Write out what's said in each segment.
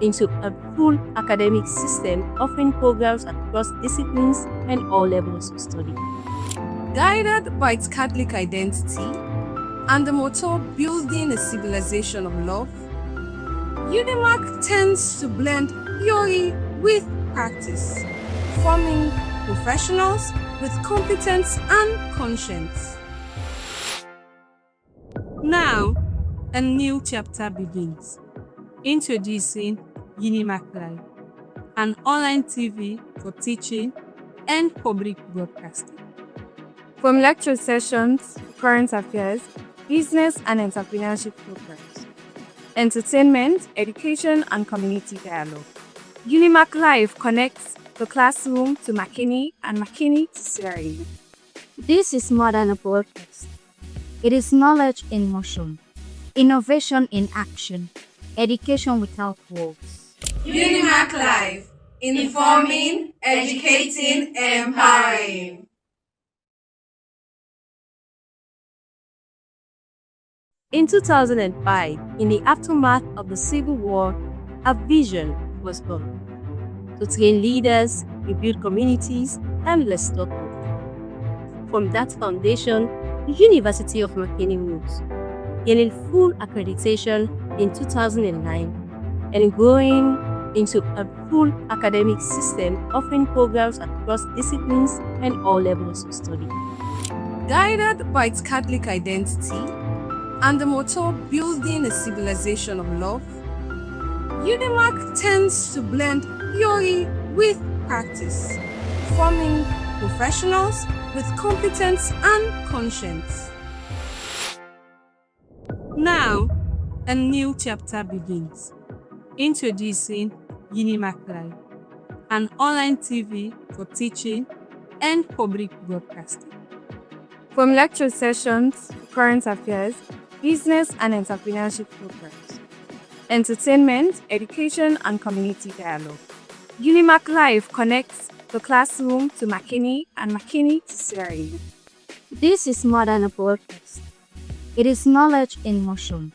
into a full academic system offering programs across disciplines and all levels of study. Guided by its Catholic identity and the motto building a civilization of love, UniMak tends to blend theory with practice, forming professionals with competence and conscience. Now, a new chapter begins. Introducing UniMak Live, an online TV for teaching and public broadcasting. From lecture sessions, current affairs, business and entrepreneurship programs, entertainment, education, and community dialogue, UniMak Live connects the classroom to Makini and Makini to Sierra Leone. This is more than a broadcast. It is knowledge in motion, innovation in action, education without walls. UniMak Live, informing, educating, and empowering. In 2005, in the aftermath of the Civil War, a vision was born to train leaders, rebuild communities, and restore hope. From that foundation, the University of Makini rose, gaining full accreditation in 2009 and growing into a full academic system offering programs across disciplines and all levels of study. Guided by its Catholic identity and the motto building a civilization of love, UniMak tends to blend theory with practice, forming professionals with competence and conscience. Now, a new chapter begins. Introducing UniMak Live, an online TV for teaching and public broadcasting. From lecture sessions, current affairs, business and entrepreneurship programs, entertainment, education, and community dialogue, UniMak Live connects the classroom to Makini and Makini to Sierra Leone. This is more than a broadcast. It is knowledge in motion,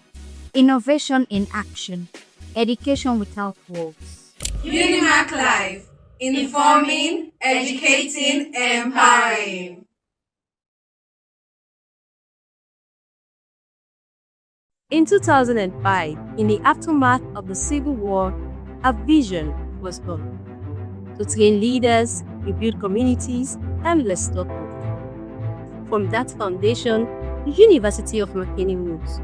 innovation in action, education without walls. UniMak Live, informing, educating, and empowering. In 2005, in the aftermath of the Civil War, a vision was born to train leaders, rebuild communities, and restore hope. From that foundation, the University of Makini rose,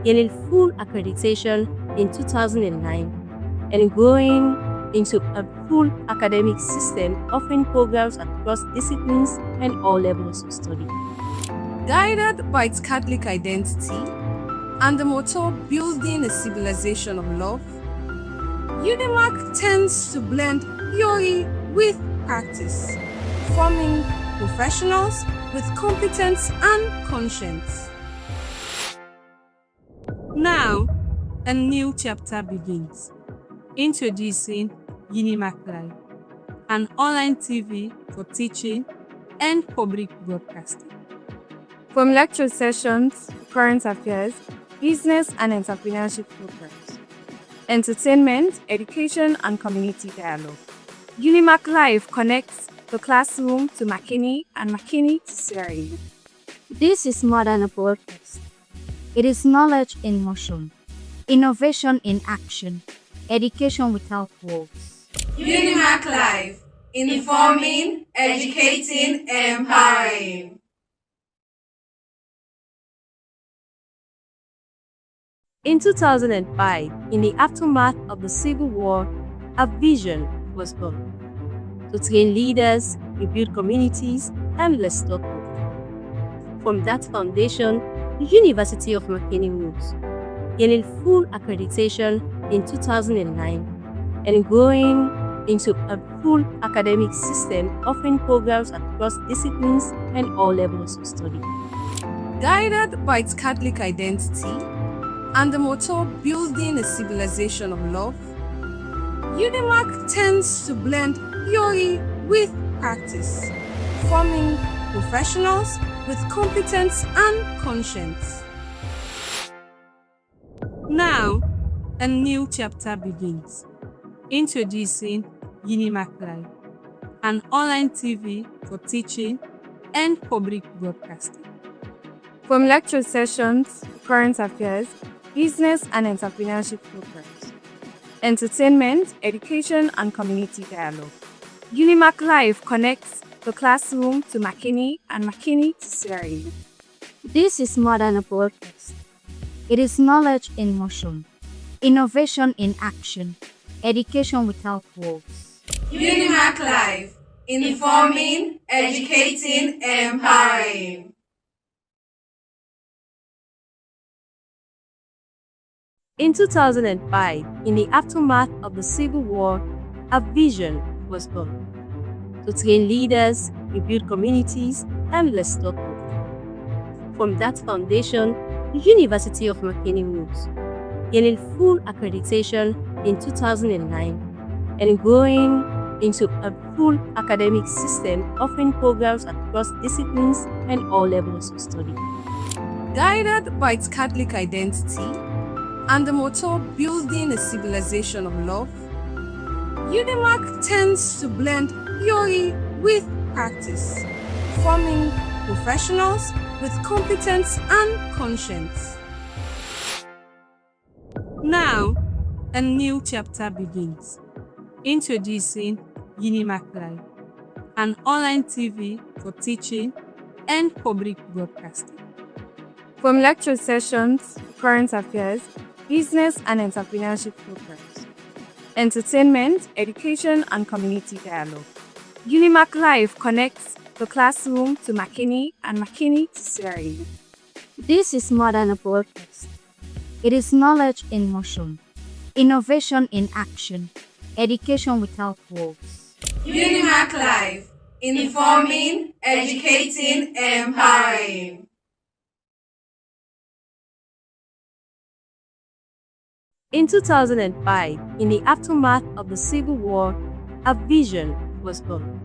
gaining full accreditation in 2009 and growing into a full academic system offering programs across disciplines and all levels of study. Guided by its Catholic identity and the motto building a civilization of love, UniMak tends to blend theory with practice, forming professionals with competence and conscience. Now, a new chapter begins. Introducing UniMak Live, an online TV for teaching and public broadcasting. From lecture sessions, current affairs, business and entrepreneurship programs, entertainment, education, and community dialogue, UniMak Live connects the classroom to Makini and Makini to Sierra Leone. This is more than a broadcast. It is knowledge in motion, innovation in action, education without walls. UniMak Live, informing, educating, and empowering. In 2005, in the aftermath of the Civil War, a vision was born to train leaders, rebuild communities, and restore hope. From that foundation, the University of Makini rose, gaining full accreditation in 2009 and growing into a full academic system offering programs across disciplines and all levels of study. Guided by its Catholic identity and the motto building a civilization of love, UniMak tends to blend theory with practice, forming professionals with competence and conscience. Now, a new chapter begins. Introducing UniMak Live, an online TV for teaching and public broadcasting. From lecture sessions, current affairs, business and entrepreneurship programs, entertainment, education, and community dialogue, UniMak Live connects the classroom to McKinney and McKinney to Sierra Leone. This is more than a broadcast. It is knowledge in motion, innovation in action, education without walls. UniMak Live, informing, educating, empowering. In 2005, in the aftermath of the Civil War, a vision was born to train leaders, rebuild communities, and restore hope. From that foundation, the University of McKinney rose, gaining full accreditation in 2009 and growing into a full academic system offering programs across disciplines and all levels of study. Guided by its Catholic identity and the motto building a civilization of love, UniMak tends to blend theory with practice, forming professionals with competence and conscience. Now, a new chapter begins. Introducing UniMak Live, an online TV for teaching and public broadcasting. From lecture sessions, current affairs, business and entrepreneurship programs, entertainment, education, and community dialogue, UniMak Live connects the classroom to McKinney and McKinney to Sierra Leone. This is more than a broadcast. It is knowledge in motion, innovation in action, education without walls. UniMak Live, informing, educating, empowering. In 2005, in the aftermath of the Civil War, a vision was born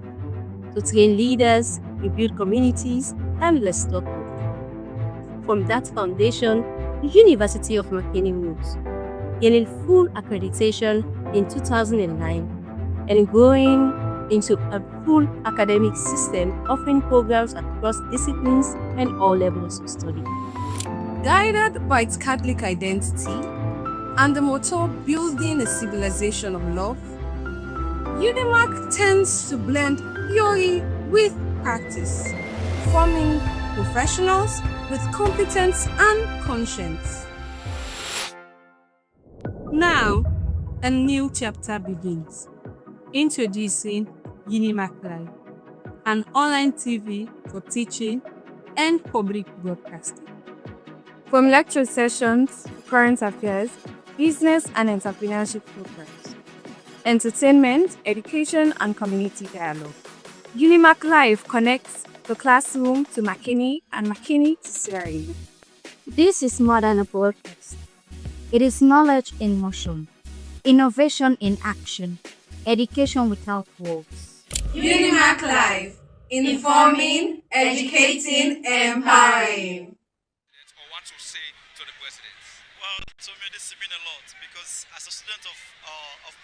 to train leaders, rebuild communities, and restore hope. From that foundation, the University of McKinney rose, gaining full accreditation in 2009 and growing into a full academic system offering programs across disciplines and all levels of study. Guided by its Catholic identity and the motto building a civilization of love, UniMak tends to blend theory with practice, forming professionals with competence and conscience. Now, a new chapter begins. Introducing UniMak Live, an online TV for teaching and public broadcasting. From lecture sessions, current affairs, business and entrepreneurship programs, entertainment, education, and community dialogue, UniMak Live connects the classroom to McKinney and McKinney to Sierra Leone. This is more than a broadcast. It is knowledge in motion, innovation in action, education without walls. UniMak Live, informing, educating, empowering. Or want to say to the president? Well, to me, this has been a lot because as a student of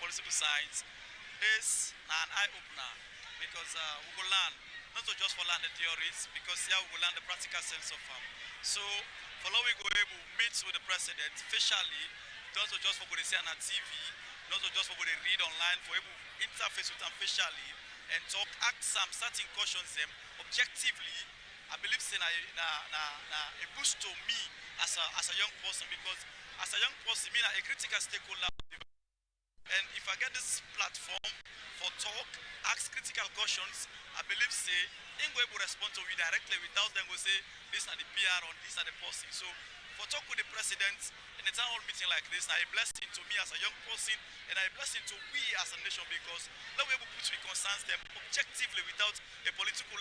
political science, this is an eye-opener because we will learn, not to just for learn the theories, because here we will learn the practical sense of them. So, for how we go able to meet with the president facially, not to just for what they see on TV, not to just for what they read online, for able to interface with them facially and talk, ask some certain questions them objectively. I believe it's a boost to me as a young person, because as a young person, I mean a critical stakeholder. And if I get this platform for talk, ask critical questions, I believe say they go able to respond to me directly without them go say this are the PR or this are the person. So for talk with the president in a town hall meeting like this, a blessing to me as a young person and a blessing to we as a nation, because now we able to put the concerns them objectively without a political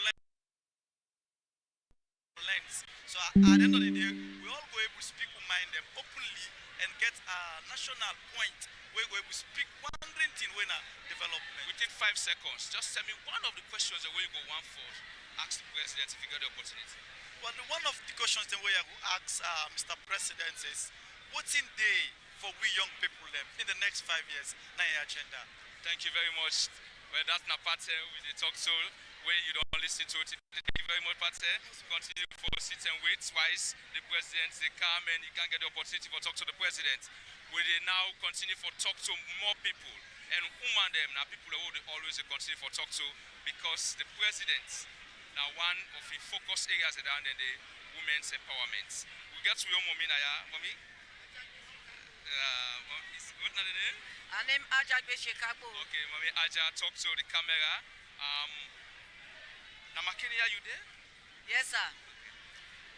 lens. So at the end of the day, we all go able to speak with mind them openly and get a national point where we go able to speak one thing when a development. Within 5 seconds, just tell me one of the questions that you go one for. Ask the president if you get the opportunity. Well, one of the questions that we ask Mr. President is, what's in day for we young people them in the next 5 years na your agenda. Thank you very much. Well, that's Napate with the talk show where you don't listen to it. Thank you very much, Pate. Continue for sit and wait. Twice the president they come and you can get the opportunity for talk to the president. We will now continue for talk to more people and woman them now people who they always continue for talk to because the president now one of the focus areas around the women's empowerment. We get to your mommy now, mommy. What's the name? Her name Aja Chicago. Okay, mommy Aja, talk to the camera. Now, Makini, are you there? Yes, sir.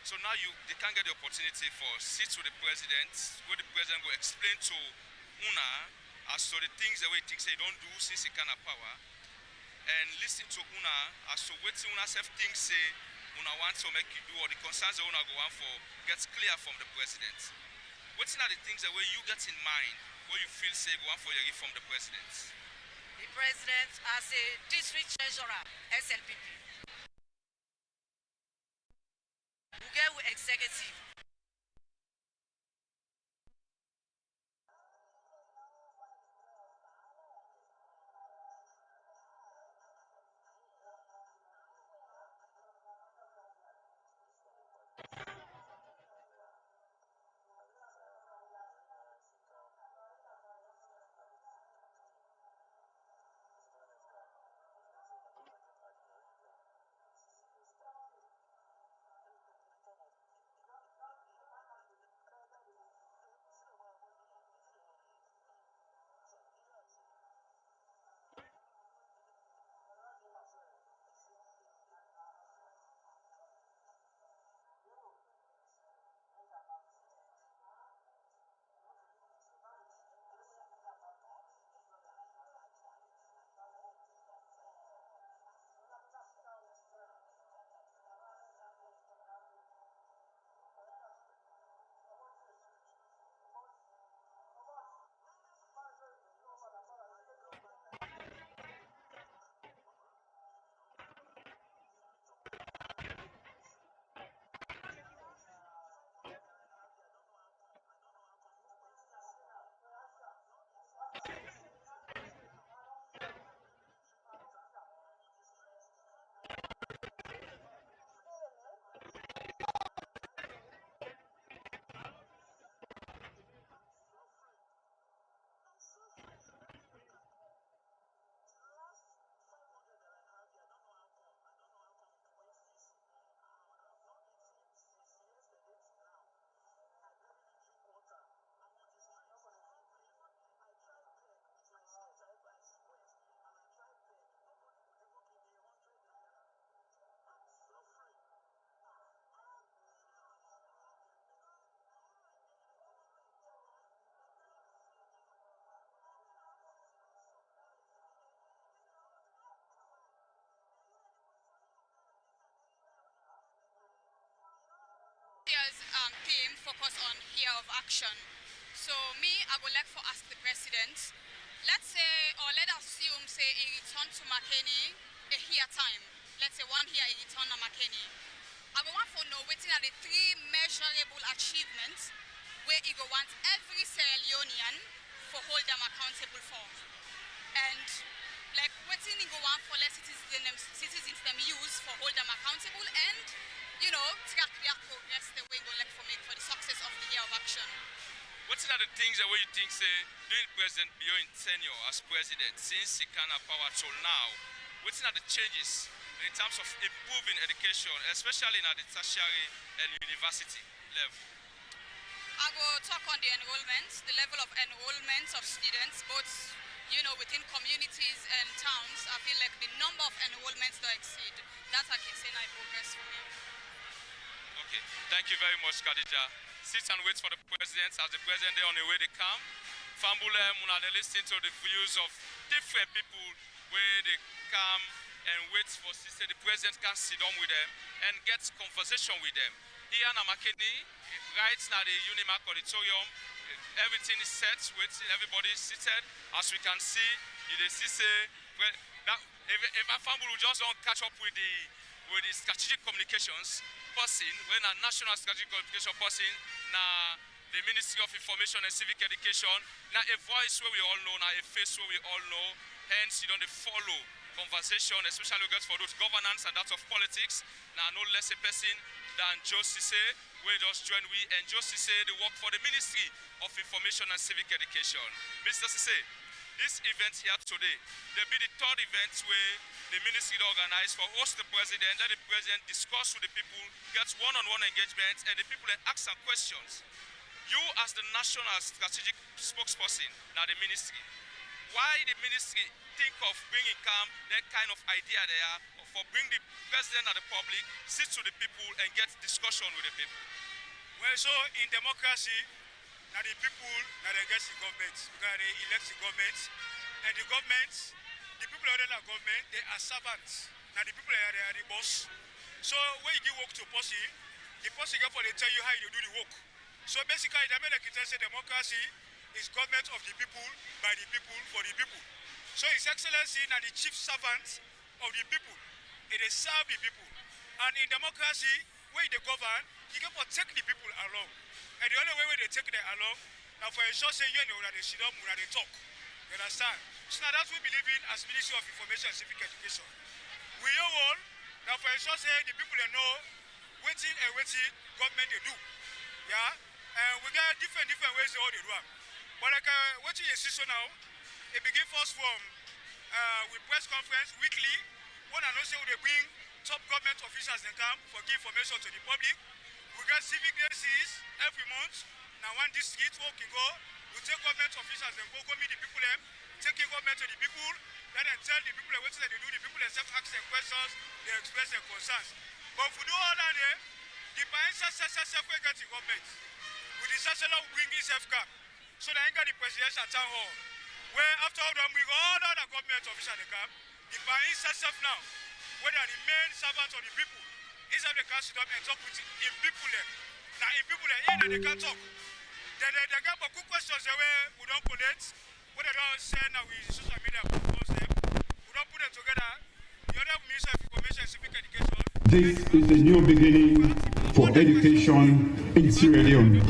So now they can get the opportunity for sit with the president, where the president will explain to Una as to the things that we think they don't do since he can have power, and listen to Una as to what Una self thinks say Una wants to make you do or the concerns that Una go on for gets clear from the president. What are the things that you get in mind where you feel say go on for your from the president? The president as a district treasurer, SLPP. We get with executive. Year's theme focus on year of action. So me, I would like to ask the president, let's say, or let us assume, say, he returned to Makeni a year time. Let's say 1 year he returned to Makeni. I would want to know waiting at the 3 measurable achievements where he go want every Sierra Leonean for hold them accountable for. And like waiting he go want for let citizens them use for hold them accountable and track their progress the way go like for make for the success of the year of action. What are the things that you think say doing president beyond tenure as president since he can have power till now? What are the changes in terms of improving education, especially at the tertiary and university level? I go talk on the enrollment, the level of enrollment of students, both within communities and towns. I feel like the number of enrollments don't exceed. That I can say now progress for me. Okay, thank you very much, Khadija. Sit and wait for the president. As the president there on the way they come. Fambule, they listen to the views of different people where they come and wait for the president can sit down with them and get conversation with them. Here in Makeni, right now the UniMak auditorium, everything is set, everybody is seated. As we can see, if a family just don't catch up with the strategic communications person, when a national strategic communication person, the Ministry of Information and Civic Education. Now a voice where we all know, now a face where we all know. Hence, you don't follow conversation, especially regards for those governance and that of politics. Now no less a person than Joe Cisse, where just join we, and Joe Cisse, they work for the Ministry of Information and Civic Education. Mr. Cisse, this event here today, there'll be the third event where the ministry organize for host the president, let the president discuss with the people, get one-on-one engagement, and the people then ask some questions. You as the national strategic spokesperson, now the ministry, why the ministry think of bringing that kind of idea there for bring the president and the public, sit to the people and get discussion with the people? Well, so in democracy, now the people, now they get the government, because they elect the government, and the government, the people that are the government, they are servants. Now the people they are the boss. So when you give work to the person for they tell you how you do the work. So basically, the American say democracy is government of the people, by the people, for the people. So His Excellency now the chief servant of the people. It is serve the people. And in democracy, when they govern, you can take the people along. And the only way they take them along, now for a short say, you know, that they sit down, that they talk. You understand? So now that's what we believe in as Ministry of Information and Civic Education. We all, now for a short say, the people they know, waiting government they do. Yeah? And we got different ways they all they do. But like what you see so now, it begins first from with press conference weekly. One and also they bring top government officials and come for give information to the public. We got civic days every month. Now one district where we can go, we take government officials and go meet the people them, taking government to the people, then tell the people what they do, the people themselves ask their questions, they express their concerns. But if we do all that there, the self will get the government. With the chancellor will bring his F-cap. So they got the presidential town hall. Where after all them we go all the government officials they come, the Bahrain self now, where they are the main servants of the people. Inside the council and talk with in people there. Now in people there, that they can't talk. Then they got good questions where we don't put it. What they don't say now with social media propose them. We don't put them together. The other Minister of Information and Civic Education. This is a new beginning for education in Sierra Leone.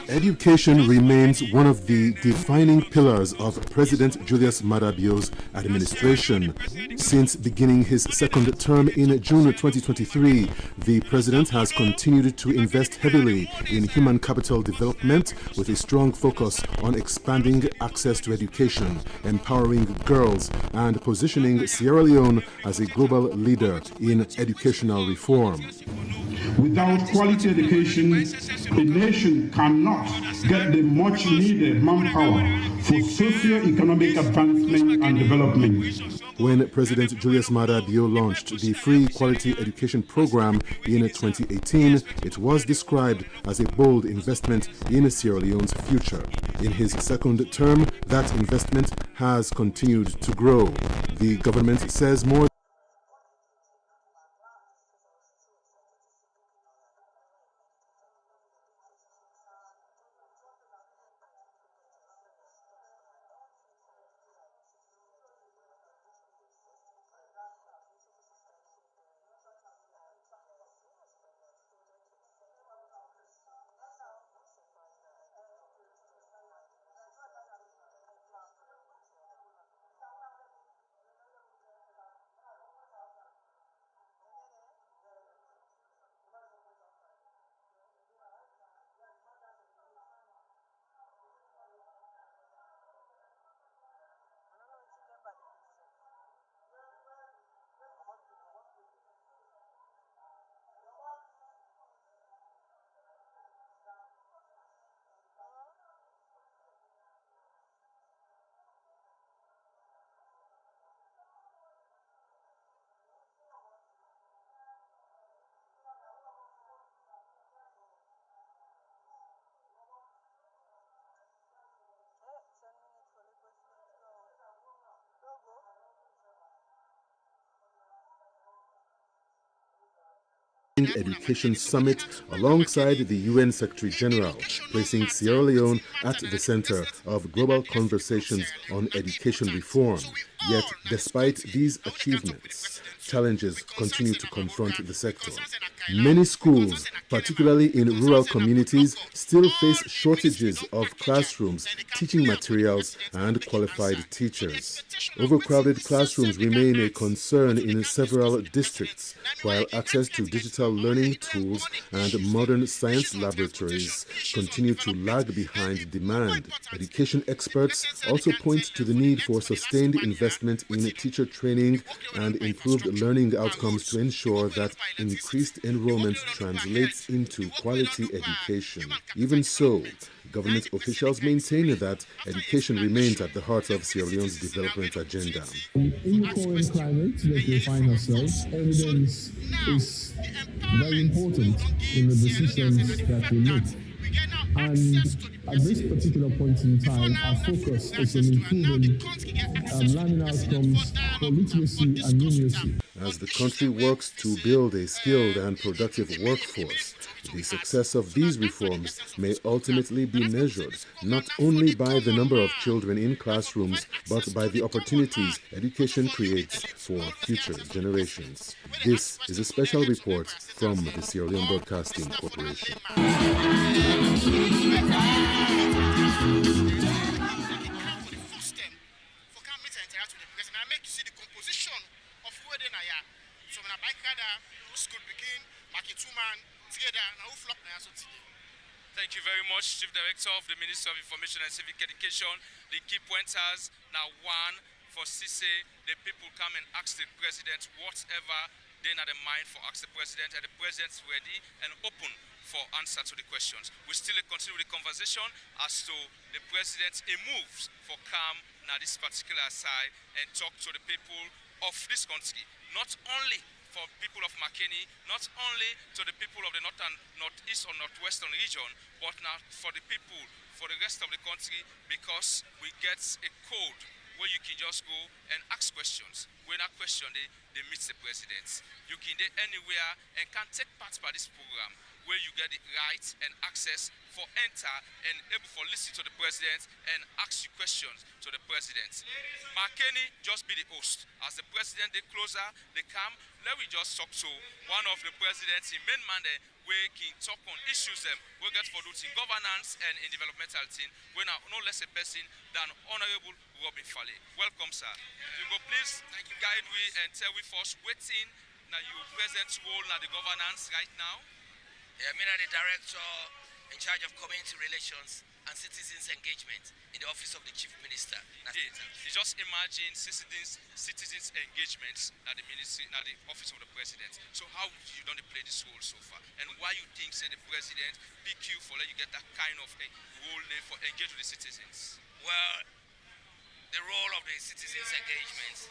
Education remains one of the defining pillars of President Julius Maada Bio's administration. Since beginning his second term in June 2023, the president has continued to invest heavily in human capital development with a strong focus on expanding access to education, empowering girls, and positioning Sierra Leone as a global leader in educational reform. Without quality education, a nation cannot get the much needed manpower for socio-economic advancement and development. When President Julius Maada Bio launched the Free Quality Education Program in 2018, it was described as a bold investment in Sierra Leone's future. In his second term, that investment has continued to grow. The government says more Education Summit alongside the UN Secretary General, placing Sierra Leone at the center of global conversations on education reform. Yet, despite these achievements, challenges continue to confront the sector. Many schools, particularly in rural communities, still face shortages of classrooms, teaching materials, and qualified teachers. Overcrowded classrooms remain a concern in several districts, while access to digital learning tools and modern science laboratories continue to lag behind demand. Education experts also point to the need for sustained investment in teacher training and improved learning outcomes to ensure that increased enrollment translates into quality education. Even so, government officials maintain that education remains at the heart of Sierra Leone's development agenda. In the current climate that we find ourselves, evidence is very important in the decisions that we make. And at this particular point in time, our focus is on improving learning outcomes for literacy and numeracy. As the country works to build a skilled and productive workforce, the success of these reforms may ultimately be measured not only by the number of children in classrooms, but by the opportunities education creates for future generations. This is a special report from the Sierra Leone Broadcasting Corporation. Thank you very much, Chief Director of the Ministry of Information and Civic Education. The key pointers, now one, for CICE, the people come and ask the President whatever they in their mind for ask the President, and the President's ready and open for answer to the questions. We still continue the conversation as to the President moves for calm now this particular side and talk to the people of this country, not only for people of Makeni, not only to the people of the northeast or northwestern region, but now for the people, for the rest of the country, because we get a code where you can just go and ask questions. When a question, they meet the President. You can go anywhere and can take part by this program, where you get the right and access for enter and able for listen to the President and ask you questions to the President. Makeni just be the host. As the President, they closer, they come, let me just talk to one of the Presidents in main man there, where can talk on issues them, we get for in governance and in developmental team, when are no less a person than Honorable Robin Fale. Welcome, sir. You go please guide we and tell we first waiting now you present role now the governance right now. Yeah, I'm the director in charge of community relations and citizens engagement in the office of the Chief Minister. You just imagine citizens engagement at the ministry, at the office of the President. So how you don't play this role so far, and why you think say the President pick you for let you get that kind of a role there for engage with the citizens? Well, the role of the citizens engagement.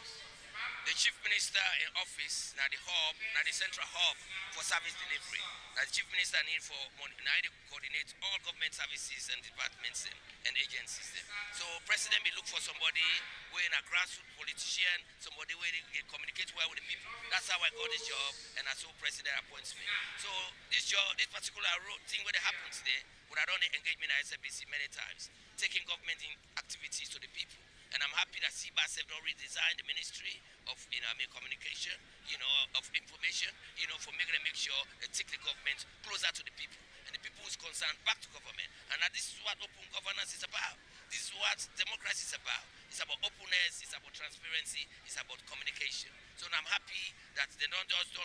The Chief Minister in office, now the hub, now the central hub for service delivery. Now the Chief Minister need for money, now they coordinate all government services and departments and agencies. So President will look for somebody who is a grassroots politician, somebody where they communicate well with the people. That's how I got this job, and that's how President appoints me. So this job, this particular thing where it happens today, when I done the engagement at SFBC many times, taking government in activities to the people. And I'm happy that CBAS have already designed the Ministry of Communication, of Information, for making make sure they take the government closer to the people and the people who's concerned back to government. And this is what open governance is about. This is what democracy is about. It's about openness, it's about transparency, it's about communication. So I'm happy that they don't just do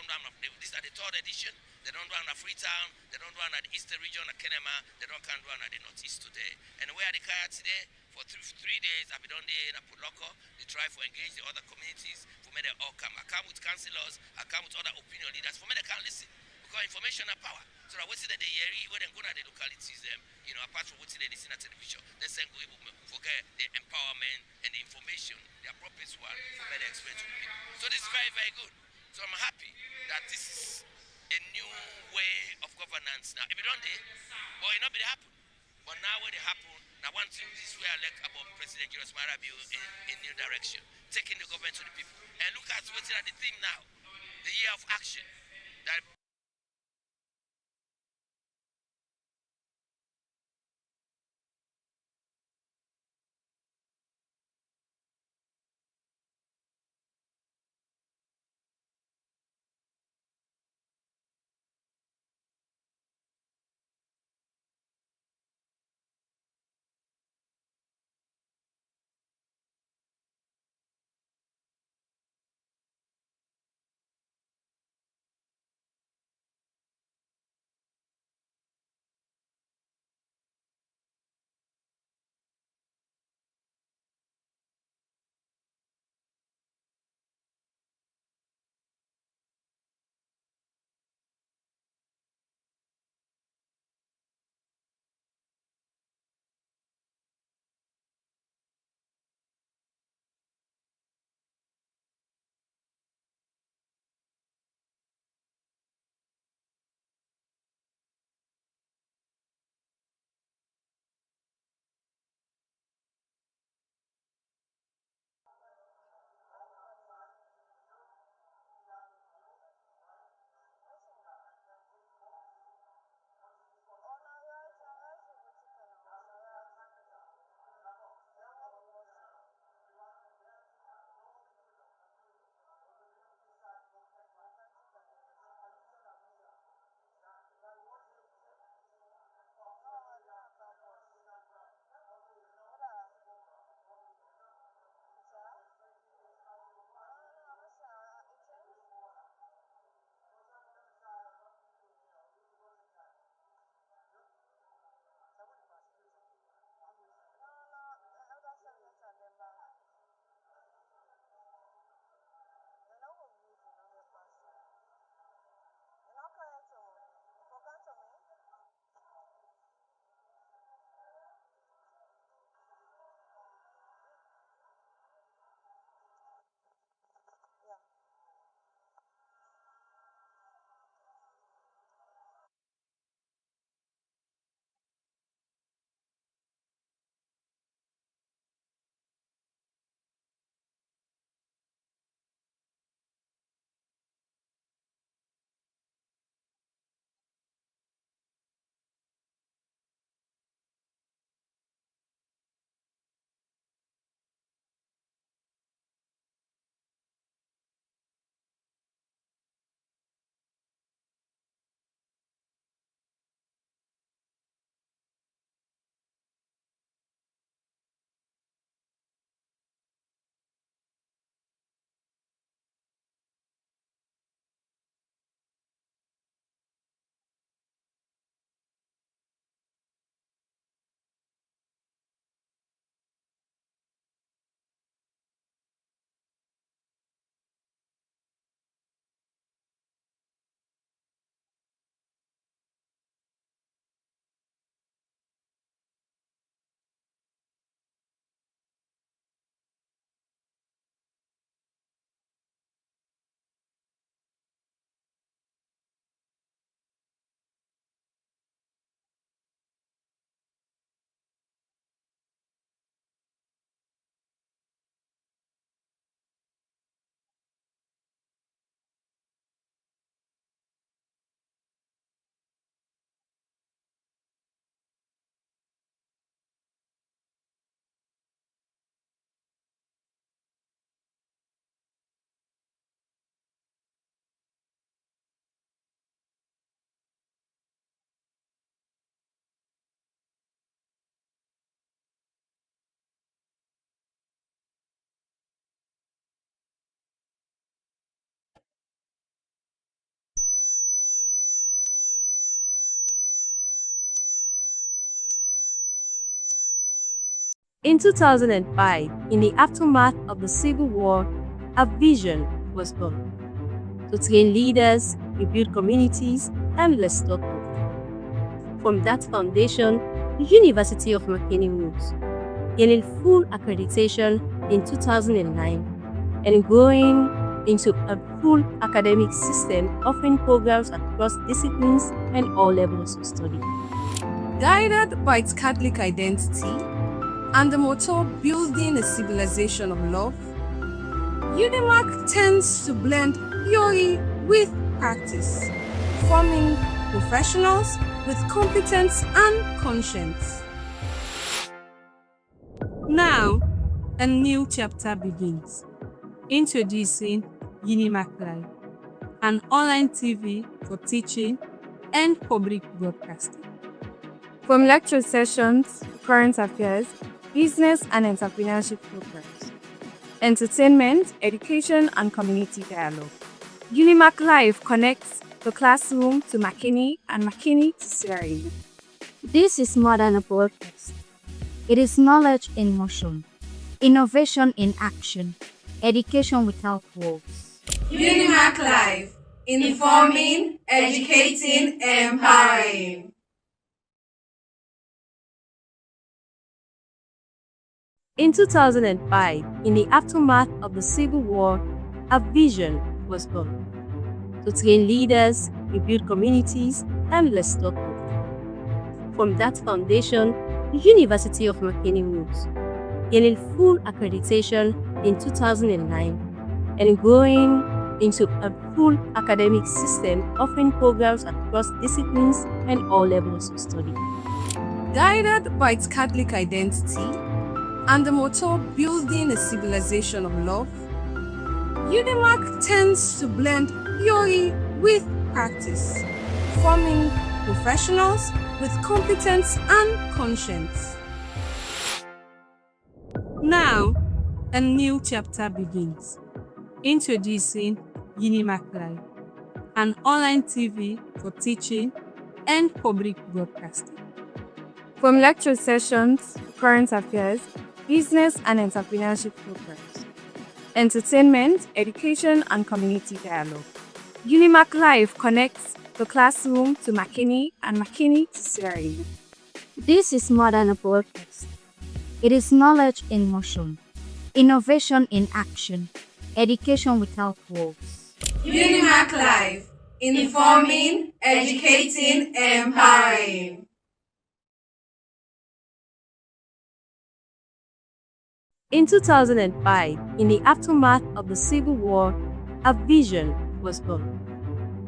this is the third edition. They don't run at Freetown, they don't run at the Eastern region of Kenema, they don't can run at the Northeast today. And where are the Kaya today? For 3 days, I've been on there in Apuloko. They try to engage the other communities for me they all come. I come with councillors, I come with other opinion leaders for me they can listen. Because information and power. So that we see that they hear when they go to the localities, apart from what they listen to television, they say go able to forget the empowerment and the information, the appropriate one for me to explain to the people. So this is very, very good. So I'm happy that this is a new way of governance now. If it don't do, well, it not be happen. But now when it happen, now one thing this way I like about President Julius Marabio in new direction, taking the government to the people. And look at what's at the theme now, the year of action. That In 2005, in the aftermath of the Civil War, a vision was born to train leaders, rebuild communities, and restore hope. From that foundation, the University of McKinney rose, gaining full accreditation in 2009 and growing into a full academic system offering programs across disciplines and all levels of study. Guided by its Catholic identity and the motto building a civilization of love, UniMak tends to blend theory with practice, forming professionals with competence and conscience. Now, a new chapter begins. Introducing UniMak Live, an online TV for teaching and public broadcasting. From lecture sessions, current affairs, business and entrepreneurship programs, entertainment, education, and community dialogue, UniMak Live connects the classroom to McKinney and McKinney to Sierra Leone. This is more than a broadcast. It is knowledge in motion, innovation in action, education without walls. UniMak Live, informing, educating, empowering. In 2005, in the aftermath of the Civil War, a vision was born to train leaders, rebuild communities, and restore hope. From that foundation, the University of McKinney rose, gaining full accreditation in 2009 and growing into a full academic system offering programs across disciplines and all levels of study. Guided by its Catholic identity and the motto building a civilization of love, UniMak tends to blend theory with practice, forming professionals with competence and conscience. Now, a new chapter begins. Introducing UniMak Live, an online TV for teaching and public broadcasting. From lecture sessions, current affairs, business and entrepreneurship programs, entertainment, education, and community dialogue, UniMak Live connects the classroom to McKinney and McKinney to Sierra Leone. This is more than a broadcast. It is knowledge in motion, innovation in action, education without walls. UniMak Live, informing, educating, empowering. In 2005, in the aftermath of the Civil War, a vision was born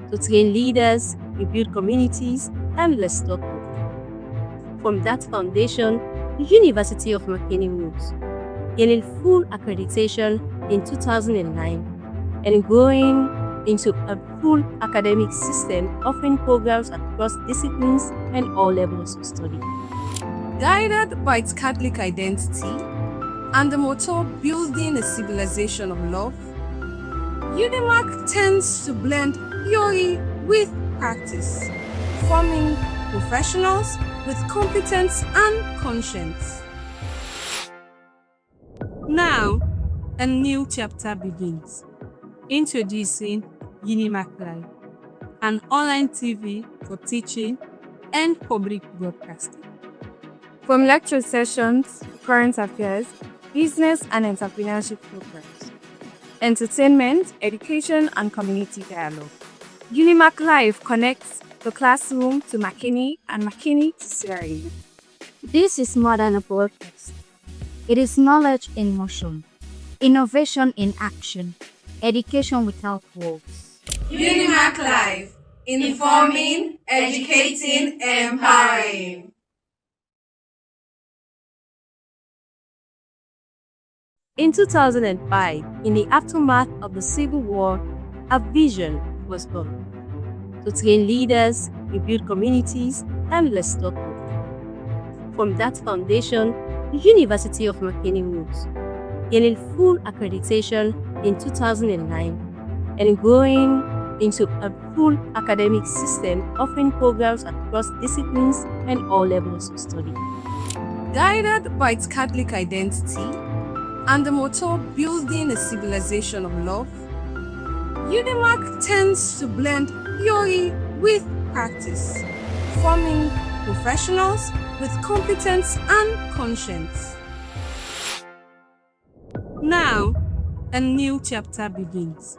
to train leaders, rebuild communities, and restore hope. From that foundation, the University of McKinney rose, gaining full accreditation in 2009 and growing into a full academic system offering programs across disciplines and all levels of study. Guided by its Catholic identity and the motto building a civilization of love, UniMak tends to blend theory with practice, forming professionals with competence and conscience. Now, a new chapter begins. Introducing UniMak Live, an online TV for teaching and public broadcasting. From lecture sessions, current affairs, business and entrepreneurship programs, entertainment, education, and community dialogue, UniMak Live connects the classroom to McKinney and McKinney to Sierra Leone. This is more than a broadcast. It is knowledge in motion, innovation in action, education without walls. UniMak Live, informing, educating, empowering. In 2005, in the aftermath of the Civil War, a vision was born to train leaders, rebuild communities, and restore hope. From that foundation, the University of McKinney rose, gaining full accreditation in 2009 and growing into a full academic system offering programs across disciplines and all levels of study. Guided by its Catholic identity and the motto building a civilization of love, UniMak tends to blend theory with practice, forming professionals with competence and conscience. Now, a new chapter begins.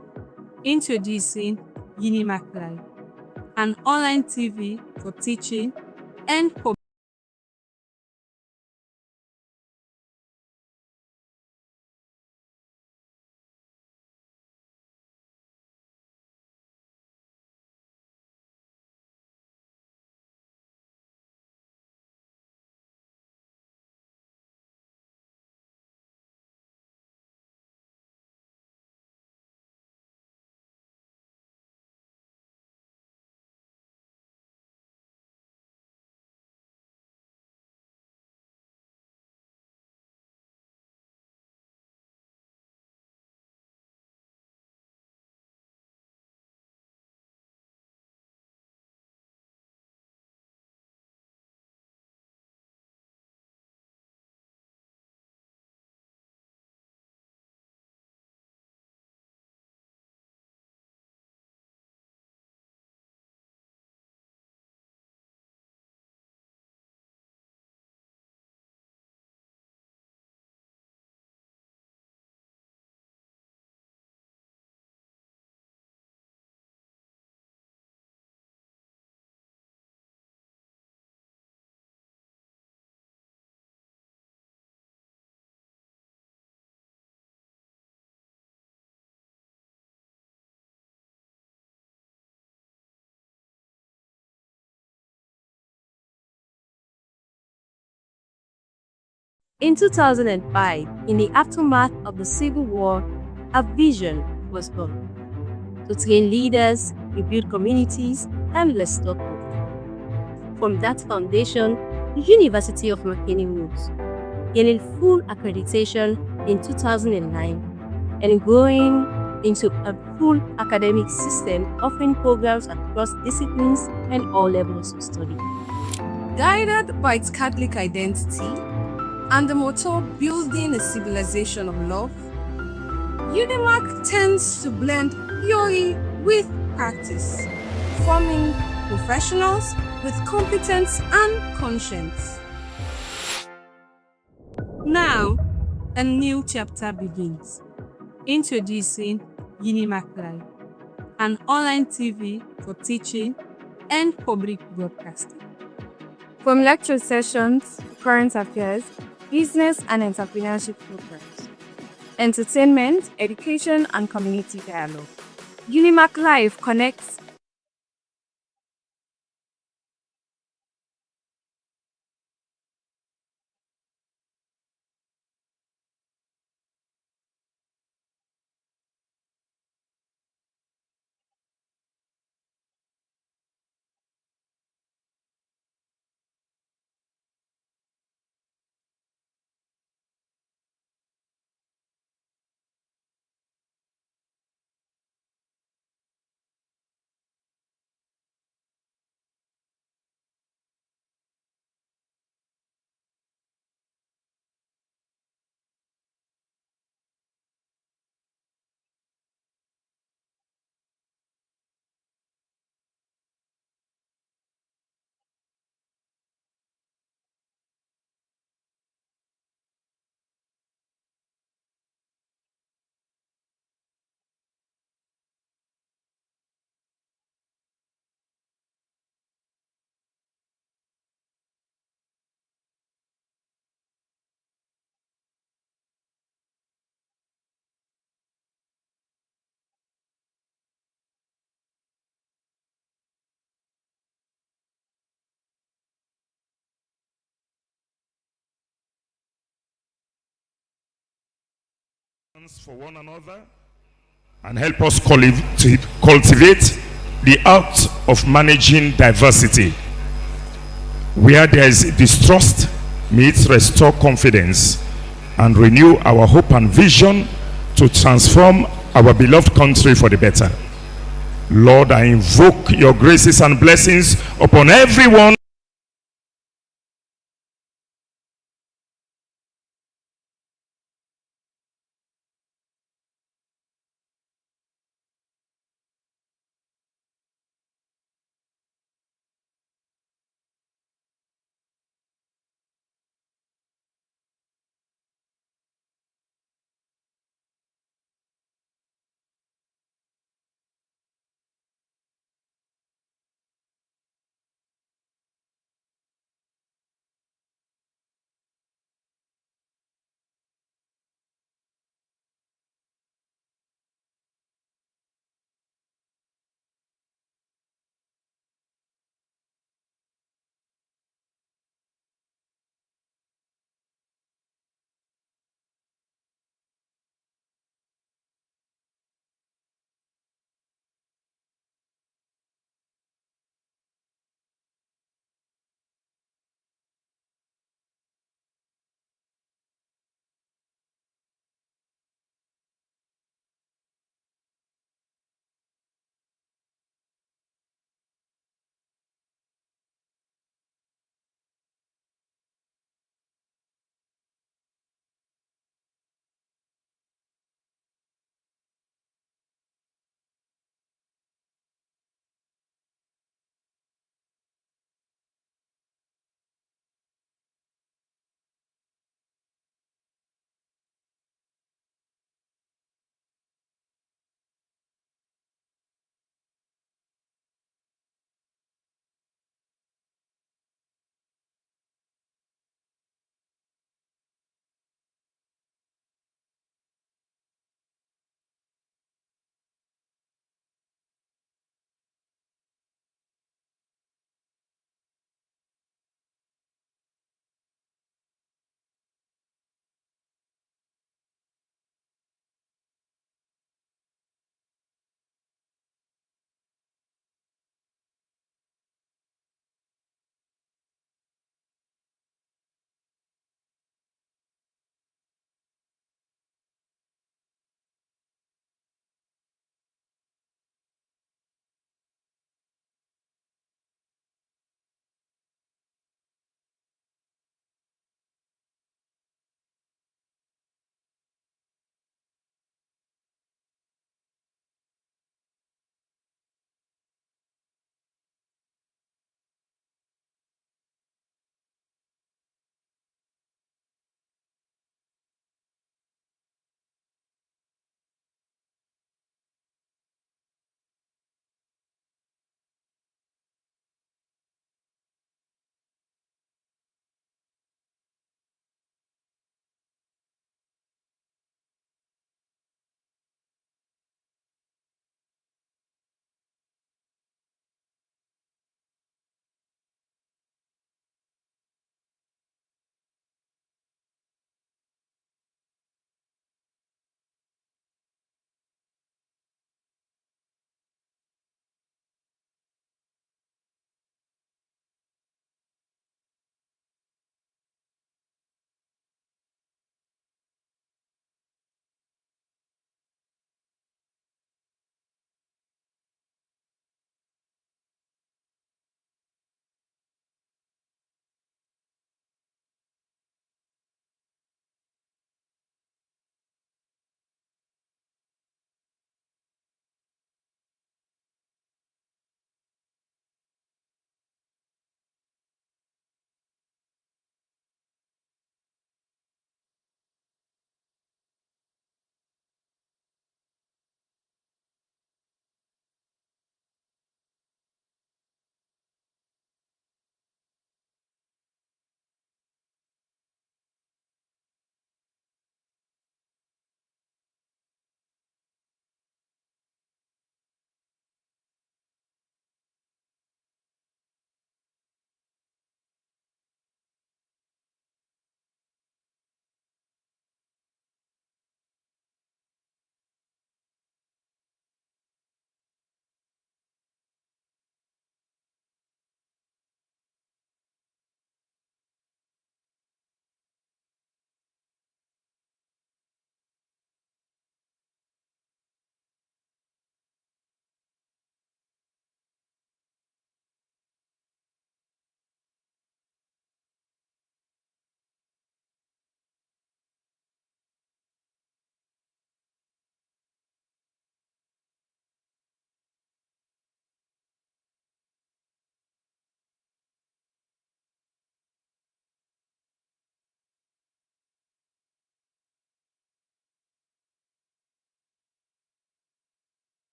Introducing UniMak Live, an online TV for teaching and public. In 2005, in the aftermath of the Civil War, a vision was born to train leaders, rebuild communities, and restore hope. From that foundation, the University of McKinney rose, gaining full accreditation in 2009 and growing into a full academic system offering programs across disciplines and all levels of study. Guided by its Catholic identity and the motto building a civilization of love, UniMak tends to blend theory with practice, forming professionals with competence and conscience. Now, a new chapter begins. Introducing UniMak Live, an online TV for teaching and public broadcasting. From lecture sessions, current affairs, business and entrepreneurship programs, entertainment, education, and community dialogue, UniMak Live connects for one another and help us cultivate the art of managing diversity. Where there is distrust, may it restore confidence and renew our hope and vision to transform our beloved country for the better. Lord, I invoke your graces and blessings upon everyone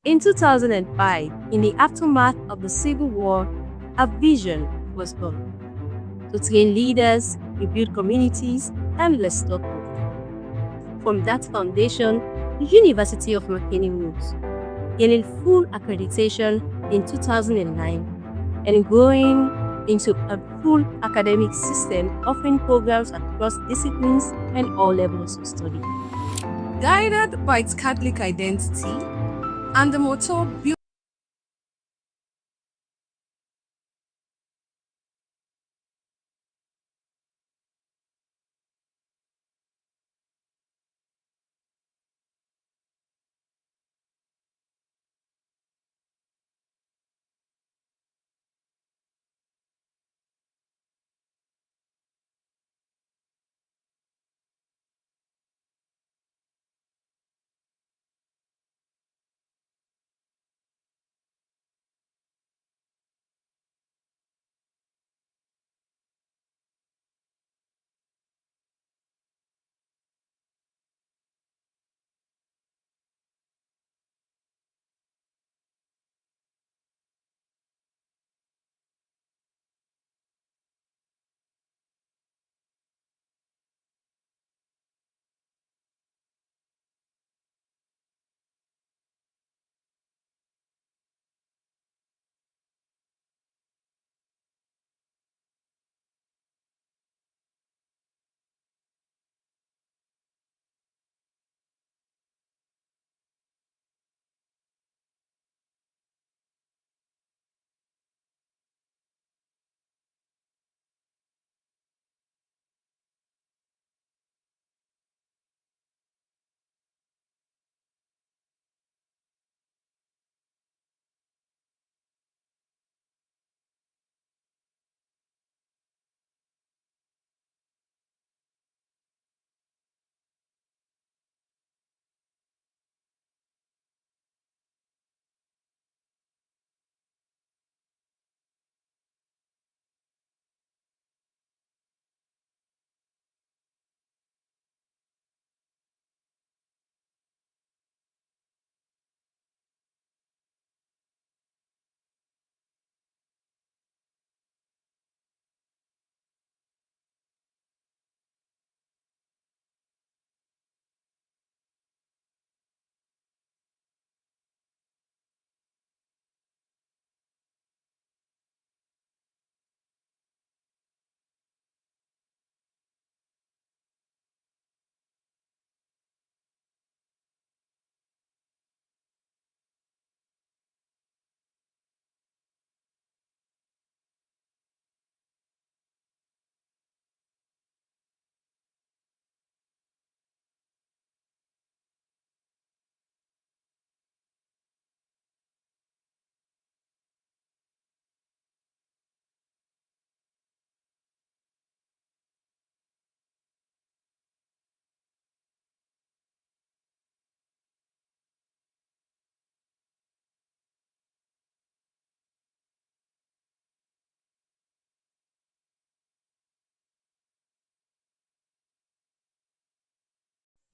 In 2005, in the aftermath of the Civil War, a vision was born to train leaders, rebuild communities, and restore hope. From that foundation, the University of McKinney rose, gaining full accreditation in 2009 and growing into a full academic system offering programs across disciplines and all levels of study. Guided by its Catholic identity and the motto built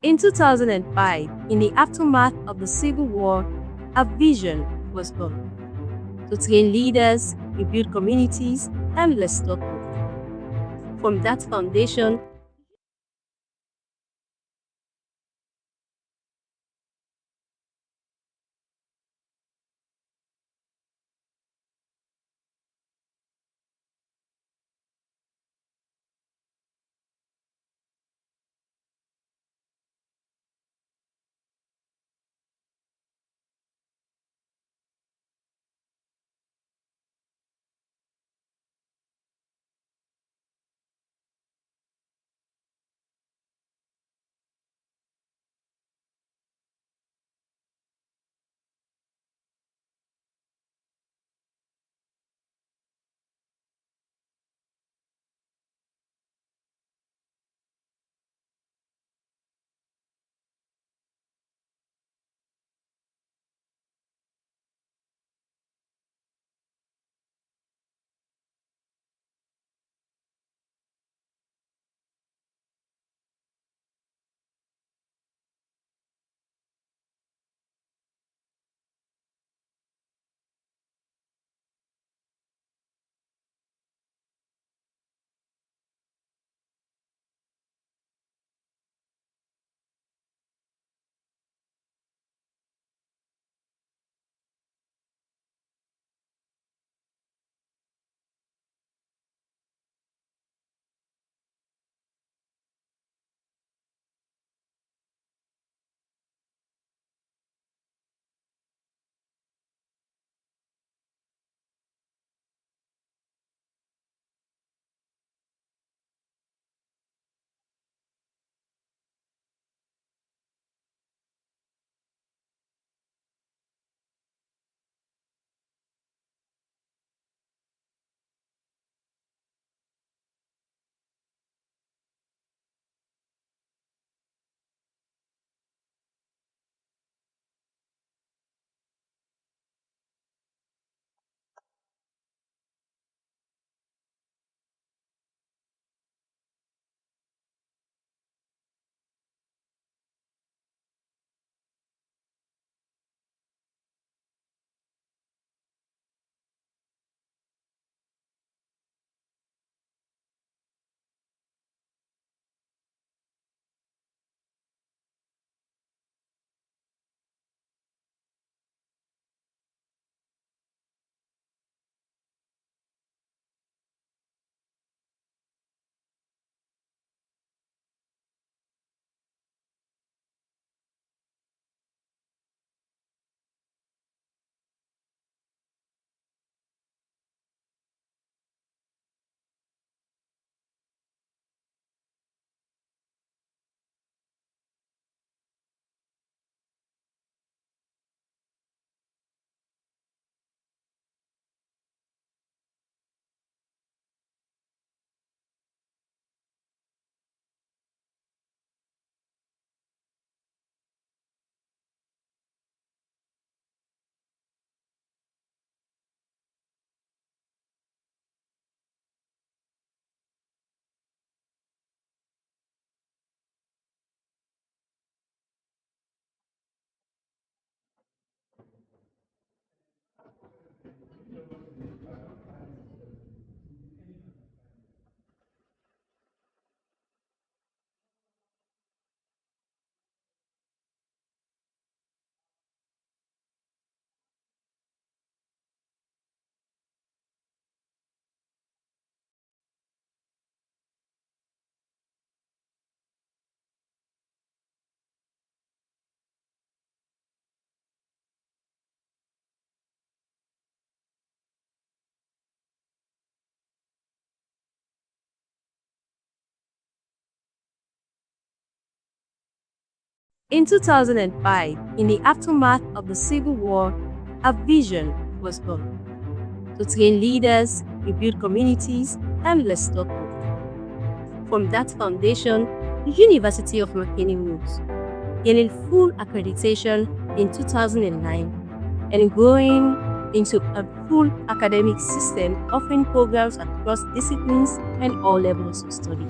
In 2005, in the aftermath of the Civil War, a vision was born to train leaders, rebuild communities, and restore hope. From that foundation, In 2005, in the aftermath of the Civil War, a vision was born to train leaders, rebuild communities, and restore hope. From that foundation, the University of McKinney rose, gaining full accreditation in 2009 and growing into a full academic system offering programs across disciplines and all levels of study.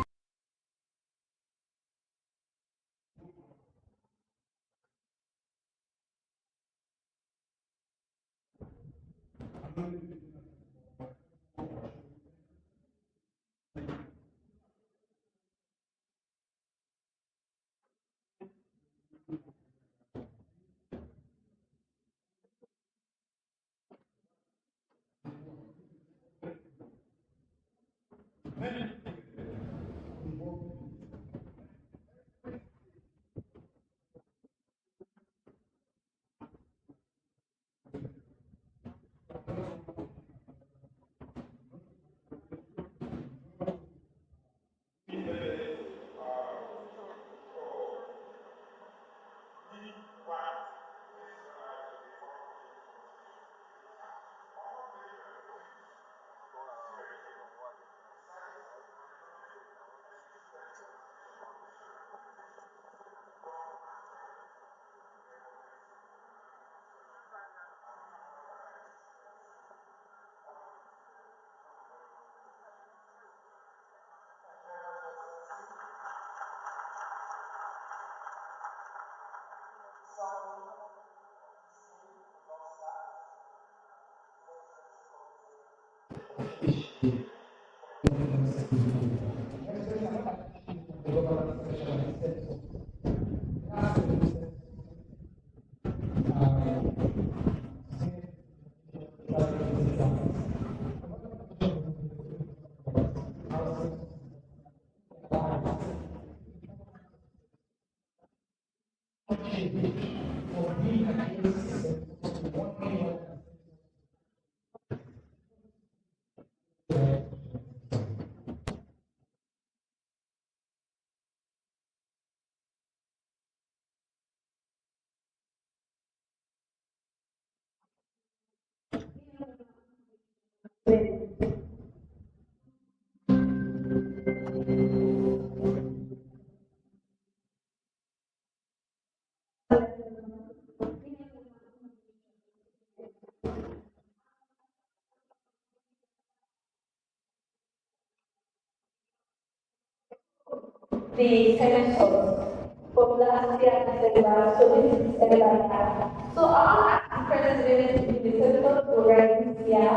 The second source, popular aspirant festival, so this is December. So our acting president in the central program this year,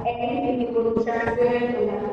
and it will transfer to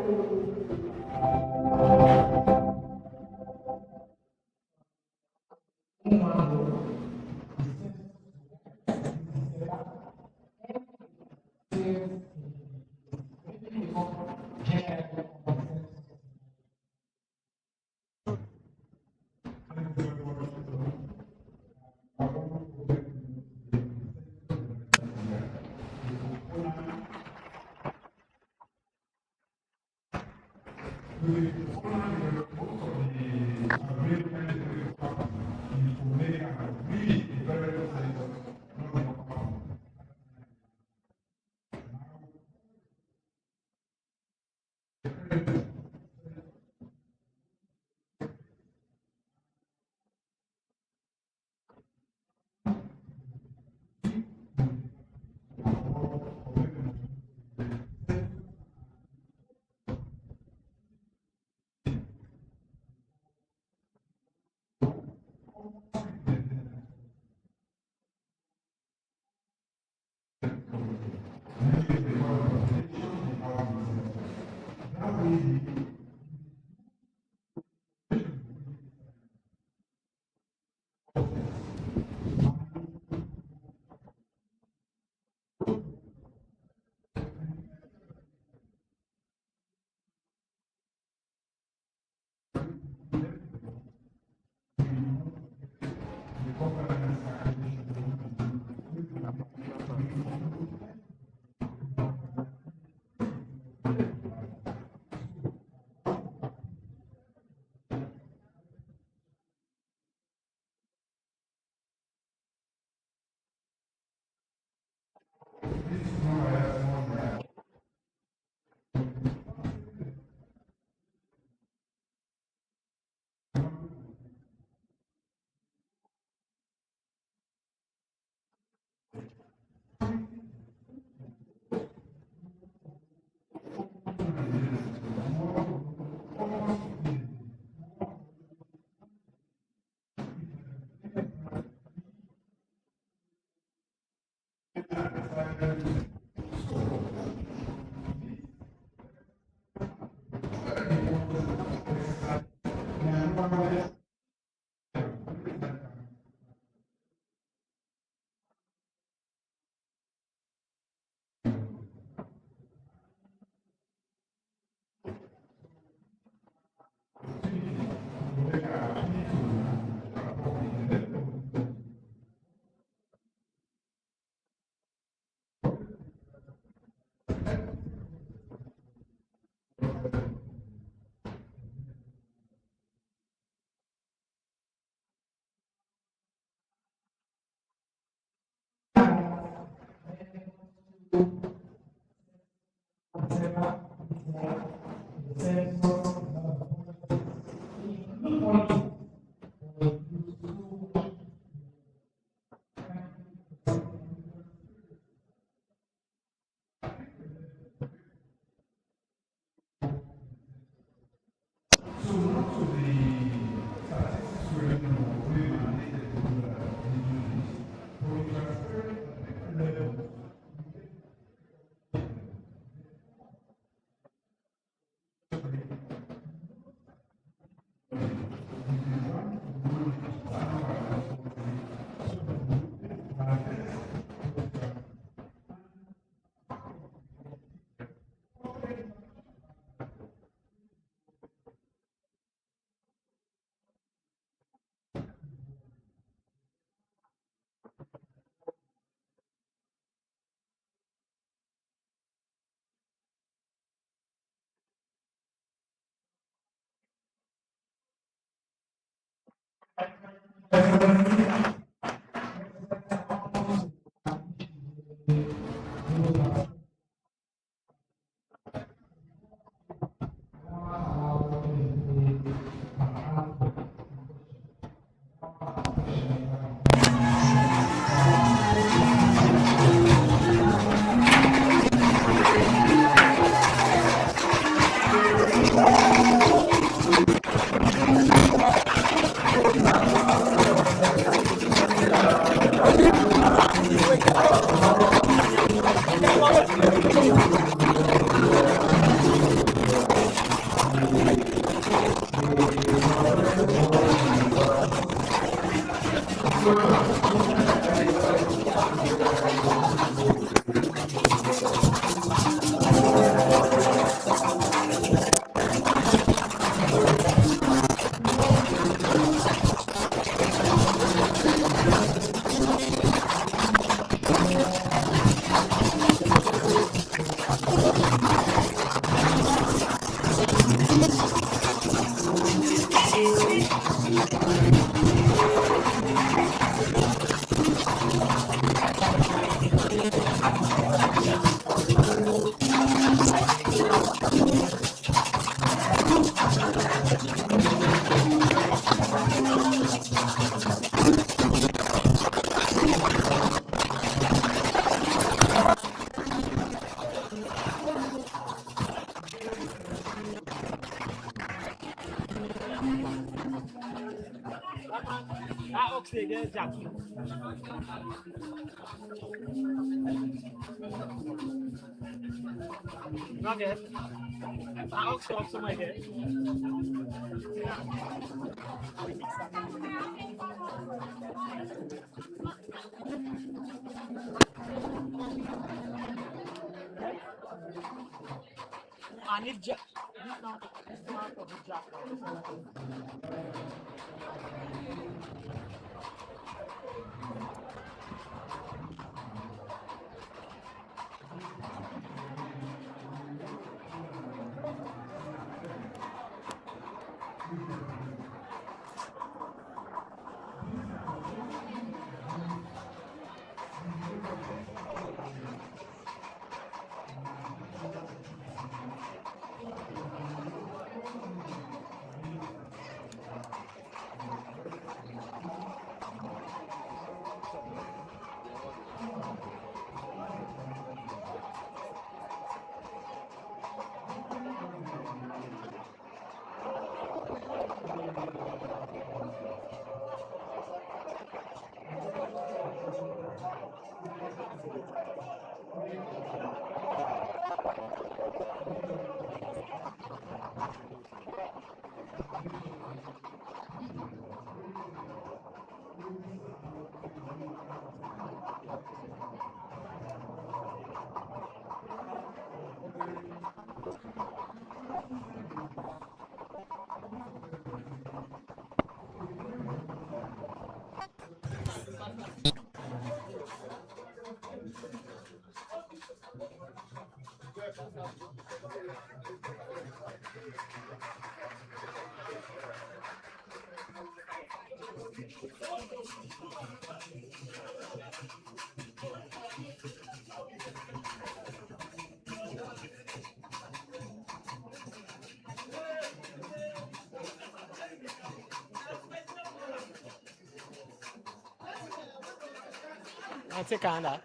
Nanti kanda.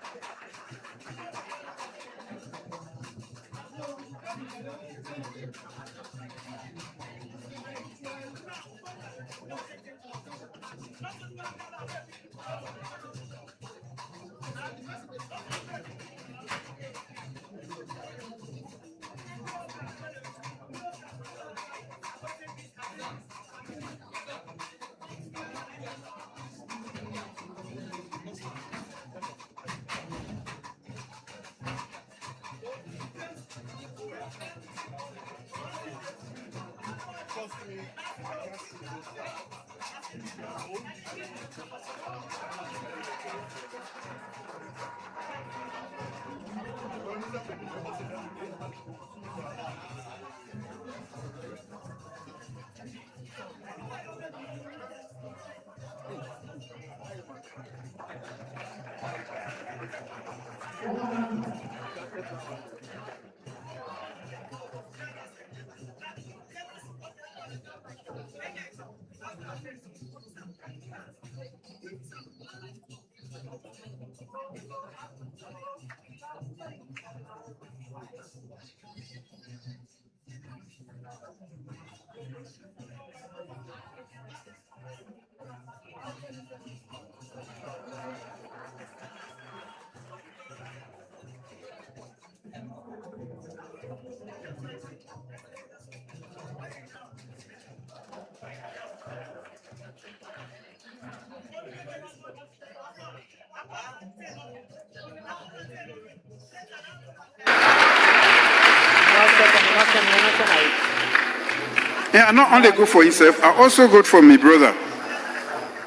Yeah, not only good for himself, I also good for my brother,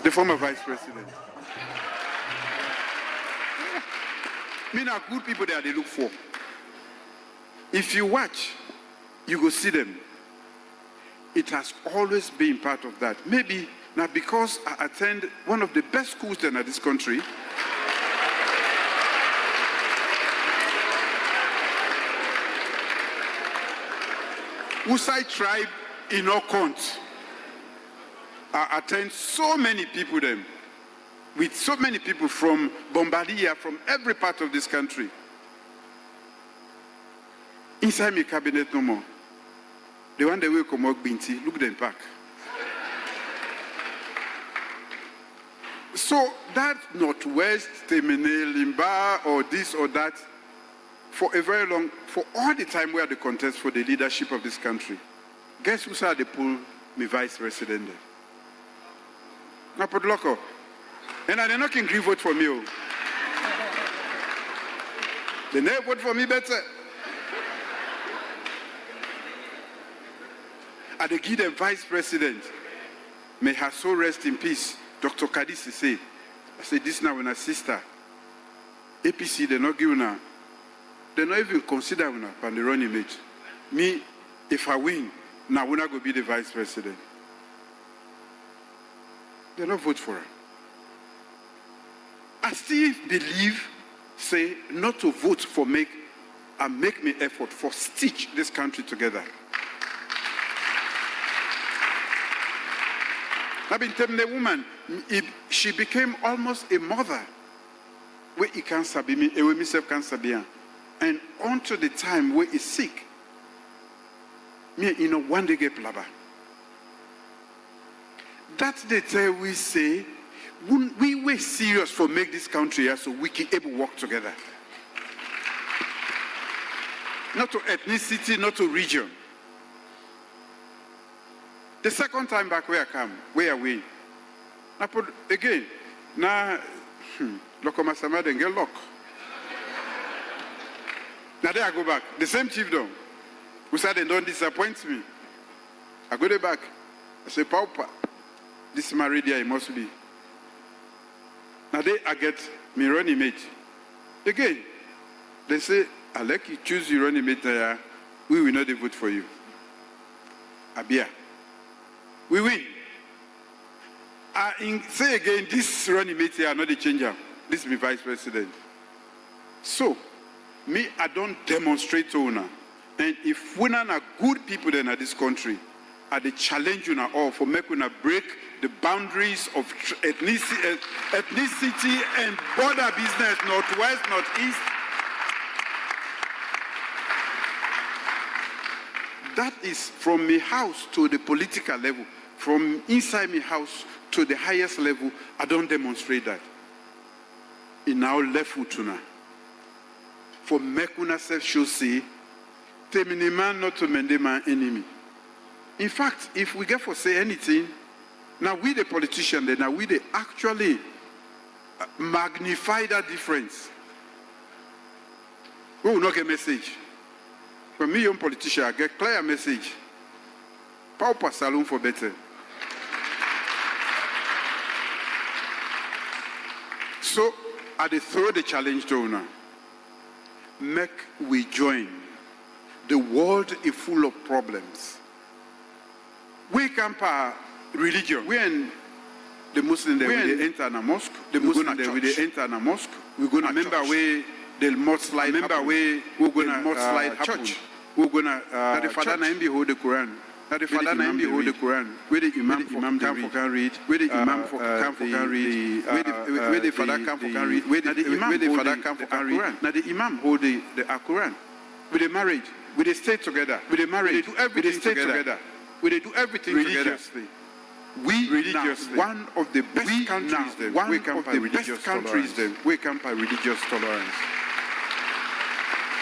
the former vice president. Me are good people that they look for. If you watch, you go see them. It has always been part of that. Maybe not because I attend one of the best schools in this country. Usai tribe in Okont. I attend so many people them, with so many people from Bombardier, from every part of this country. Inside my cabinet no more. The one that will come out Binti, look them back. So that Northwest, Temene, Limba, or this or that, for a very long, for all the time we had the contest for the leadership of this country, guess who saw the pool, my vice president? Now put loco. And they're not going to vote for me. They never vote for me better. And they give them vice president. May her soul rest in peace. Dr. Kadisi say, I say this now when a sister. APC, they're not giving her. They're not even consider her on the running mate. Me, if I win, now we're not going to be the vice president. They don't vote for her. I still believe, say, not to vote for make me effort for stitch this country together. I've been telling the woman, she became almost a mother. Where he can't sabi me, where myself can't sabi her. And until the time where he's sick, me, one day get plaba. That's the time we say, we were serious for make this country so we can able work together. not to ethnicity, not to region. The second time back where I come, where are we? Now put again. Now, Lokomasama then get lock. Now there I go back. The same chiefdom who said they don't disappoint me. I go there back. I say, Paupa, this is my radio, it must be. Now there I get me running mate. Again, they say, I like you choose your running mate there. We will not vote for you. Abia. We win. Say again, this running mate here, not the changer. This is my vice president. So, me, I don't demonstrate to una. And if we are good people then in this country, I dey challenge you all for making una break the boundaries of ethnicity and border business, northwest, northeast. That is from my house to the political level, from inside my house to the highest level. I don't demonstrate that. In our left utuna, for make una self show say, temini man not to mende man enemy. In fact, if we get for say anything, now we the politician, then now we they actually magnify that difference. We will not get message. For me, young politician, I get clear message. Paupa saloon for better. So, I throw the challenge to una. Make we join. The world is full of problems. We camp religion. We in the Muslim there, we enter in a mosque. The Muslim there, we enter in a mosque. We're going to remember where the mudslide. Remember where we're going to mudslide church. We're going to. The father na him hold the Quran. Now the father na him hold the Quran. Where the imam come for can read. Where the imam come for can read. Where the father come for can read. Where the father come for can read. Now the imam hold the Quran. With the marriage, with the stay together. With the marriage, we do everything together. We do everything religiously. We religiously. One of the best countries then. One of the best countries then. We camp by religious tolerance.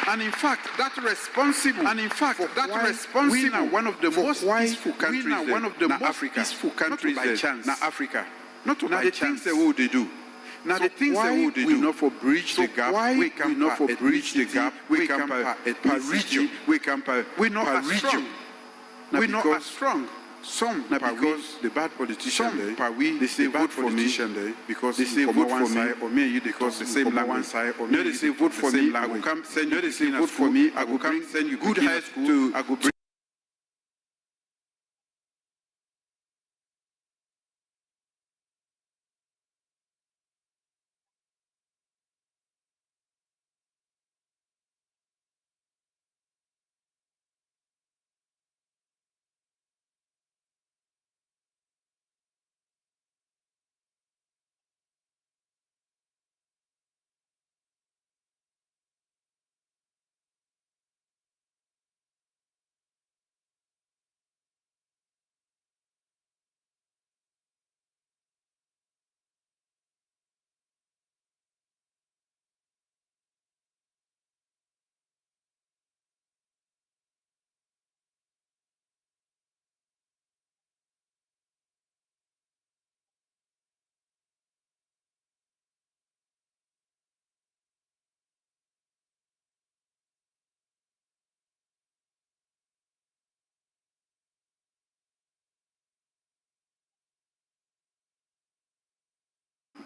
And in fact, that responsible. And in fact, that responsible. We are one of the most peaceful countries. We are one of the most peaceful countries by chance. Now Africa, not to by chance. Now the things that they do. Now the things that they do. We not for bridge the gap. We can not for bridge the gap. We can per region. We can per. We not as strong. We not as strong. Some because the bad politician there, they say vote for me because they say vote for me or me you because the same language side or me they say vote for me I will come send you. They say vote for me I will come send you good health to I will bring.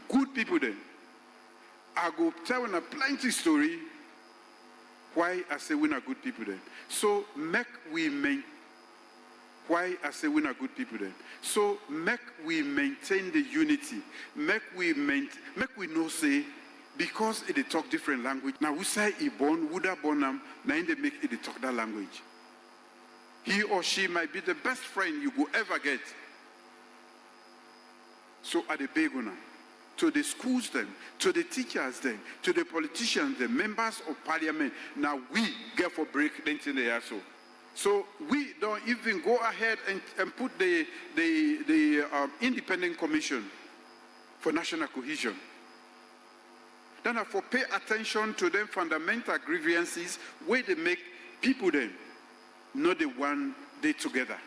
Good people then. I go tell a plenty story why I say we are good people then. So make we maintain why I say we are good people then. So make we maintain the unity. Make we know say because they talk different language. Now we say he born, would have born them, now they make it talk that language. He or she might be the best friend you will ever get. So at the beguna. To the schools then, to the teachers then, to the politicians, the members of parliament. Now we get for break then in the year so. So we don't even go ahead and put the independent commission for national cohesion. Then for pay attention to them fundamental grievances where they make people then, not the one day together.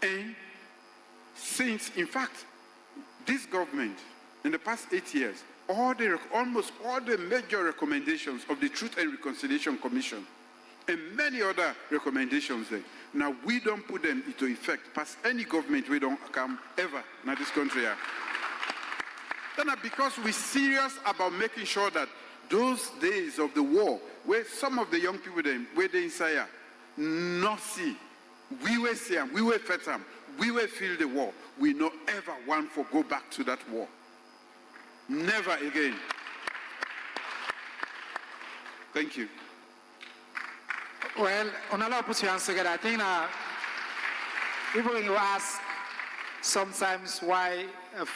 And since, in fact, this government, in the past 8 years, almost all the major recommendations of the Truth and Reconciliation Commission and many other recommendations there, now we don't put them into effect past any government we don't come ever in this country. Then because we're serious about making sure that those days of the war, where some of the young people then, where they inside, not see, we will see them, we will fight them, we will feel the war. We not ever want to go back to that war. Never again. Thank you. Well, on a lot of put your hands together, I think people will ask sometimes why a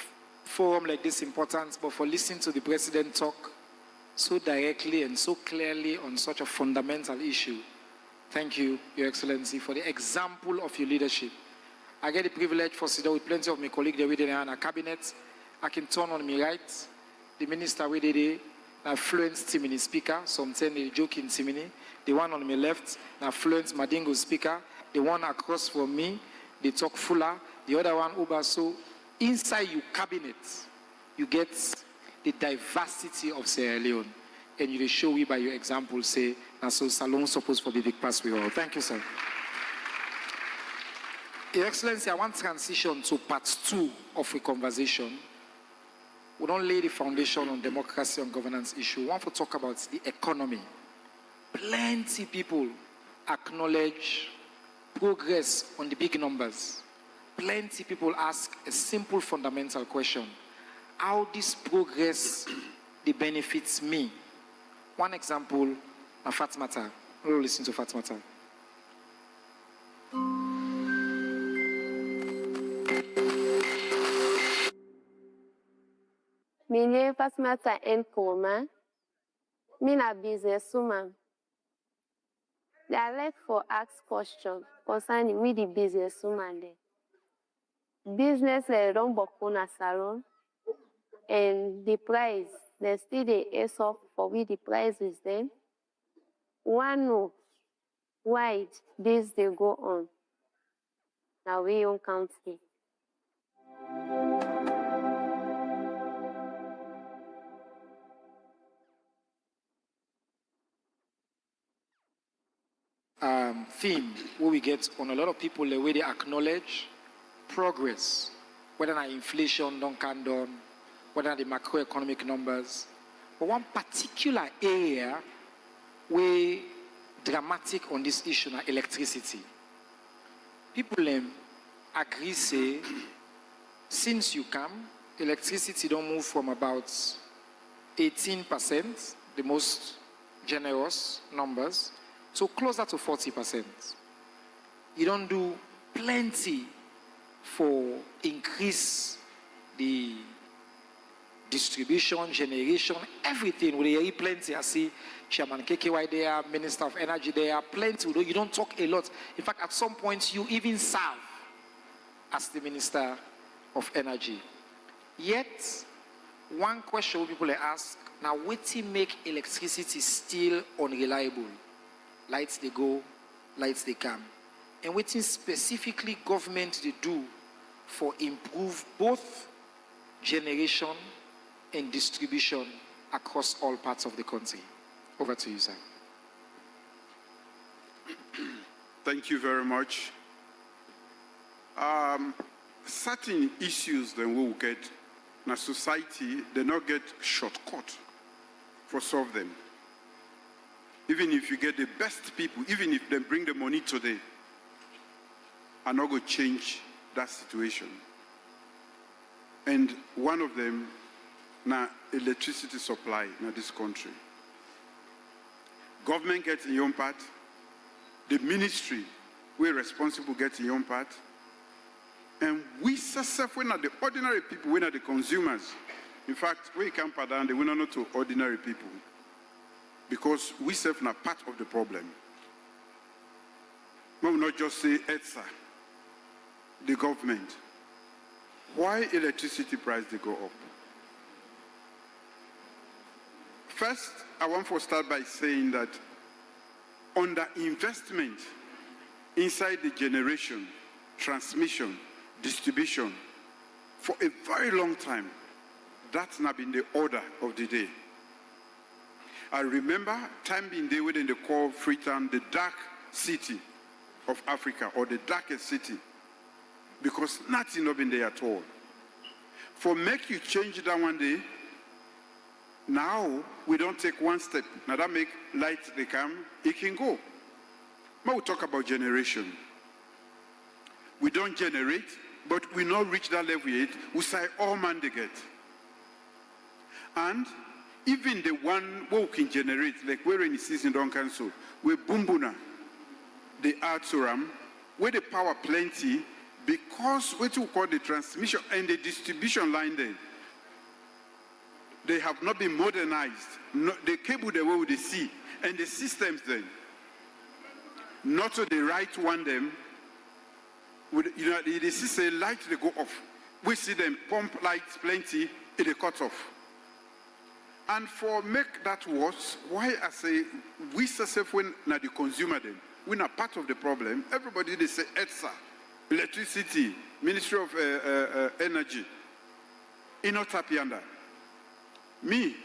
forum like this is important, but for listening to the president talk so directly and so clearly on such a fundamental issue, thank you, Your Excellency, for the example of your leadership. I get the privilege for sitting with plenty of my colleagues there within our cabinet. I can turn on my right, the minister with the fluent Timini speaker, sometimes they joke in Timini. The one on my left, now fluent Madingo speaker. The one across from me, they talk fuller. The other one, Uber. So inside your cabinet, you get the diversity of Sierra Leone. And you show we by your example, say, and so Salon supposed for the big pass we all. Thank you, sir. Your Excellency, I want to transition to part 2 of a conversation. We don't lay the foundation on democracy and governance issue. We want to talk about the economy. Plenty people acknowledge progress on the big numbers. Plenty people ask a simple fundamental question. How this progress the benefits me? One example, Fatmata. We'll listen to Fatmata. My name is Fatmata Nkoma. I'm a businesswoman. I like to ask questions concerning with the businesswoman. Business run Bokuna salon, and the price, they still the ace up for with the price is them. One know why this they go on. Now we don't count it. Theme where we get on a lot of people the way they acknowledge progress, whether not inflation don't come down, whether not the macroeconomic numbers. But one particular area where dramatic on this issue is electricity. People agree say since you come, electricity don't move from about 18%, the most generous numbers, so closer to 40%. You don't do plenty for increase the distribution, generation, everything. We hear plenty. I see Chairman KKY there, Minister of Energy there, plenty. You don't talk a lot. In fact, at some point, you even serve as the Minister of Energy. Yet, one question people ask, now, what make electricity still unreliable? Lights they go, lights they come. And what specifically government they do for improve both generation and distribution across all parts of the country. Over to you, sir. Thank you very much. Certain issues then we will get in a society, they not get shortcut for solve them. Even if you get the best people, even if they bring the money today, are not going to change that situation. And one of them, now electricity supply in this country. Government gets in your part, the ministry, we're responsible gets in your part, and we self, we're not the ordinary people, we're not the consumers. In fact, we can't pardon, we're not to ordinary people. Because we self are part of the problem. We will not just say ETSA, the government. Why electricity price they go up? First, I want to start by saying that under investment inside the generation, transmission, distribution for a very long time. That's not been the order of the day. I remember time being there within the call Freetown, the dark city of Africa, or the darkest city, because nothing not been there at all. For make you change that one day, now we don't take one step. Now that make light they come, it can go. Now we talk about generation. We don't generate, but we not reach that level yet. We say all man they get. And even the one who can generate, like we're in the season don't cancel, we bumbuna, the Arturam, where the power plenty, because what you call the transmission and the distribution line there, they have not been modernized. No, the cable the way with the sea and the systems then, not to the right one them. With, you know, the system light they go off. We see them pump lights plenty, it cut off. And for make that worse, why I say we self when not the consumer them, we're not part of the problem. Everybody they say ETSA, electricity, Ministry of Energy, in not happy under. Me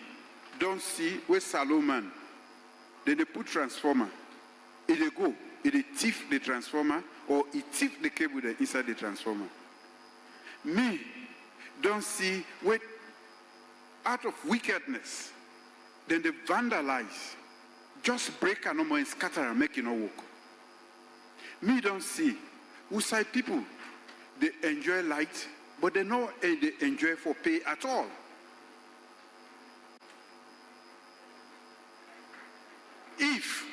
don't see where Salomon, then they put transformer, it they go, it they thief the transformer or it thief the cable there inside the transformer. Me don't see where out of wickedness, then they vandalize, just break a number and scatter and make it not work. Me don't see who side people, they enjoy light, but they know they enjoy for pay at all. If,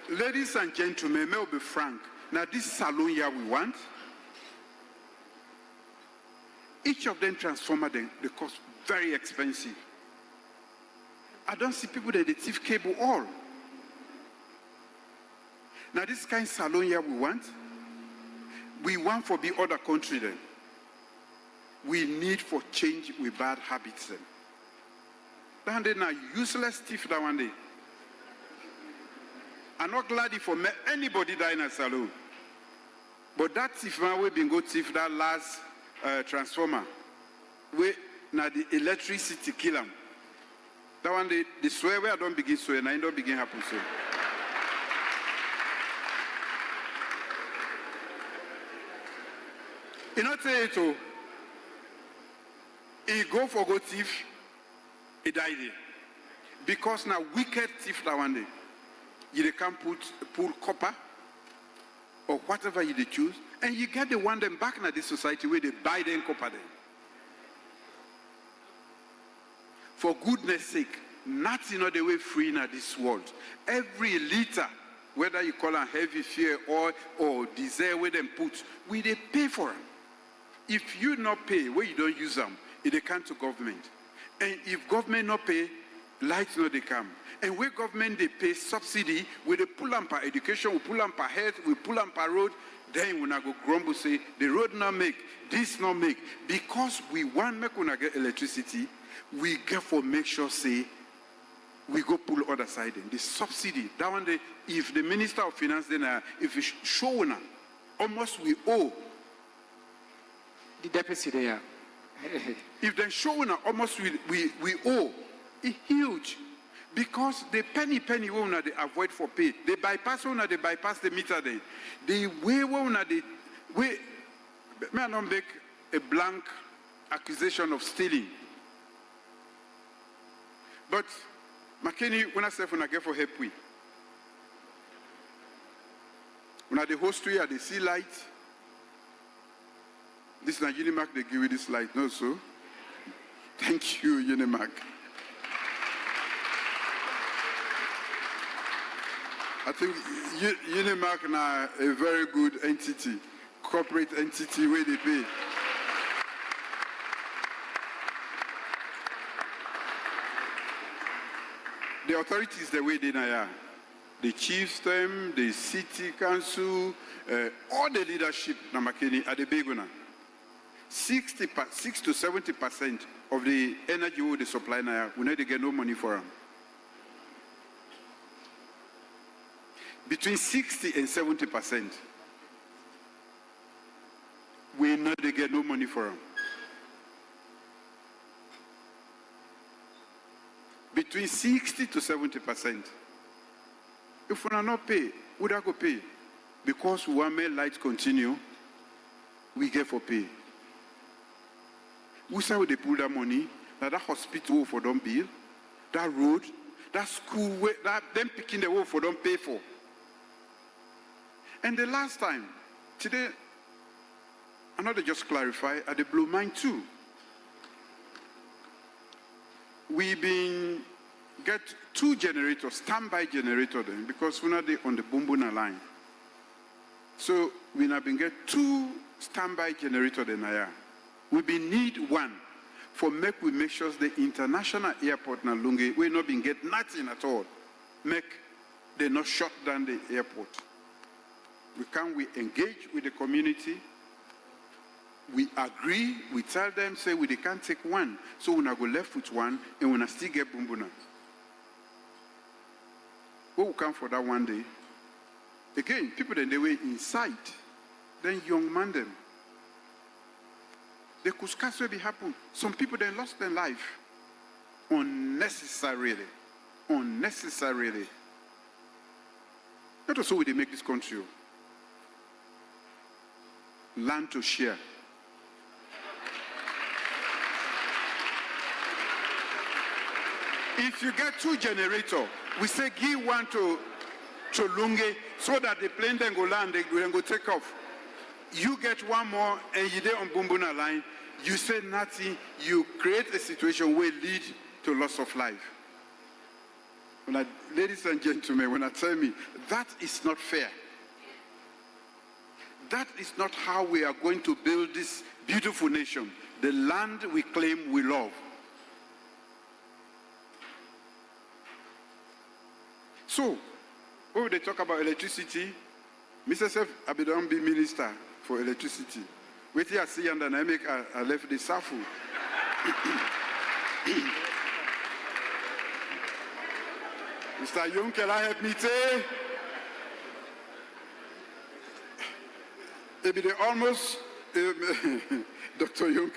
ladies and gentlemen, may I be frank, now this salon here we want, each of them transformer, they cost very expensive. I don't see people that they thief cable all. Now this kind of salon here we want for the other country then. We need for change with bad habits then. That they now useless thief that one day. I'm not glad if for anybody die in a salon. But that thief man we been go thief that last transformer, we now the electricity kill them. That one they swear where I don't begin swear and I don't begin happen so. You know say it all. He go for go thief, he die there. Because now wicked thief that one day. You can't pull copper or whatever you choose. And you get the one them back in this society where they buy them copper them. For goodness sake, nothing of the way free in this world. Every liter, whether you call them heavy fuel or diesel where them put, we they pay for them. If you not pay, where you don't use them, it can't to government. And if government not pay, lights not they come. And where government they pay subsidy, where they pull them per education, we pull them per health, we pull them per road, then when I go grumble say, the road not make, this not make. Because we want make when I get electricity, we get for make sure say, we go pull other side then. The subsidy, that one day, if the Minister of Finance then, if it's shown, almost we owe. The deficit there. If they show almost we owe, it's huge. Because the penny when they avoid for pay, they bypass the meter then. The way when they may I not make a blank accusation of stealing. But McKinney, when I say when I get for help we. When I the host tree at the sea light. This is not UniMak, they give you this light, no so. Thank you, UniMak. I think UniMak now a very good entity, corporate entity where they pay. The authorities the way they are. The chiefs them, the city council, all the leadership na Makeni at the big one. 6 to 70% of the energy we supply now, we need to get no money for them. between 60 and 70%. We know they get no money for them. Between 60 to 70%. If we are not pay, we don't go pay. Because we want make lights continue, we get for pay. We say they pull that money, that hospital for them bill, that road, that school, that them picking the work for them pay for. And the last time, today, another just clarify, at the Blue Mine too. We've been get 2 generators, standby generator then, because we're not on the Bumbuna line. So we have been get 2 standby generator then here. We been need 1 for make sure the international airport na Lungi we not been get nothing at all. Make they not shut down the airport. We engage with the community. We agree, we tell them, say they can't take 1. So we go left with 1 and we still get Bumbuna. We will come for that one day. Again, people then they were inside. Then young man them. They could scarcely happen. Some people then lost their life. Unnecessarily. Unnecessarily. That also way they make this country. Learn to share. If you get 2 generators, we say give 1 to Lunge so that the plane then go land, they go take off. You get 1 more and you there on Bumbuna line, you say nothing, you create a situation where it lead to loss of life. Ladies and gentlemen, when I tell me, that is not fair. That is not how we are going to build this beautiful nation, the land we claim we love. So, when they talk about electricity, Mr. Sef Abidon be minister for electricity. Wait here, see, and then I left the SAFU. Mr. Young, can I help me say? Maybe they almost, Dr. Young,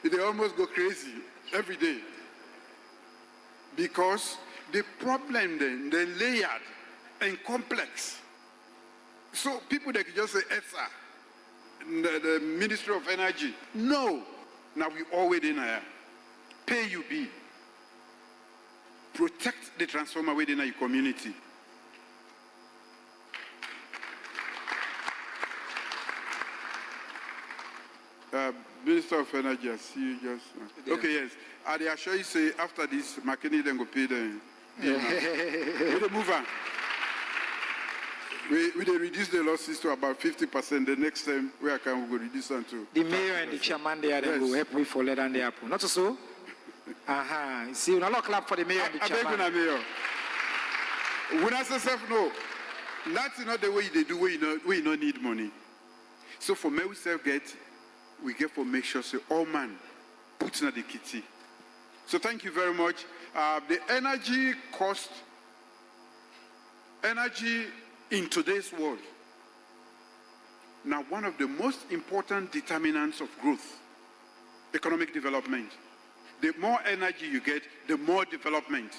they almost go crazy every day. Because the problem then, they're layered and complex. So people that can just say, ETSA, the Ministry of Energy. No. Now we already in here. Pay you be. Protect the transformer within your community. Minister of Energy, I see you just. Okay, yes. I assure you say after this, McKinney then go pay the. We the mover. We reduce the losses to about 50%. The next time we can go reduce them to. The mayor and the chairman there they will help me for let and the apple. Not so. See, we not clap for the mayor and the chairman. I beg you, mayor. When I say self no, that's not the way they do. We not need money. So for me, we self we get for make sure say all man puts in the kitty. So thank you very much. The energy cost, energy in today's world, now one of the most important determinants of growth, economic development. The more energy you get, the more development.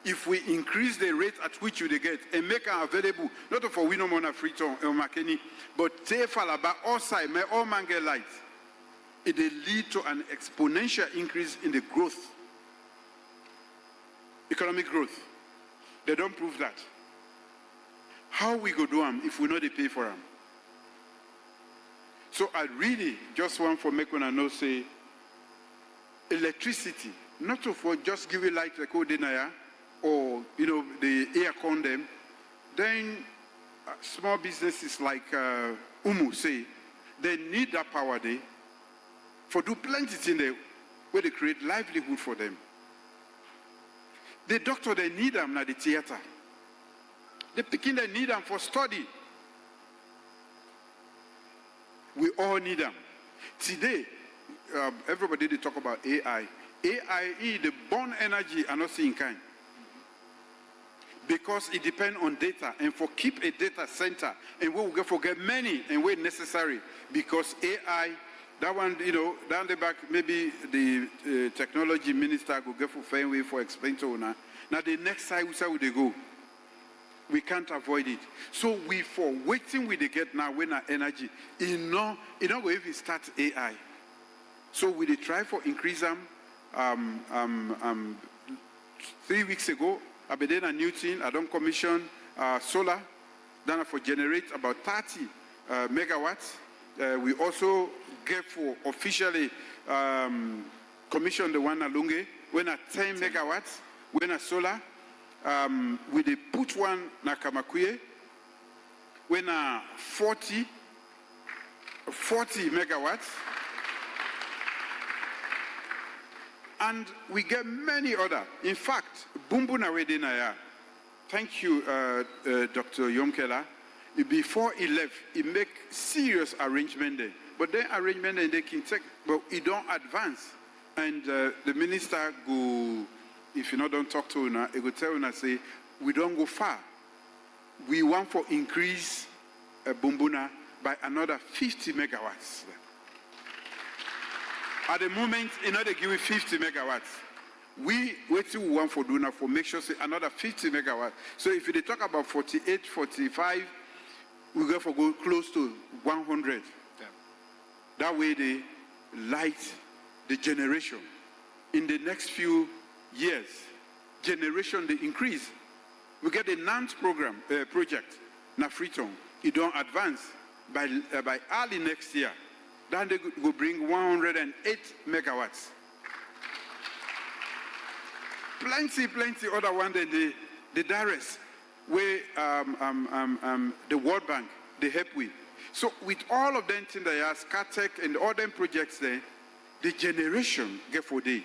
If we increase the rate at which you get and make it available, not for we no more free to McKinney, but take about all side, may all man get light. It will lead to an exponential increase in the growth, economic growth. They don't prove that. How we go do them if we know they pay for them? So I really just want for make when I know say electricity, not for just give you light like Odinaya or the air con them. Then small businesses like Umu say they need that power day for do plenty in there where they create livelihood for them. The doctor they need them at the theater. The picking they need them for study. We all need them. Today, everybody they talk about AI. AI is the born energy and not seeing kind. because it depends on data. And for keep a data center, and we will get forget many and where necessary, because AI, that one, you know, down the back, maybe the technology minister will get for fair way for explain to una. Now the next side, where would they go? We can't avoid it. So we for waiting we they get now when our energy, you know if we start AI. So we they try for increase them 3 weeks ago. I began a new thing. I don't commission solar. Then for generate about 30 megawatts. We also get for officially commission the one alunge when at 10 megawatts when a solar. We they put one na Kamakuye when a 40 megawatts. And we get many other. In fact, Bumbu Nawedenaya, thank you, Dr. Yomkela. Before he left, he make serious arrangement there. But then arrangement they can take, but he don't advance. And the minister go, if you don't talk to una, he go tell una say, we don't go far. We want for increase Bumbuna by another 50 megawatts. At the moment, in order to give it 50 megawatts, we want for doing for make sure say another 50 megawatts. So if they talk about 48, 45, we go for go close to 100. Yeah. That way they light the generation. In the next few years, generation they increase. We get a NANT program project, na Freetown. It don't advance by early next year. Then they will bring 108 megawatts. Plenty other one than the DARES, where the World Bank, they help with. So with all of them things they are, SCATEC and all them projects there, the generation get for day.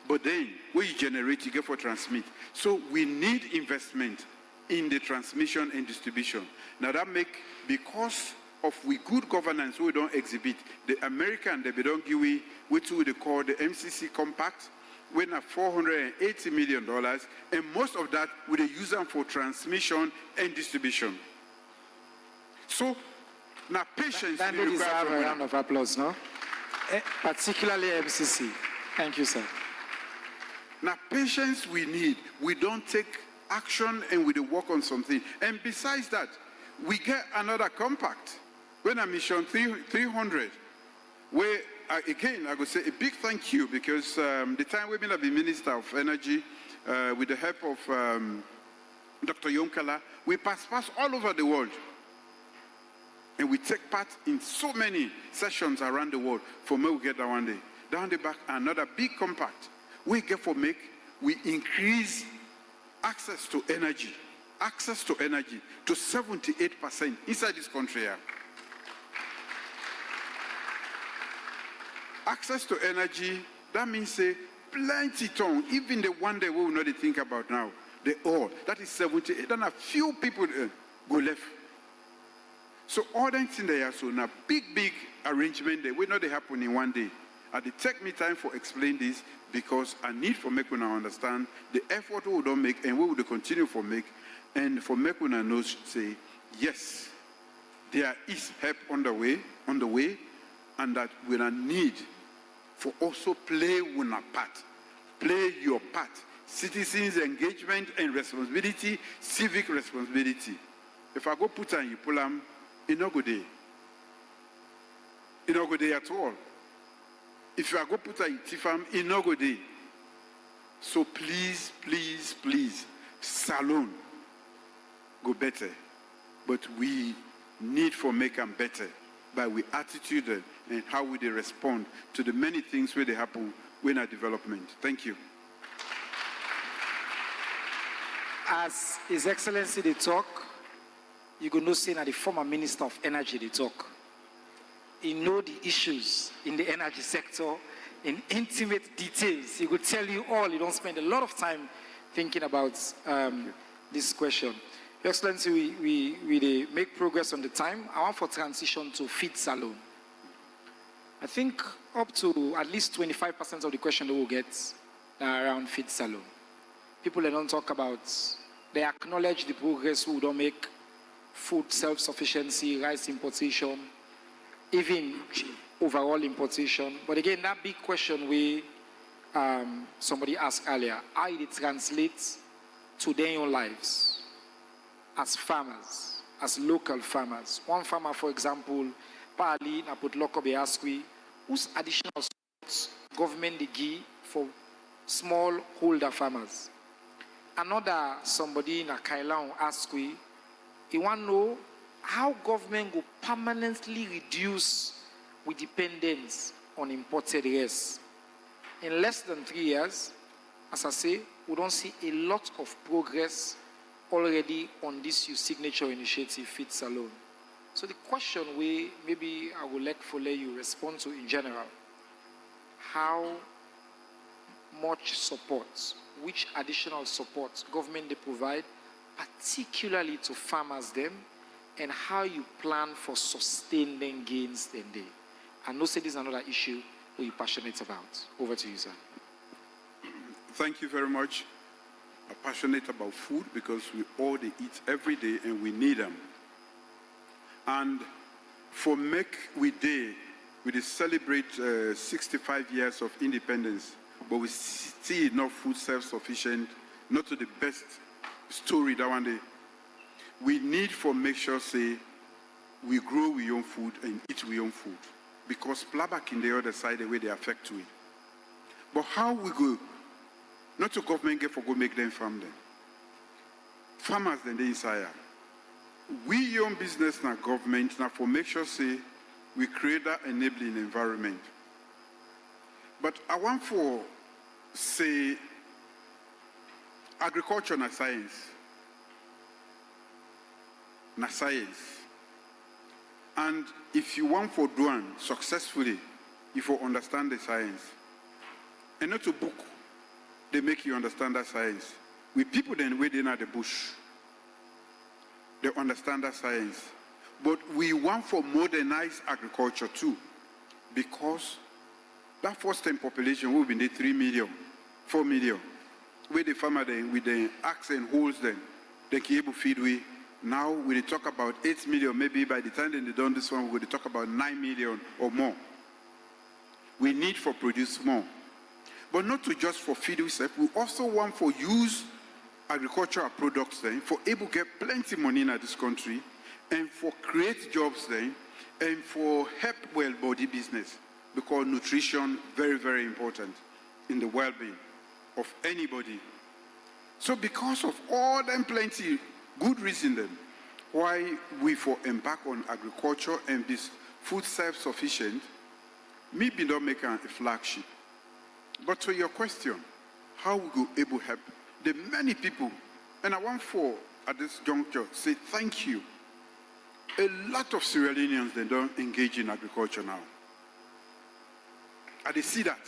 But then, when you generate, you get for transmit. So we need investment in the transmission and distribution. Now that make, because of we good governance we don't exhibit. The American, they don't give we which we call the MCC Compact, when at $480 million, and most of that we use them for transmission and distribution. So now patience. That deserve a round of applause, no? Particularly MCC. Thank you, sir. Now patience we need. We don't take action and we work on something. And besides that, we get another compact. When I mission 300, where again I would say a big thank you, because the time we've been the Minister of Energy, with the help of Dr. Yonkala, we pass all over the world. And we take part in so many sessions around the world for me we get that one day. Down the back, another big compact. We get for we increase access to energy to 78% inside this country here. Access to energy, that means say plenty ton, even the one day we will not think about now, the all, that is 78, then a few people go left. So all that thing there, so now big arrangement there, will not happen in one day. And it take me time for explain this, because I need for make una understand the effort we don't make and we will continue for make, and for make una know say, yes, there is help on the way, and that we need for also play una part. Play your part. Citizens' engagement and responsibility, civic responsibility. If I go put on you pull them, it no go there. It no go there at all. If I go put on you tifam, it no go there. So please, salon go better. But we need for make them better by we attitude and how we they respond to the many things where they happen when our development. Thank you. As His Excellency they talk, you can know say that the former Minister of Energy they talk. He know the issues in the energy sector in intimate details. He could tell you all. He don't spend a lot of time thinking about this question. Your Excellency, we make progress on the time. I want for transition to feed salon. I think up to at least 25% of the question that we'll get are around feed salon. People they don't talk about They acknowledge the progress we don't make food self-sufficiency, rice importation, even overall importation. But again, that big question we somebody asked earlier, how it translates to their own lives as farmers, as local farmers. One farmer, for example, Pali, Napotloko Beaskwi, whose additional supports government they give for small holder farmers. Another somebody in a Kailan Askwi, he want to know how government will permanently reduce with dependence on imported rice. In less than 3 years, as I say, we don't see a lot of progress already on this signature initiative, FITS alone. So the question maybe I would like to let you respond to in general, how much support, which additional support government they provide, particularly to farmers them, and how you plan for sustaining gains then they. I know say this is another issue you're passionate about. Over to you, sir. Thank you very much. I'm passionate about food because we all they eat every day and we need them. And for make we celebrate 65 years of independence, but we still not food self-sufficient, not to the best story that one day. We need for make sure say we grow we own food and eat we own food. Because plabak in the other side, the way they affect to it. But how we go, not to government get for go make them farm them. Farmers then they inside. We own business now government now for make sure say we create that enabling environment. But I want for say agriculture na science. Na science. And if you want for doing successfully, if you understand the science, and not a book, they make you understand that science. With people then waiting at the bush, they understand that science. But we want for modernized agriculture too, because that first-time population will be 3 million, 4 million. Where the farmer then with the axe and holes then, they can able feed we. Now we talk about 8 million, maybe by the time they done this one, we're going to talk about 9 million or more. We need for produce more. But not to just for feed ourselves, we also want for use agricultural products then, for able to get plenty money in this country, and for create jobs then, and for help well-body business. Because nutrition, very, very important in the well-being of anybody. So because of all them plenty good reason then why we for embark on agriculture and this food self-sufficient, maybe not make a flagship. But to your question, how we go able to help the many people, and I want for at this juncture say thank you. A lot of Sierra Leoneans they don't engage in agriculture now. And they see that.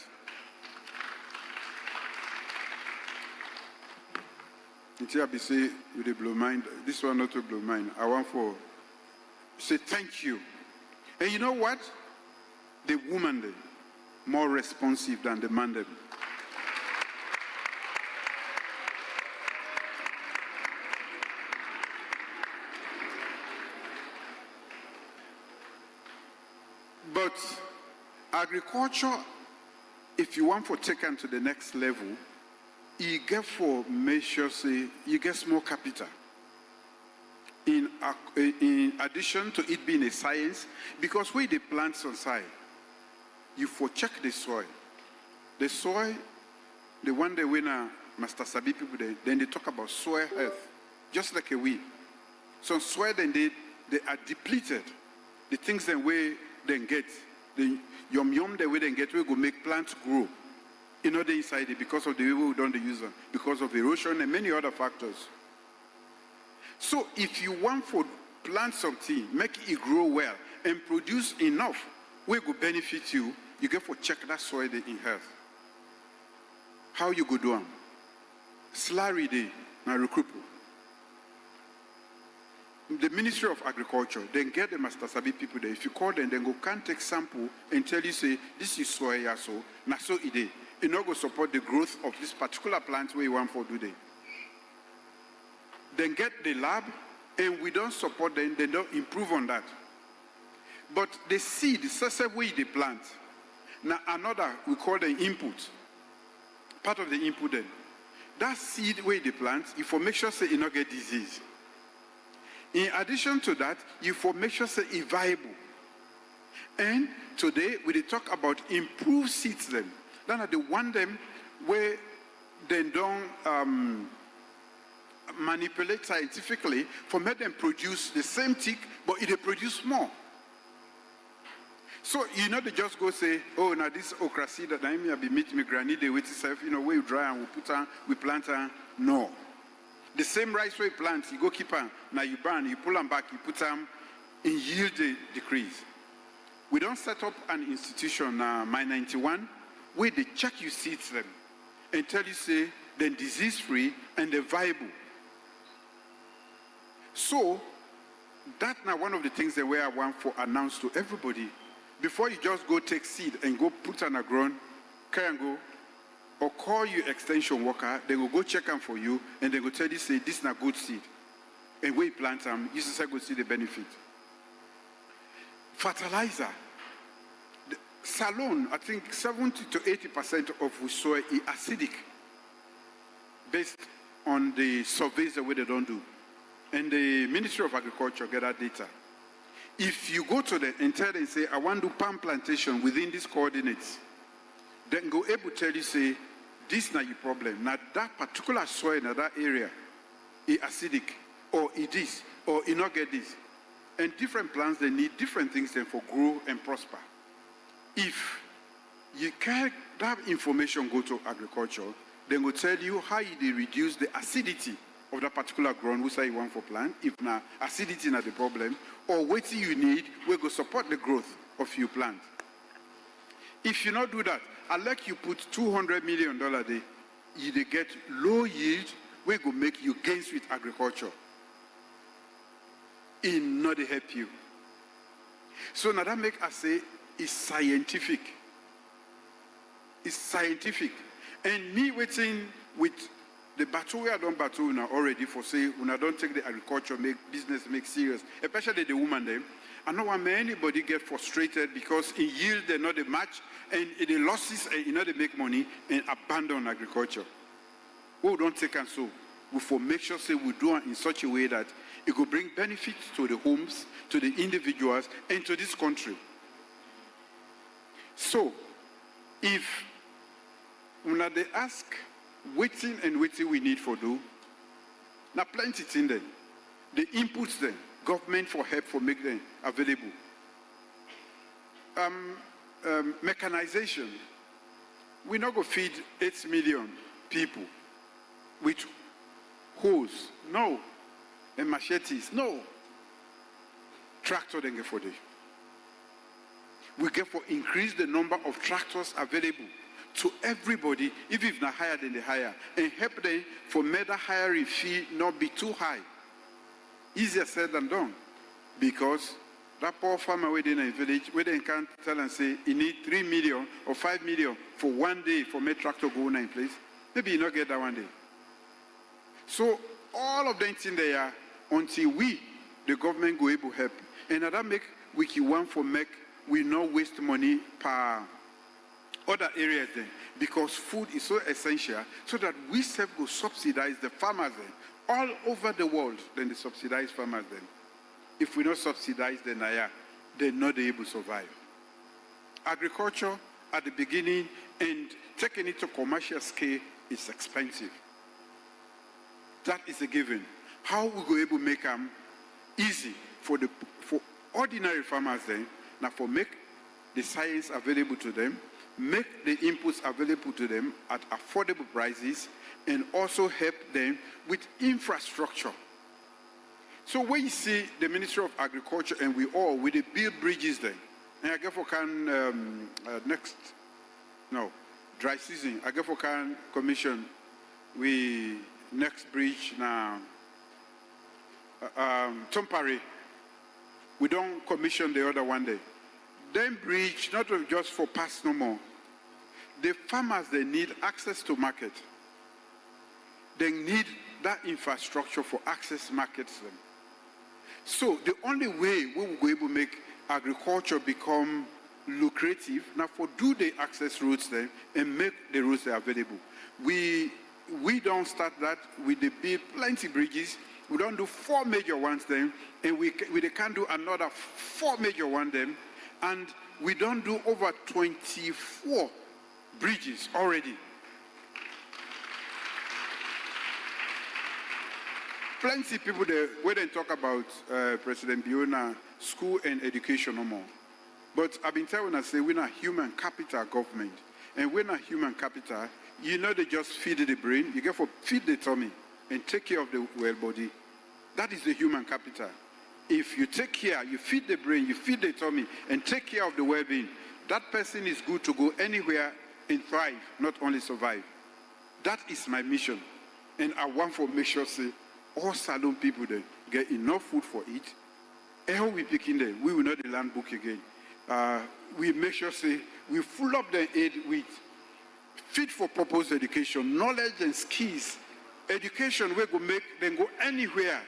Until I be say with a blow mind, this one not to blow mind. I want for say thank you. And you know what? The woman then more responsive than the man then. But agriculture, if you want to take them to the next level, you get for measure say you get small capital. In addition to it being a science, because where they plant on side, you for check the soil. The soil, the one they winner Master Sabi people then they talk about soil health, just like a weed. So soil then they are depleted. The things then way then get the yum the way then get we go make plants grow. In other inside it because of the way we don't use them, because of erosion and many other factors. So if you want to plant something, make it grow well and produce enough, we go benefit you, you get to check that soil in health. How you go do them? Slurry day, now recruit. The Ministry of Agriculture, then get the Master Sabi people there. If you call them, then go can take sample and tell you say this is soil yeah, so na so ide. It not go support the growth of this particular plant where you want for today. then get the lab, and we don't support them, they don't improve on that. But the seed, the same way they plant. Now another, we call the input. Part of the input then. That seed where they plant, you for make sure say it not get disease. In addition to that, you for make sure say it viable. And today, we talk about improved seeds them. Then they want them where they don't manipulate scientifically for make them produce the same tick, but it produce more. So, you know, they just go say, oh, now this okra seed that I may be meeting me granny, they wait itself, you know, we dry and we put on, we plant on. No. The same rice we plant, you go keep on, now you burn, you pull them back, you put them in yield decrease. We don't set up an institution, My 91, where they check you seeds them and tell you, say, they're disease-free and they're viable. So, that's now one of the things that I want to announce to everybody. Before you just go take seed and go put on a ground, carry and go, or call your extension worker, they will go check them for you, and they will tell you, say, this is not good seed. And when you plant them, you just go see the benefit. Fertilizer. The Salon, I think 70 to 80% of our soil is acidic, based on the surveys that they don't do. And the Ministry of Agriculture get that data. If you go to them and tell them, say, I want to do palm plantation within these coordinates, then go able to tell you, say, this is not your problem. Now that particular soil in that area is acidic, or it is, or it not get this. And different plants, they need different things then for grow and prosper. If you can that information go to agriculture, then will tell you how they reduce the acidity of that particular ground which you want for plant. If not acidity not the problem, or what you need, we go support the growth of your plant. If you not do that, unless you put $200 million a day, you get low yield, we go make you gains with agriculture. It not help you. So now that make us say it's scientific. It's scientific. And me waiting with the battle we are done battle now already for say when I don't take the agriculture make business make serious, especially the woman them. I don't want anybody get frustrated because in yield they're not a match and in the losses and they make money and abandon agriculture. We don't take and so we for make sure say we do it in such a way that it will bring benefits to the homes, to the individuals, and to this country. So, if when they ask waiting and waiting we need for do, now plenty in them. The inputs them, government for help for make them available. Mechanization. We not go feed 8 million people with hoes. No. And machetes. No. Tractor then get for this. We get for increase the number of tractors available to everybody, even if not higher than the higher, and help them for make the hiring fee not be too high. Easier said than done. Because that poor farmer within a village, where they can't tell and say, he need 3 million or 5 million for one day for make tractor go in place, maybe you not get that one day. So all of them in there until we, the government, go able to help. And that make wiki one for make we not waste money per other areas then. Because food is so essential so that we self go subsidize the farmers then. All over the world, then they subsidize farmers then. If we not subsidize them, they're not able to survive. Agriculture at the beginning and taking it to commercial scale is expensive. That is a given. How we go able to make them easy for ordinary farmers then, now for make the science available to them, make the inputs available to them at affordable prices, and also help them with infrastructure. So when you see the Ministry of Agriculture and we build bridges then, and I guess we can dry season, I guess we can commission we next bridge now Tompari. We don't commission the other one day. Then bridge, not just for pass no more. The farmers, they need access to market. They need that infrastructure for access markets them. So the only way we will be able to make agriculture become lucrative, now for do the access roads then and make the roads there available. We don't start that, we build plenty bridges, we don't do 4 major ones then, and we can do another 4 major ones then, and we don't do over 24 bridges already. Plenty people there, when they talk about President Biona, school and education no more. But I've been telling us, say, we're not human capital government. And we're not human capital. You know, they just feed the brain. You get for feed the tummy and take care of the well body. That is the human capital. If you take care, you feed the brain, you feed the tummy, and take care of the well-being, that person is good to go anywhere and thrive, not only survive. That is my mission. And I want to make sure, say, all Salone people there get enough food for it. And how we pick in there, we will not the land book again. We make sure, say, we full up the aid with fit for purpose education, knowledge and skills. Education we go make them go anywhere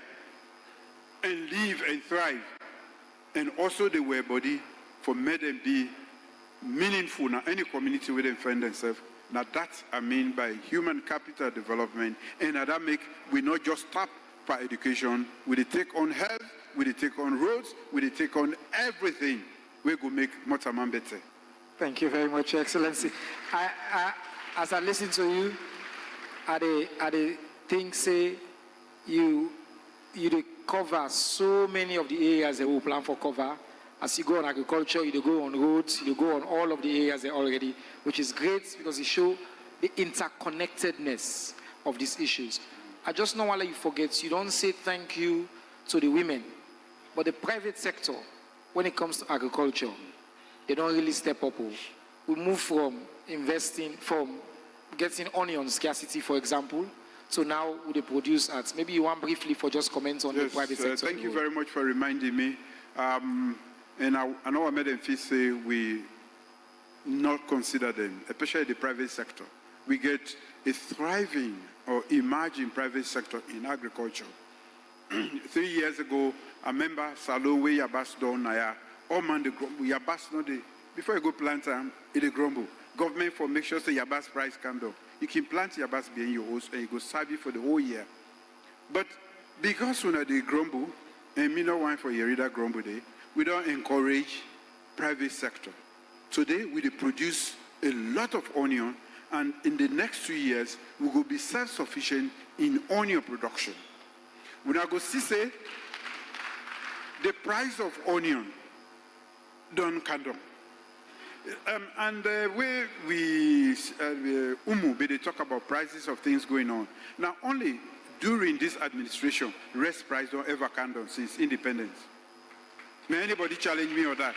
and live and thrive. And also the way body for make them be meaningful in any community where they find themselves. Now that I mean by human capital development, and that make we not just tap for education, we take on health, we take on roads, we take on everything. We go make Motaman better. Thank you very much, Your Excellency. As I listen to you, I think say you cover so many of the areas that we plan for cover. As you go on agriculture, you go on roads, you go on all of the areas there already, which is great because it shows the interconnectedness of these issues. I just don't want to let you forget, you don't say thank you to the women, but the private sector, when it comes to agriculture, they don't really step up. We move from investing, from getting onion scarcity, for example, to now with the produce ads. Maybe you want briefly for just comments on the private sector. Thank you very much for reminding me. And I know I made them feel say we not consider them, especially the private sector. We get a thriving or emerging private sector in agriculture. 3 years ago, I remember Salone where Yabas don naya, all man the grumble, Yabas no day. Before you go plant them, it grumble. Government for make sure say Yabas price come down. You can plant Yabas being your host and you go serve you for the whole year. But because when they grumble, and me no want for your reader grumble day, we don't encourage private sector. Today, we produce a lot of onion, and in the next 2 years, we will be self-sufficient in onion production. When I go see say, the price of onion don't come down. And where we they talk about prices of things going on. Now, only during this administration, rest price don't ever come down since independence. May anybody challenge me on that?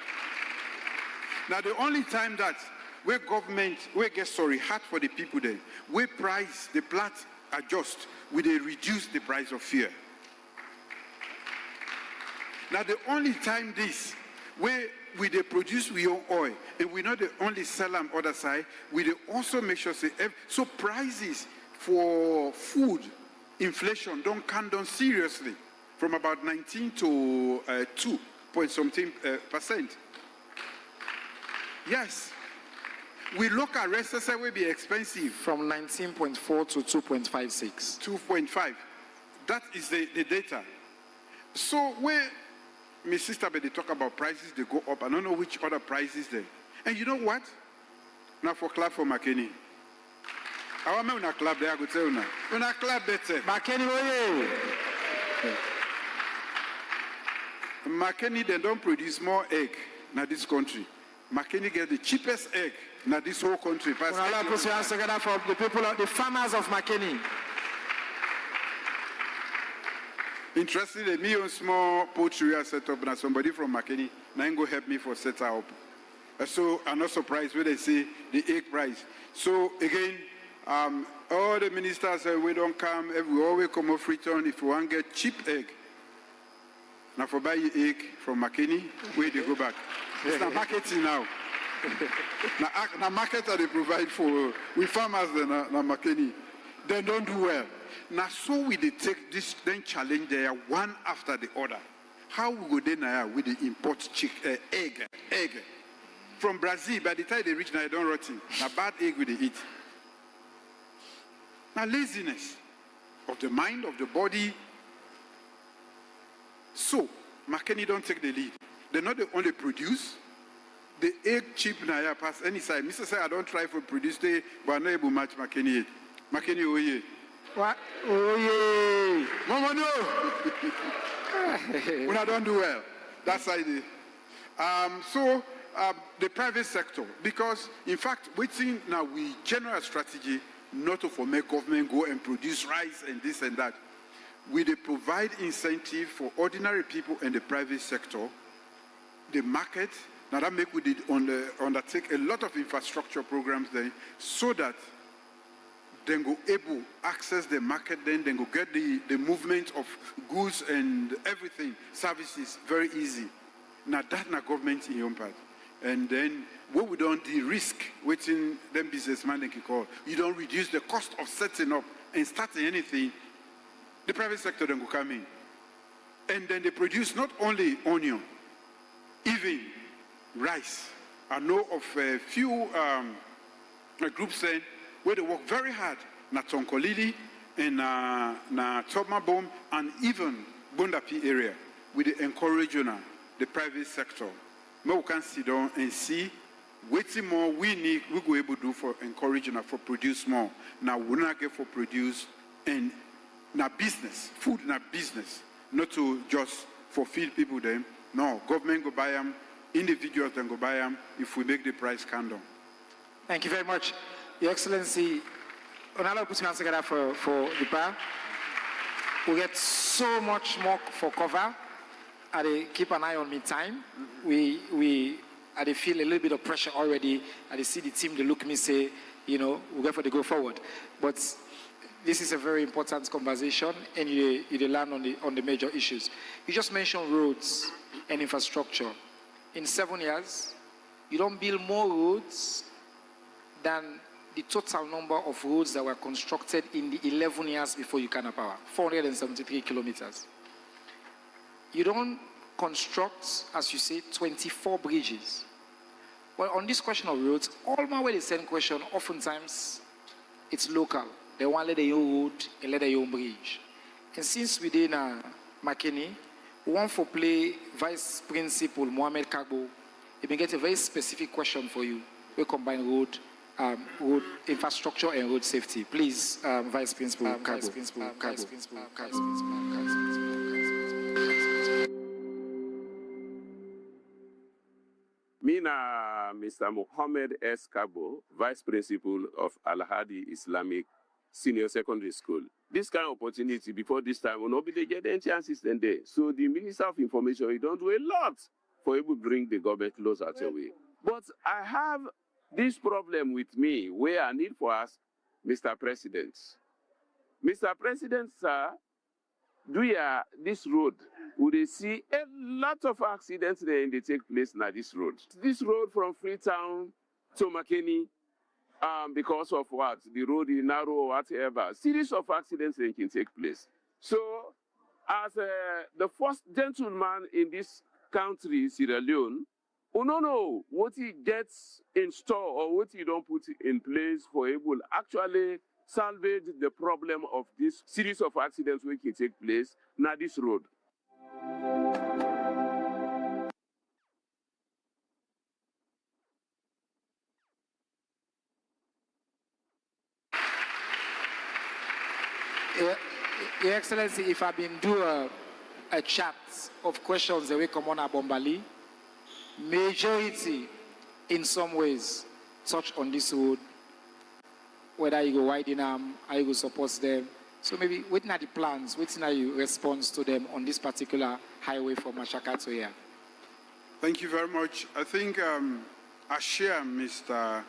Now, the only time that where government, hard for the people there, where price, the plat adjust, we they reduce the price of fear. Now, the only time this, where we they produce we own oil, and we not the only sell on other side, we they also make sure say, so prices for food, inflation don't come down seriously from about 19 to 2.something%. Yes. We look at rest will be expensive. From 19.4 to 2.56. 2.5. That is the data. So where my sister, but they talk about prices, they go up. I don't know which other prices there. And you know what? Now for clap for McKinney. I want me to clap there, I go tell you now. When I clap better. McKinney, oh yeah. McKinney, they don't produce more egg in this country. McKinney get the cheapest egg in this whole country. Put your hands together for the people, the farmers of McKinney. Interestingly, me on small poultry I set up, and somebody from McKinney now go help me for set up. So I'm not surprised when they say the egg price. So again, all the ministers say we don't come, we always come off return if we want to get cheap egg. Now for buy egg from McKinney, where they go back. It's not marketing now. Now market that they provide for we farmers then now McKinney. They don't do well. Now, so we they take this, then challenge there one after the other. How we go then with the import egg from Brazil? By the time they reach now, they don't rotten. Now bad egg we they eat. Now laziness of the mind, of the body. So McKinney don't take the lead. They're not the only produce. The egg cheap now pass any side. Mr. Say I don't try for produce day, but I'm not able to match McKinney. McKinney, oh yeah. What? Oh yeah. Mama no. When I don't do well, that's how it is. So the private sector, because in fact, waiting now we general strategy not to for make government go and produce rice and this and that. We they provide incentive for ordinary people in the private sector, the market. Now that make we did undertake a lot of infrastructure programs there, so that then go able access the market, then go get the movement of goods and everything, services very easy. Now that na government in your part. And then what we don't de-risk waiting them businessman they can call. You don't reduce the cost of setting up and starting anything. The private sector then go come in. And then they produce not only onion, even rice. I know of a few groups saying where they work very hard, na Tonkolili and na Tobmabom and even Bundapi area, with the encourage the private sector. Now we can sit down and see waiting more we need, we go able to do for encouraging for produce more. Now we not get for produce and na business, food na business, not to just for feed people them. No, government go buy them, individuals then go buy them if we make the price come down. Thank you very much. Your Excellency, another put hands together for the bar. We get so much more for cover. I keep an eye on me time. I feel a little bit of pressure already. I see the team, they look at me say, you know, we're going to go forward. But this is a very important conversation, and you land on the major issues. You just mentioned roads and infrastructure. In 7 years, you don't build more roads than the total number of roads that were constructed in the 11 years before you can power, 473 kilometers. You don't construct, as you say, 24 bridges. Well, on this question of roads, all my way the same question, oftentimes it's local. They want to let their own road and let their own bridge. And since we did McKinney, we want to play Vice Principal Mohamed Kagbo. He may get a very specific question for you. We combine road infrastructure and road safety. Please, Vice Principal Kagbo. Mina, Mr. Mohammed S. Kabo, Vice Principal of Al-Hadi Islamic Senior Secondary School. This kind of opportunity before this time will not be the get entry assistant there. So the Minister of Information, he don't do a lot for able to bring the government closer to way. But I have this problem with me where I need for us, Mr. President. Mr. President, sir, do you this road? Would they see a lot of accidents there and they take place now this road? This road from Freetown to McKinney, because of what? The road is narrow or whatever. Series of accidents that can take place. So, as the first gentleman in this country, Sierra Leone, who don't know what he gets in store or what he don't put in place for able actually salvage the problem of this series of accidents which can take place now this road. Your Excellency, if I've been doing a chat of questions that we come on at Bombali, majority in some ways touch on this road, whether you go widen them, how you go support them. So maybe waiting at the plans, waiting at your response to them on this particular highway from Mashaka to here. Thank you very much. I think I share Mr.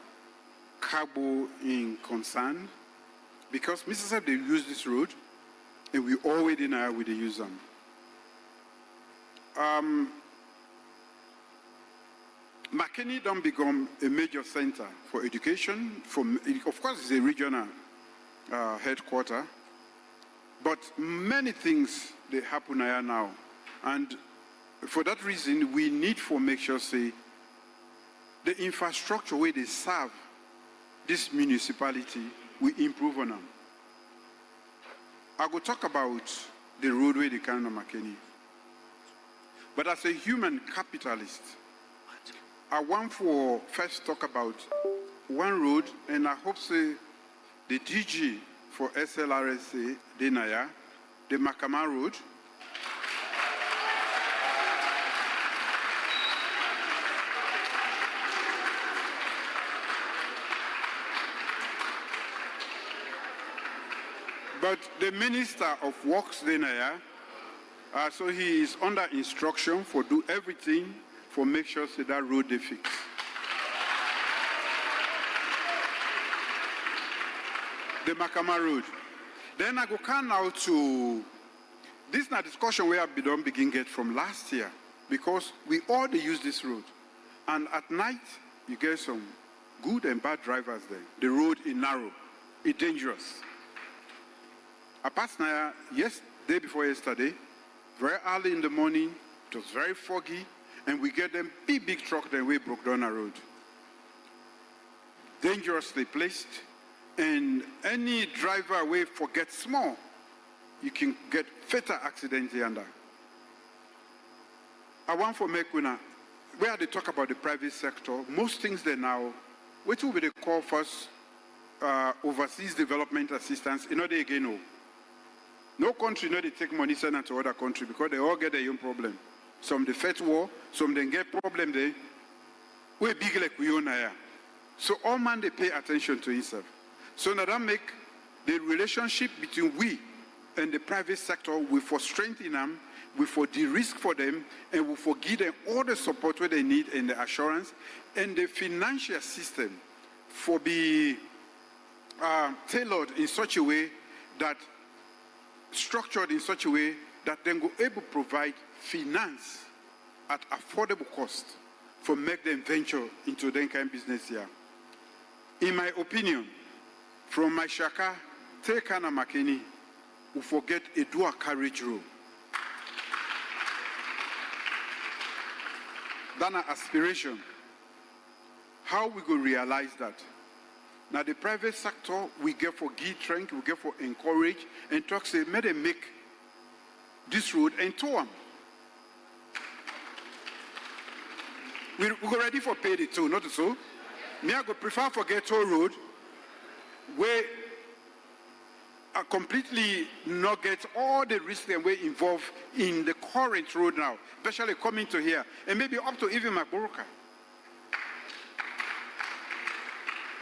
Kabo in concern because Mr. Saab, they use this road and we already know how we use them. McKinney don't become a major center for education. Of course, it's a regional headquarters. But many things, they happen here now. And for that reason, we need to make sure, say, the infrastructure where they serve this municipality, we improve on them. I will talk about the roadway they can on Makeni. But as a human capitalist, I want to first talk about one road, and I hope say the DG for SLRSA, Denaya, the Makama Road. But the Minister of Works, Denaya, so he is under instruction for do everything for make sure say that road they fix. The Makama Road. Then I go come now to this is a discussion we have been begin get from last year because we all they use this road. And at night you get some good and bad drivers there. The road is narrow, it's dangerous. I passed now day before yesterday, very early in the morning, it was very foggy, and we get them big truck then we broke down a road. Dangerously placed. And any driver will forget small, you can get fatal accidents under. I want to make where they talk about the private sector, most things there now, what will be the call first overseas development assistance, they again know. No country they take money send it to other country because they all get their own problem. Some they fight war, some they get problem there. We're big like we own here. So all man they pay attention to himself. So now that make the relationship between we and the private sector, we for strengthen them, we for de-risk for them, and we for give them all the support where they need and the assurance, and the financial system for be tailored in such a way that, structured in such a way that then go able to provide finance at affordable cost for make them venture into that kind of business here. In my opinion, from my shaka, take Anna Makeni, we forget a dual carriage road. That's an aspiration. How we go realize that? Now the private sector, we get for give strength, we get for encourage, and talk say, may they make this road and tow them. We go ready for pay the toll, not so. Me I go prefer for get toll road, where I completely not get all the risks that we involved in the current road now, especially coming to here, and maybe up to even Magoroka.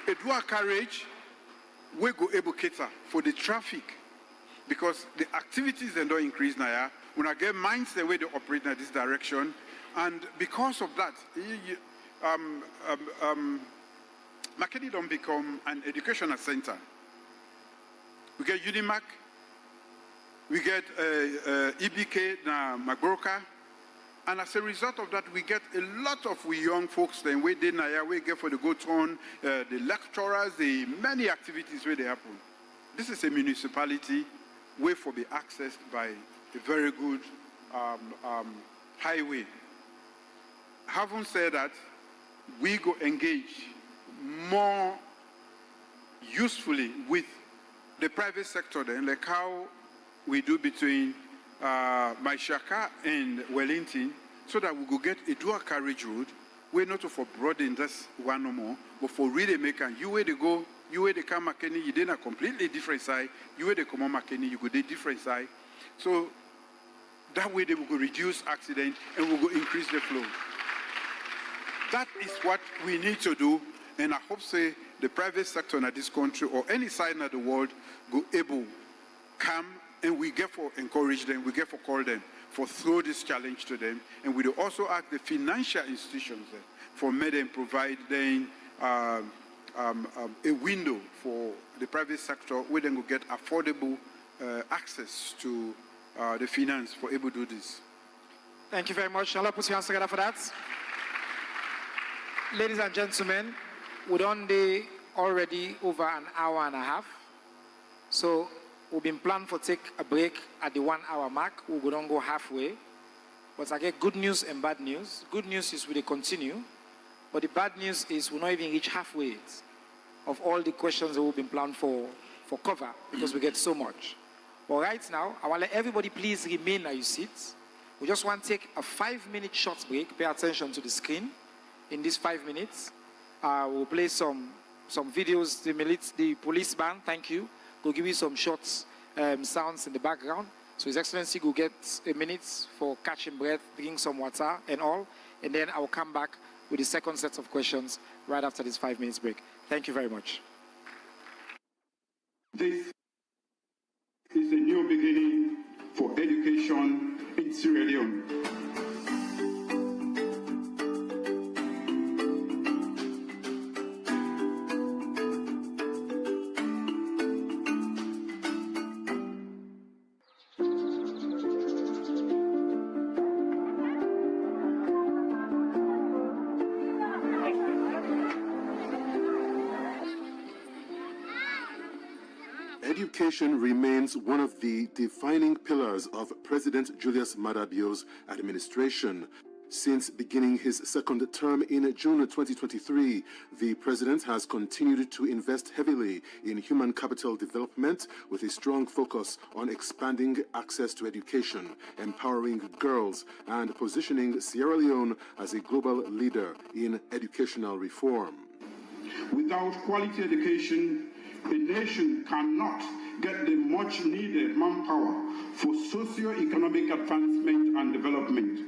A dual carriage, we go able cater for the traffic because the activities then don't increase now. When I get minds the way they operate in this direction, and because of that, Makeni don't become an educational center. We get UniMak, we get EBK na Magoroka, and as a result of that, we get a lot of we young folks then we did now we get for the go turn, the lecturers, the many activities where they happen. This is a municipality where for be accessed by a very good highway. Having said that, we go engage more usefully with the private sector then, like how we do between Maishaka and Wellington, so that we go get a dual carriage road. We're not for broaden this one no more, but for really make and you where they go, you where they come Makeni, you did a completely different side. You where they come on Makeni, you go a different side. So that way they will go reduce accident and will go increase the flow. That is what we need to do, and I hope say the private sector in this country or any side in the world go able come and we get for encourage them, we get for call them, for throw this challenge to them, and we do also ask the financial institutions for make them provide them a window for the private sector where they will get affordable access to the finance for able to do this. Thank you very much. Shall I put your hands together for that? Ladies and gentlemen, we're on day already over an hour and a half. So we've been planning for take a break at the 1 hour mark. We're going to go halfway. But I get good news and bad news. Good news is we will continue. But the bad news is we'll not even reach halfway of all the questions that we've been planning for cover because we get so much. But right now, I want to let everybody please remain at your seats. We just want to take a 5-minute short break. Pay attention to the screen. In these 5 minutes, we'll play some videos. The police band, thank you. We'll give you some short sounds in the background. So His Excellency will get a minute for catching breath, drink some water and all. And then I will come back with the second set of questions right after this 5 minutes break. Thank you very much. This is a new beginning for education in Sierra Leone. Education remains one of the defining pillars of President Julius Maada Bio's administration. Since beginning his second term in June 2023, the president has continued to invest heavily in human capital development with a strong focus on expanding access to education, empowering girls, and positioning Sierra Leone as a global leader in educational reform. Without quality education, a nation cannot get the much needed manpower for socio-economic advancement and development.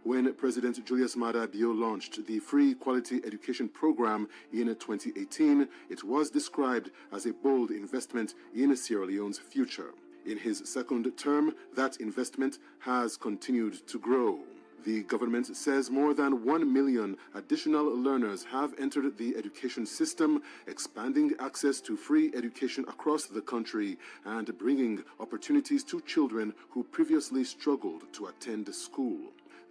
When President Julius Maada Bio launched the Free Quality Education Program in 2018, it was described as a bold investment in Sierra Leone's future. In his second term, that investment has continued to grow. The government says more than 1 million additional learners have entered the education system, expanding access to free education across the country and bringing opportunities to children who previously struggled to attend school.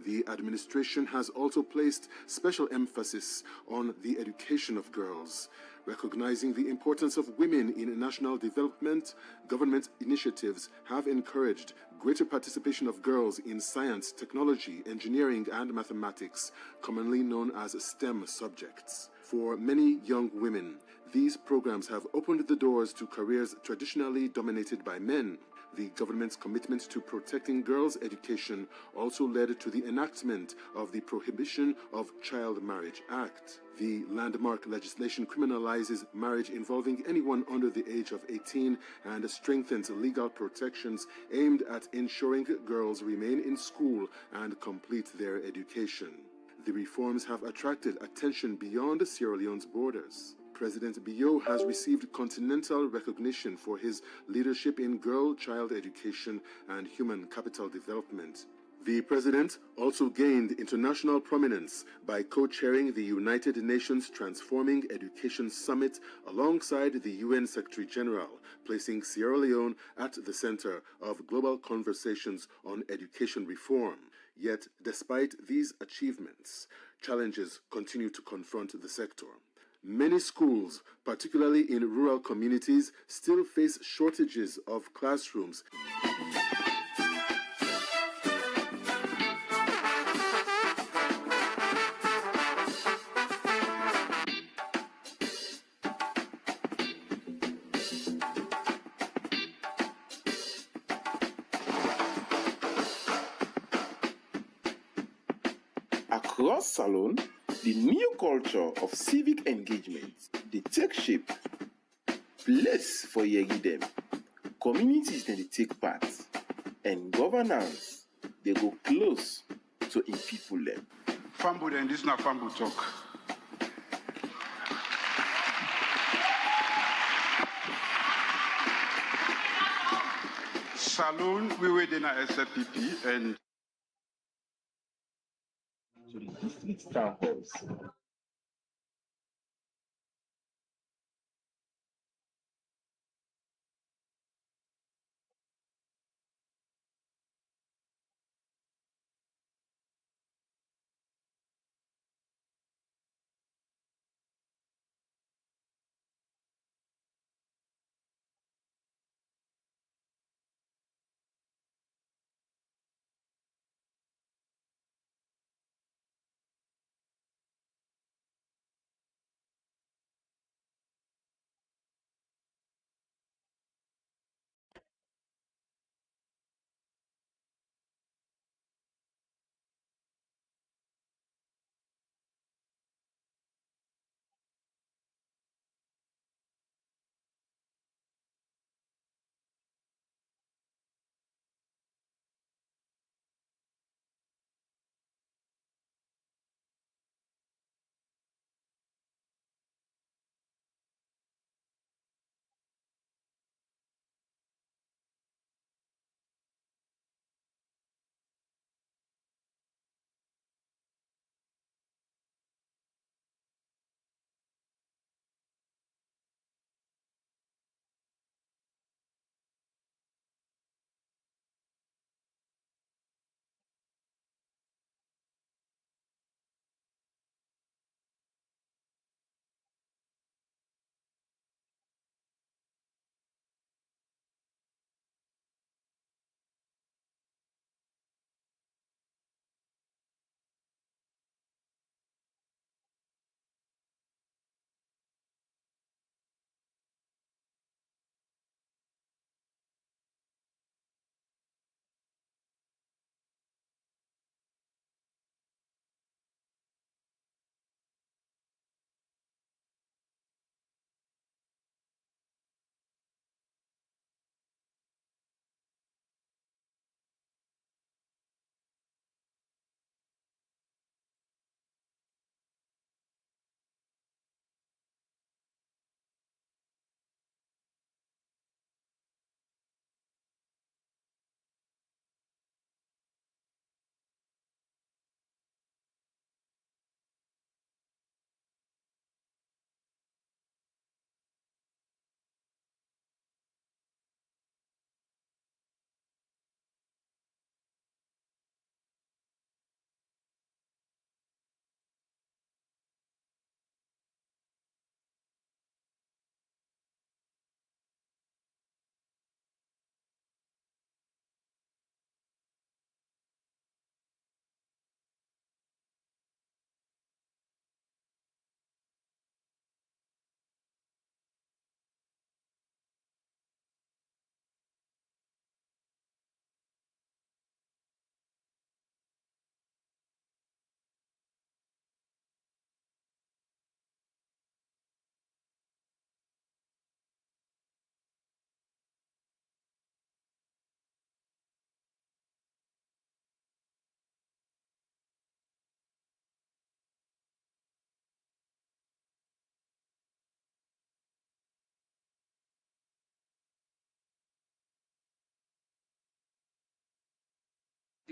The administration has also placed special emphasis on the education of girls. Recognizing the importance of women in national development, government initiatives have encouraged greater participation of girls in science, technology, engineering, and mathematics, commonly known as STEM subjects. For many young women, these programs have opened the doors to careers traditionally dominated by men. The government's commitment to protecting girls' education also led to the enactment of the Prohibition of Child Marriage Act. The landmark legislation criminalizes marriage involving anyone under the age of 18 and strengthens legal protections aimed at ensuring girls remain in school and complete their education. The reforms have attracted attention beyond Sierra Leone's borders. President Bio has received continental recognition for his leadership in girl-child education and human capital development. The president also gained international prominence by co-chairing the United Nations Transforming Education Summit alongside the UN Secretary General, placing Sierra Leone at the center of global conversations on education reform. Yet, despite these achievements, challenges continue to confront the sector. Many schools, particularly in rural communities, still face shortages of classrooms. Across Salone, the new culture of civic engagement, they take shape. Place for yegi them. Communities then they take part. And governance, they go close to in people them. Fambu and this na Fambu talk. Salone, we were in a SFPP and to the district town halls.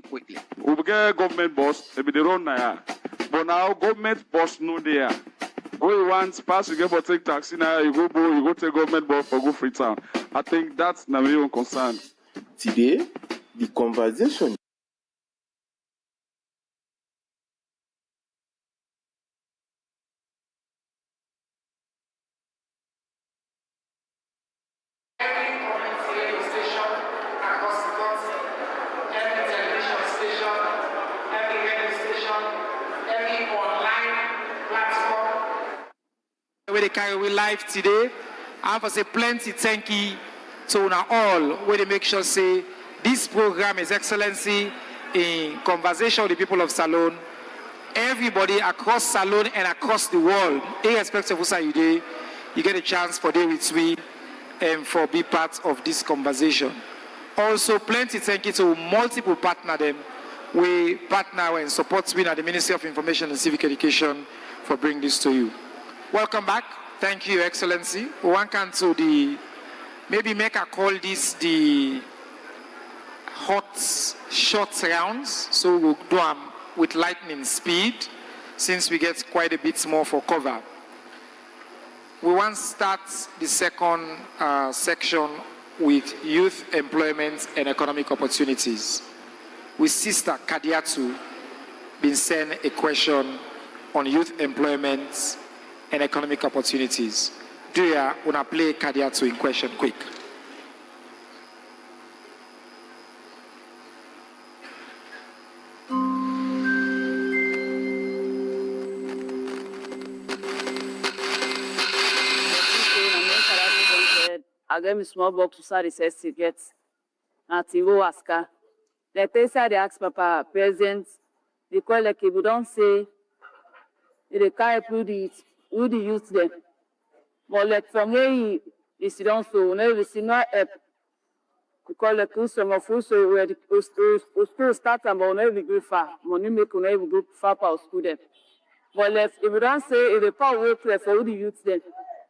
quickly. We get government boss, they be the run now. But now government boss no there. Go you want pass, you get for take taxi now, you go take government boss for go free town. I think that's not my own concern. Today, the conversation where they carry we live today. I have to say plenty thank you to una all where they make sure say this program is excellency in conversation with the people of Salone. Everybody across Salone and across the world, irrespective of who you day, you get a chance for day with me and for be part of this conversation. Also, plenty thank you to multiple partner them. We partner and support me at the Ministry of Information and Civic Education for bringing this to you. Welcome back. Thank you, Your Excellency. One can to the, maybe make a call this the hot short rounds. So we'll do them with lightning speed since we get quite a bit more for cover. We want to start the second section with youth employment and economic opportunities. With Sister Kadiatu been sent a question on youth employment and economic opportunities. Do you want to play Kadiatu in question quick? I gave me small box to start the ticket. And Tivo Aska. The Tessa, they ask Papa, President, they call like if you don't say, they can't put the youth them. But like from where he don't so, whenever see not help, because like some of us, where the school start and whenever go far, money make whenever go far for student. But like if you don't say, if the power work there for the youth them,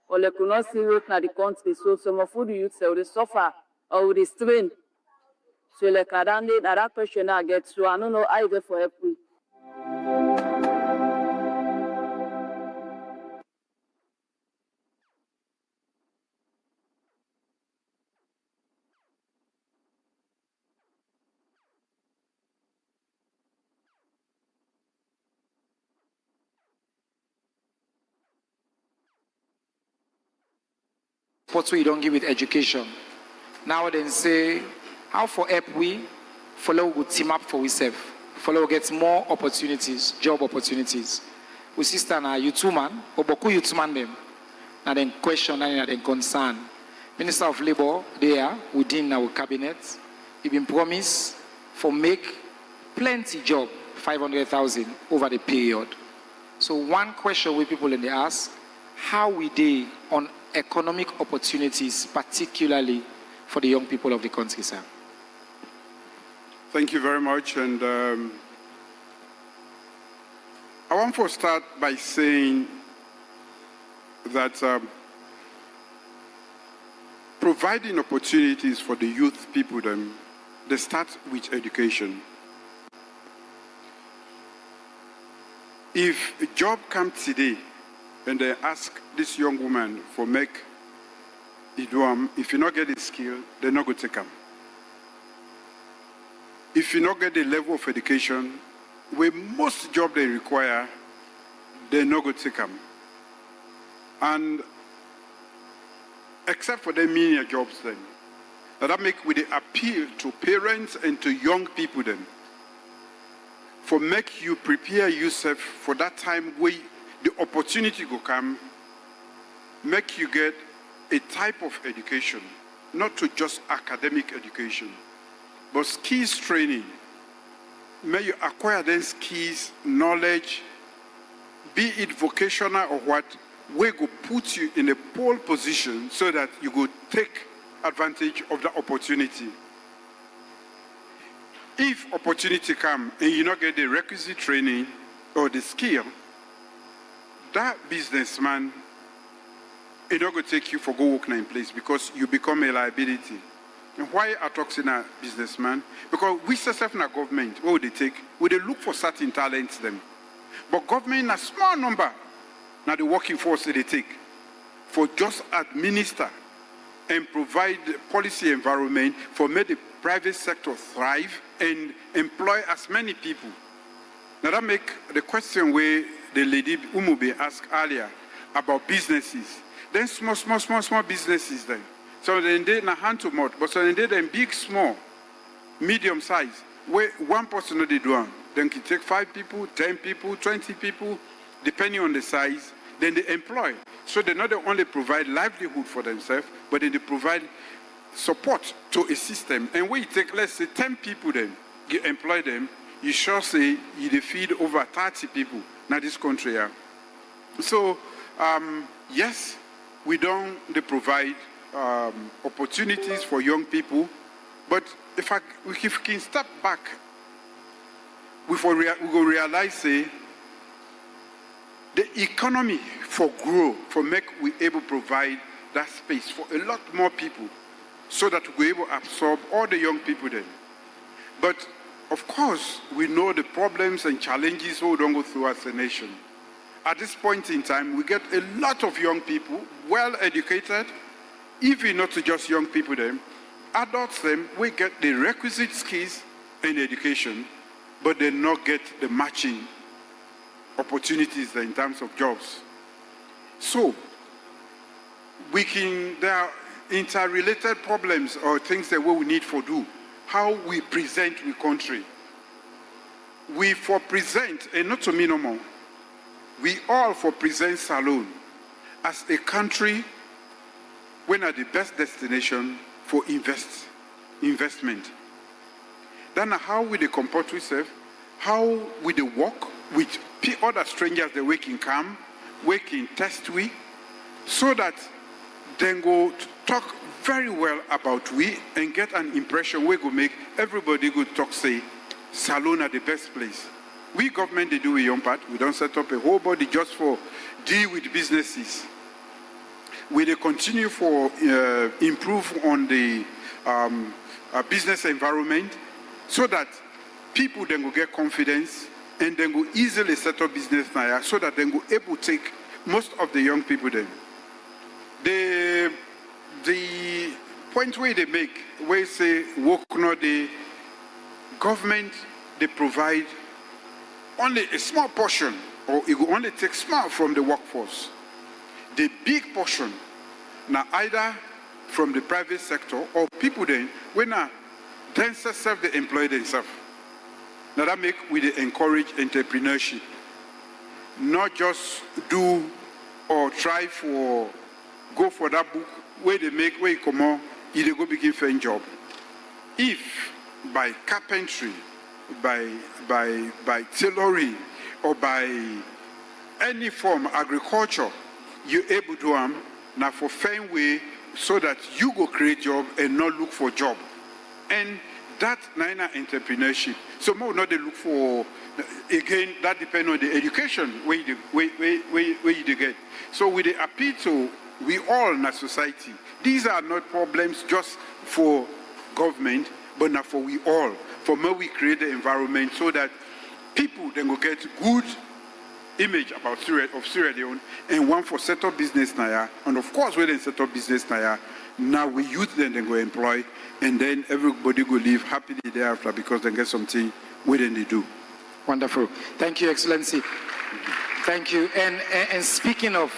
or like will not see work in the country, so some of the youth will suffer or will strain. So like I don't need that question I get, so I don't know how you get for help me. What we don't give it education. Now they say, how for help we follow good team up for ourselves, follow get more opportunities, job opportunities. We sister na youth man, or boku youth man them. Now then question and then concern. Minister of Labour there within our cabinet, he been promised for make plenty job, 500,000 over the period. So one question we people in the ask, how we do on economic opportunities, particularly for the young people of the country, sir? Thank you very much. And I want to start by saying that providing opportunities for the youth people, they start with education. If a job comes today and they ask this young woman for make Iduam, if you not get the skill, they're not going to take them. If you not get the level of education, where most jobs they require, they're not going to take them. And except for the menial jobs then, that make with the appeal to parents and to young people then, for make you prepare yourself for that time where the opportunity will come, make you get a type of education, not to just academic education, but skills training. May you acquire then skills, knowledge, be it vocational or what, we go put you in a pole position so that you go take advantage of the opportunity. If opportunity come and you not get the requisite training or the skill, that businessman is not going to take you for go work in place because you become a liability. And why I talk to a businessman? Because we self in a government, what would they take? Would they look for certain talents them? But government in a small number, now the working force they take for just administer and provide policy environment for make the private sector thrive and employ as many people. Now that make the question where the lady Umube asked earlier about businesses. Then small businesses then. So then they na hand to mouth, but so then they then big, small, medium size, where one person they do one. Then can take 5 people, 10 people, 20 people, depending on the size, then they employ. So they not only provide livelihood for themselves, but then they provide support to a system. And when you take, let's say, 10 people then, you employ them, you sure say you feed over 30 people in this country. Yeah. So, yes, we don't provide opportunities for young people, but if we can step back, we go realize, say, the economy for grow, for make we able to provide that space for a lot more people, so that we're able to absorb all the young people then. But of course, we know the problems and challenges we don't go through as a nation. At this point in time, we get a lot of young people, well educated, even not just young people then, adults them, we get the requisite skills and education, but they not get the matching opportunities in terms of jobs. So, there are interrelated problems or things that we need to do. How we present the country. We for present, and not to me no more, we all for present Salone as a country when are the best destination for investment. Then how we they comport ourselves, how we they work with other strangers that we can come, we can test we, so that then go to talk very well about we and get an impression we go make everybody go talk say Salone are the best place. We government they do a young part. We don't set up a whole body just for deal with businesses. We they continue for improve on the business environment so that people then go get confidence and then go easily set up business now so that then go able to take most of the young people then. The point where they make, where say work not the government, they provide only a small portion, or it will only take small from the workforce. The big portion, now either from the private sector or people then, when then self they employ themselves. Now that make we encourage entrepreneurship, not just do or try for go for that book where they make where you come on, you go begin find job. If by carpentry, by tailoring, or by any form agriculture, you're able to do now for find way so that you go create job and not look for job. And that nina entrepreneurship. So more not they look for again that depends on the education where you get. So with the appeal to we all in a society, these are not problems just for government, but now for we all. For more we create the environment so that people then will get good image about Sierra Leone and one for set up business now. And of course, when they set up business now we youth then go employ and then everybody will live happily thereafter because they get something within they do. Wonderful. Thank you, Excellency. Thank you. And speaking of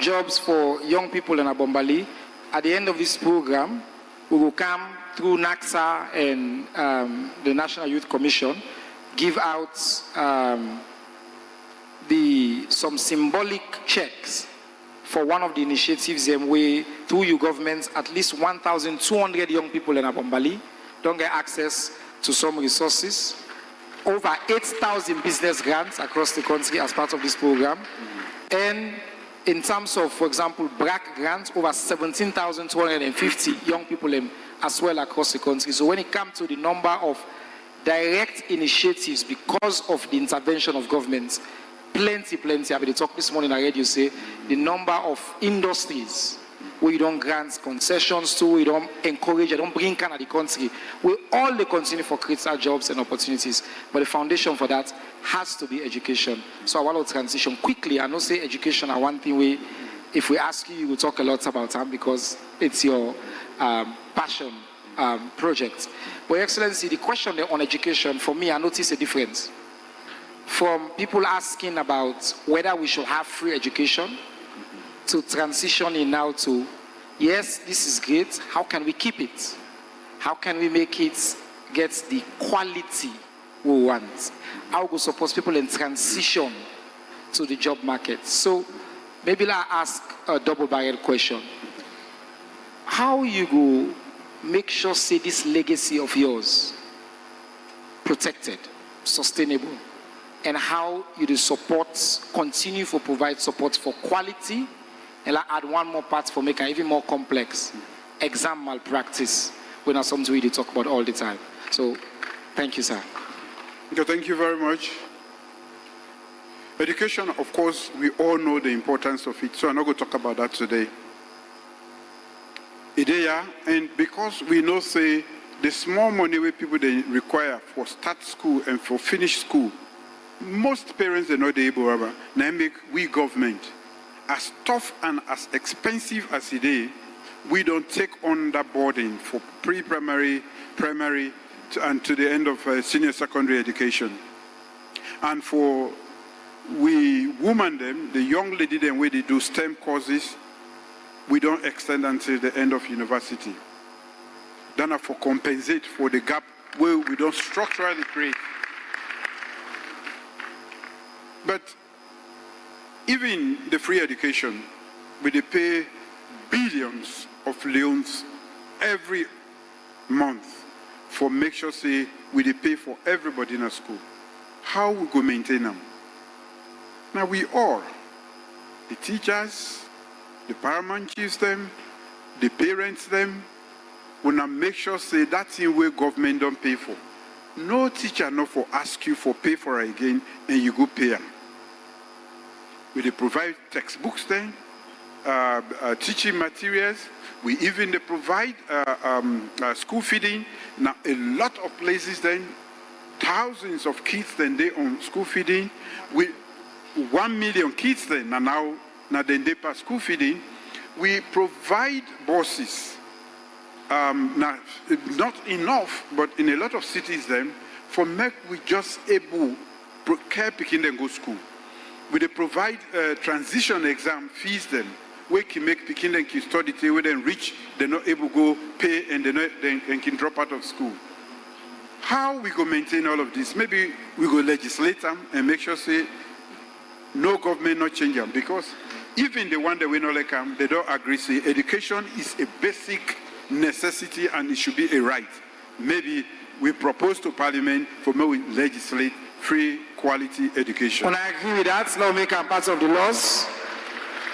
jobs for young people in Abombali, at the end of this program, we will come through NACSA and the National Youth Commission, give out some symbolic checks for one of the initiatives where through your government, at least 1,200 young people in Abombali don't get access to some resources. Over 8,000 business grants across the country as part of this program. And in terms of, for example, BRAC grants, over 17,250 young people as well across the country. So when it comes to the number of direct initiatives because of the intervention of government, plenty. I mean, they talk this morning, I heard you say, the number of industries where you don't grant concessions to, you don't encourage, you don't bring kind of the country. We all they continue for creating jobs and opportunities. But the foundation for that has to be education. So I want to transition quickly. I know say education are one thing we, if we ask you, you will talk a lot about that because it's your passion project. But Your Excellency, the question on education, for me, I notice a difference. From people asking about whether we should have free education to transitioning now to, yes, this is great, how can we keep it? How can we make it get the quality we want? How we support people in transition to the job market? So maybe I'll ask a double-barrel question. How you go make sure, say, this legacy of yours protected, sustainable, and how you do support, continue to provide support for quality, and I'll add one more part for making it even more complex, exam malpractice, when that's something we talk about all the time. So, thank you, sir. Okay, thank you very much. Education, of course, we all know the importance of it, so I'm not going to talk about that today. Idea, and because we know, say, the small money where people they require for start school and for finish school, most parents are not able to now make we government as tough and as expensive as it is. We don't take on that burden for pre-primary, primary, and to the end of senior secondary education. And for we women them, the young lady them where they do STEM courses, we don't extend until the end of university. Then for compensate for the gap where we don't structurally create. But even the free education, we they pay billions of loans every month for make sure say we they pay for everybody in a school. How we go maintain them? Now we all, the teachers, the paramount chiefs them, the parents them, wanna make sure say that thing where government don't pay for. No teacher no for ask you for pay for it again and you go pay them. We provide textbooks then, teaching materials. We even provide school feeding. Now a lot of places then, thousands of kids then they on school feeding. We 1 million kids then and now then they pass school feeding. We provide buses. Now not enough, but in a lot of cities then, for make we just able to care picking them go school. We provide transition exam fees them, where can make picking them can study till when they reach, they're not able to go pay and they can drop out of school. How we go maintain all of this? Maybe we go legislate them and make sure say no government not change them, because even the one that we not like them, they don't agree. Say education is a basic necessity and it should be a right. Maybe we propose to Parliament for maybe we legislate free quality education. When I agree with that, now make them part of the laws.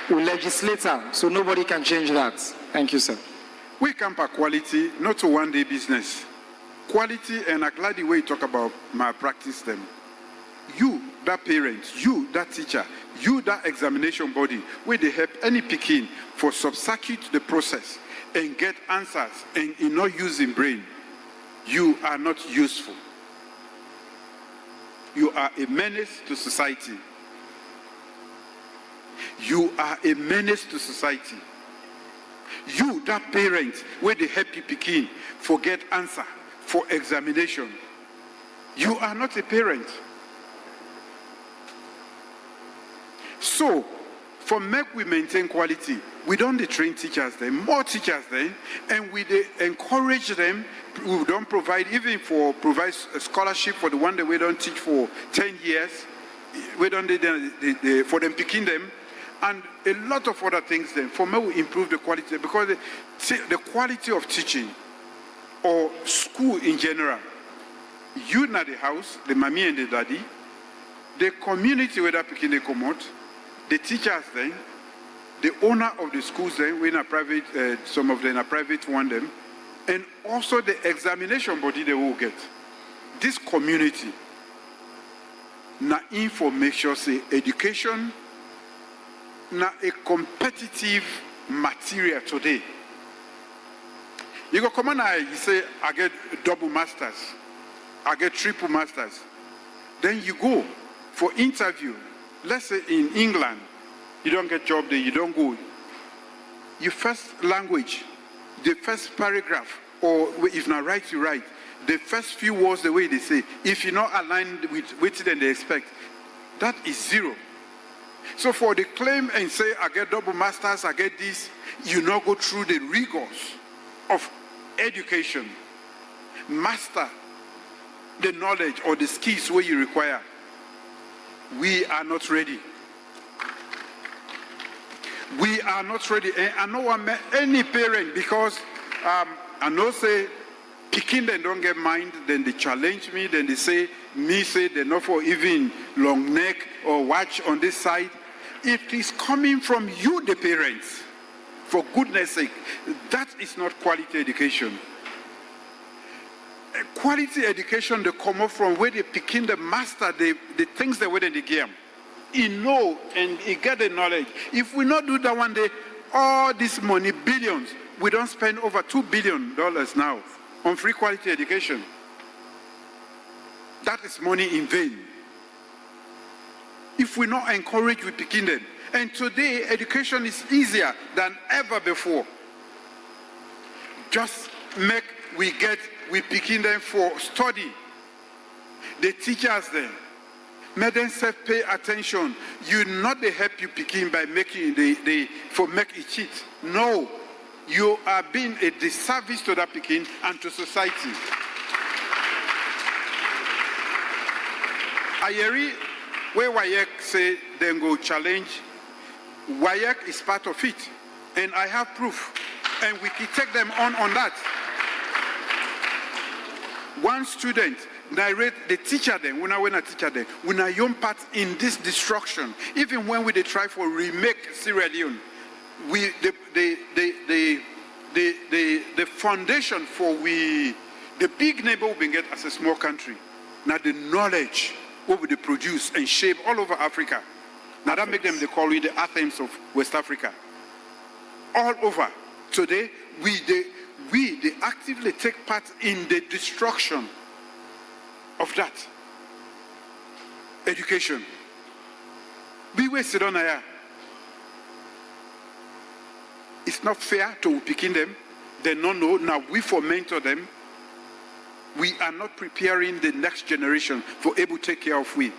We legislate them, so nobody can change that. Thank you, sir. We camp a quality, not a one-day business. Quality, and I'm glad the way you talk about malpractice them. You, that parent, you, that teacher, you, that examination body, where they help any picking for subsecute the process and get answers and in not using brain, you are not useful. You are a menace to society. You are a menace to society. You, that parent, where they help you picking, forget answer for examination. You are not a parent. So, for make we maintain quality, we don't train teachers then, more teachers then, and we encourage them. We don't provide, even for provide a scholarship for the one that we don't teach for 10 years. We don't for them picking them, and a lot of other things then. For me, we improve the quality, because the quality of teaching or school in general, you in the house, the mommy and the daddy, the community where that picking they come out, the teachers then, the owner of the schools then, we in a private, some of them a private one them, and also the examination body they will get. This community, na information say education, na a competitive material today. You go come on, you say, I get double masters, I get triple masters. Then you go for interview. Let's say in England, you don't get job there, you don't go. Your first language, the first paragraph, or if not right, you write. The first few words, the way they say, if you're not aligned with what they expect, that is zero. So for the claim and say, I get double masters, I get this, you not go through the rigors of education, master the knowledge or the skills where you require. We are not ready. We are not ready. And I know any parent, because I know say, picking them don't get mind, then they challenge me, then they say, they're not for even long neck or watch on this side. It is coming from you, the parents. For goodness sake, that is not quality education. Quality education, they come up from where they picking the master, the things they were in the game. He know and he get the knowledge. If we not do that one day, all this money, billions, we don't spend over $2 billion now on free quality education. That is money in vain. If we not encourage, we picking them. And today, education is easier than ever before. Just we picking them for study. The teachers there. Make them pay attention. You not they help you picking by making make it cheat. No. You are being a disservice to that picking and to society. Ayeri, where WAEC say then go challenge, WAEC is part of it. And I have proof. And we can take them on that. One student narrate the teacher them, when I teacher them, when I young part in this destruction, even when we they try for remake Sierra Leone, the foundation for the big neighbor we get as a small country. Now the knowledge what they produce and shape all over Africa. Now that make them they call it the Athens of West Africa. All over. Today they actively take part in the destruction of that education. We wasted on here. It's not fair to picking them. They don't know. Now we for mentor them. We are not preparing the next generation for able to take care of we.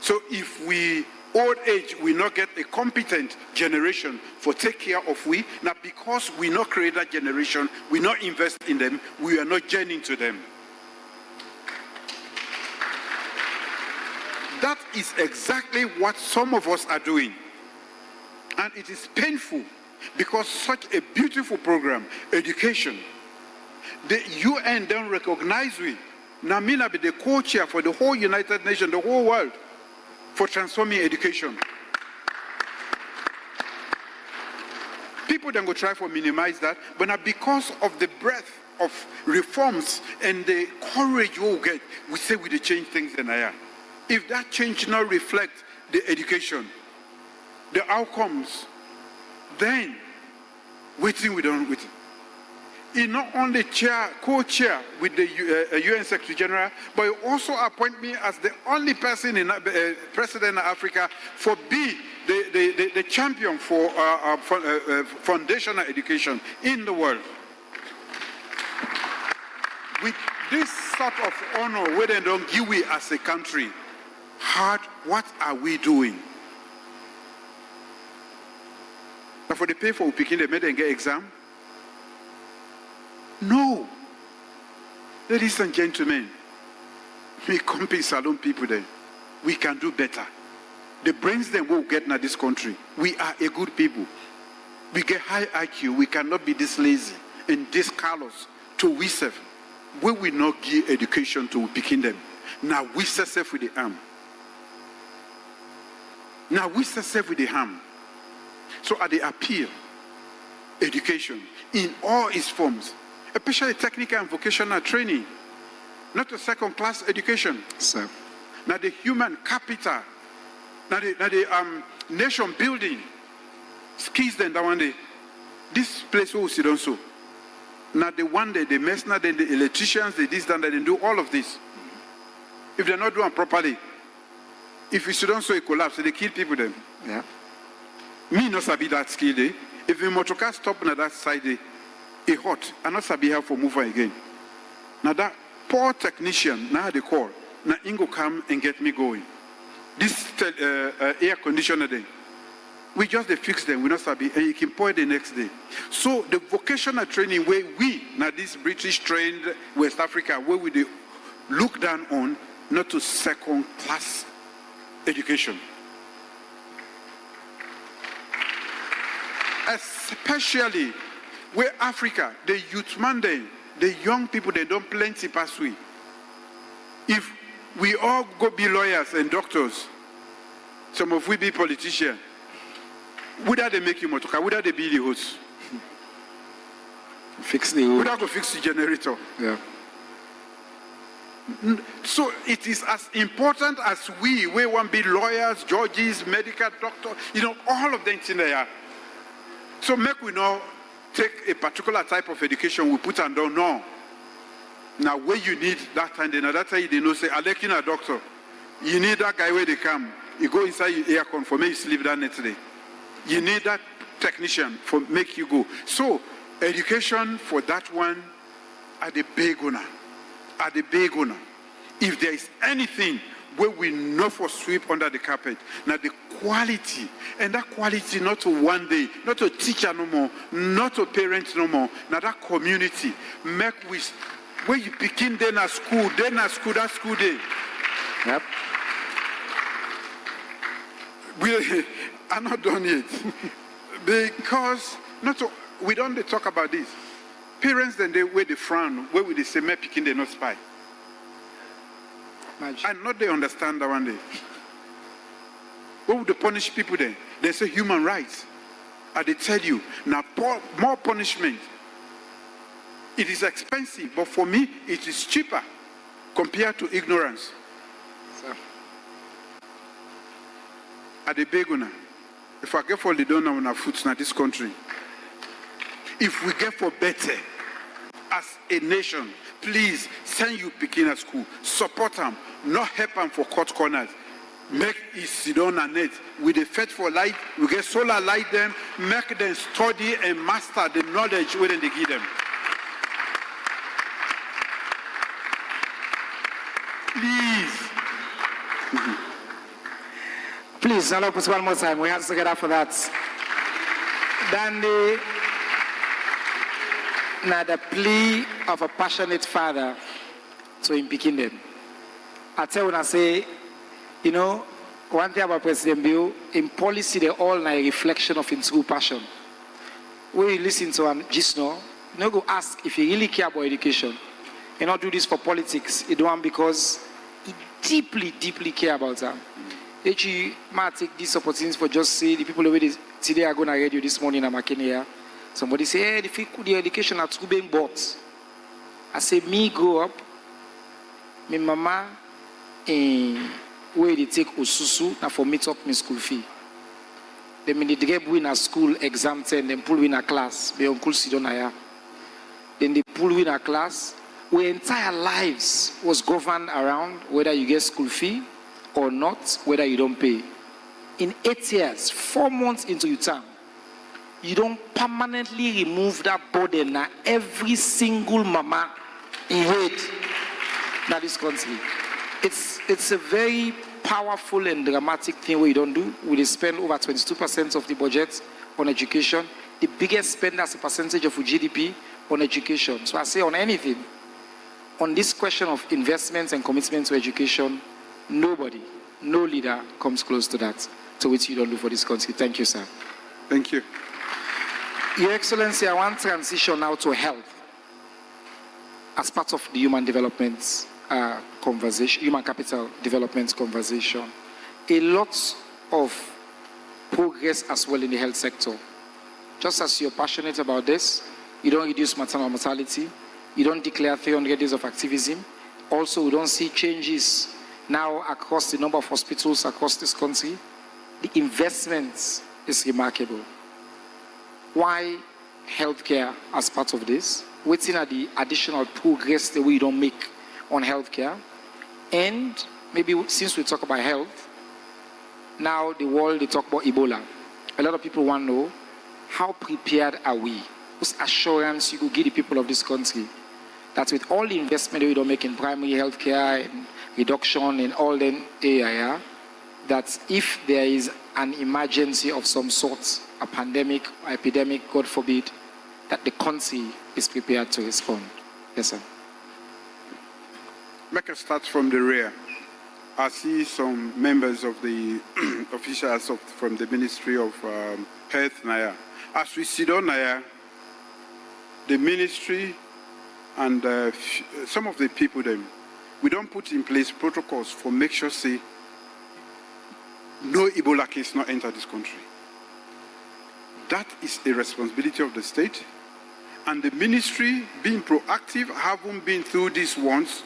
So if we old age, we not get a competent generation for take care of we. Now because we not create that generation, we not invest in them, we are not journeying to them. That is exactly what some of us are doing. And it is painful because such a beautiful program, education, the UN don't recognize we. Now me be the co-chair for the whole United Nations, the whole world, for transforming education. People then go try to minimize that, but now because of the breadth of reforms and the courage we will get, we say we change things in here. If that change not reflect the education, the outcomes, then waiting we don't wait. He not only co-chair with the UN Secretary General, but he also appoint me as the only person in President of Africa for be the champion for foundational education in the world. With this sort of honor, where they don't give we as a country, what are we doing? But for the people who picking, they made them get exam. No. Ladies and gentlemen, we compete salon people then. We can do better. The brains then will get in this country. We are a good people. We get high IQ. We cannot be this lazy and this callous to we serve. We will not give education to picking them. Now we serve with the arm. Now we serve with the arm. So at the appeal, education in all its forms, especially technical and vocational training, not a second-class education. Sir. Now the human capital, now the nation building, skills then that one day. This place who sit on so. Now the one day, the mercenaries, then the electricians, they this, that, they do all of this. If they're not doing properly, if you sit on so, it collapse, they kill people then. Yeah. Me not sabi that skill day. If the motor car stop on that side day, it hot. I not sabi how for mover again. Now that poor technician, now they call. Now Ingo come and get me going. This air conditioner day. We just they fix them, we not sabi, and you can pour it the next day. So the vocational training where we, now this British trained West Africa, where we they look down on, not to second class education. Especially where Africa, the youth man, the young people, they don't plenty pass we. If we all go be lawyers and doctors, some of we be politicians, whether they make you motorcar, whether they be the host. Fix the host. Whether go fix the generator. Yeah. So it is as important as we want to be lawyers, judges, medical doctors, all of them in there. So make we not take a particular type of education we put on down. No. Now where you need that time, then that time they know say, I like a doctor. You need that guy where they come. You go inside your aircon for me, you sleep that next day. You need that technician for make you go. So education for that one are the big owner. If there is anything where we know for sweep under the carpet, now the quality, and that quality not to one day, not to teacher no more, not to parents no more, now that community, make with where you begin then at school, that school day. Yep. We are not done yet. Because we don't talk about this. Parents then they where they frown, where we they say me picking they not spy. And not they understand that one day. What would they punish people then? They say human rights. And they tell you, now more punishment. It is expensive, but for me, it is cheaper compared to ignorance. At the beggar, if I get for the donor on our foot in this country, if we get for better as a nation, please send you picking at school, support them, not help them for cut corners. Make it sit down and net with the faith for light. We get solar light them, make them study and master the knowledge within they give them. Please. Please, I'll put one more time. We have to get up for that. Then the plea of a passionate father to him picking them. I tell when I say, one thing about President Bill, in policy, they're all a reflection of his true passion. When you listen to him just now, you go ask if he really care about education. You not do this for politics. You do it because he deeply, deeply care about them. Actually, might take this opportunity for just say the people over today are going to radio this morning in Makenia. Somebody say, hey, the education at school being bought. I say, me grow up, my mama, where they take Osusu, now for meet up my school fee. Then when they get win a school exam 10, then pull win a class, my uncle Sidonaya. Then they pull win a class. Our entire lives was governed around whether you get school fee or not, whether you don't pay. In 8 years, 4 months into your term, you don't permanently remove that burden now every single mama in head in this country. It's a very powerful and dramatic thing we don't do. We spend over 22% of the budget on education. The biggest spend as a percentage of GDP on education. So I say on anything, on this question of investments and commitment to education, nobody, no leader comes close to that, to which you don't do for this country. Thank you, sir. Thank you. Your Excellency, I want transition now to health as part of the human development conversation, human capital development conversation. A lot of progress as well in the health sector. Just as you're passionate about this, you don't reduce maternal mortality, you don't declare 300 days of activism. Also, we don't see changes now across the number of hospitals across this country. The investment is remarkable. Why healthcare as part of this? Waiting at the additional progress that we don't make on healthcare. And maybe since we talk about health, now the world, they talk about Ebola. A lot of people want to know, how prepared are we? Whose assurance you could give the people of this country that with all the investment that we don't make in primary healthcare and reduction in all the area, that if there is an emergency of some sort, a pandemic, or epidemic, God forbid, that the country is prepared to respond. Yes, sir. Make us start from the rear. I see some members of the officials from the Ministry of Health, Naya. As we sit on Naya, the ministry and some of the people, we don't put in place protocols for make sure, say, no Ebola case not enter this country. That is a responsibility of the state. And the ministry being proactive, haven't been through this once,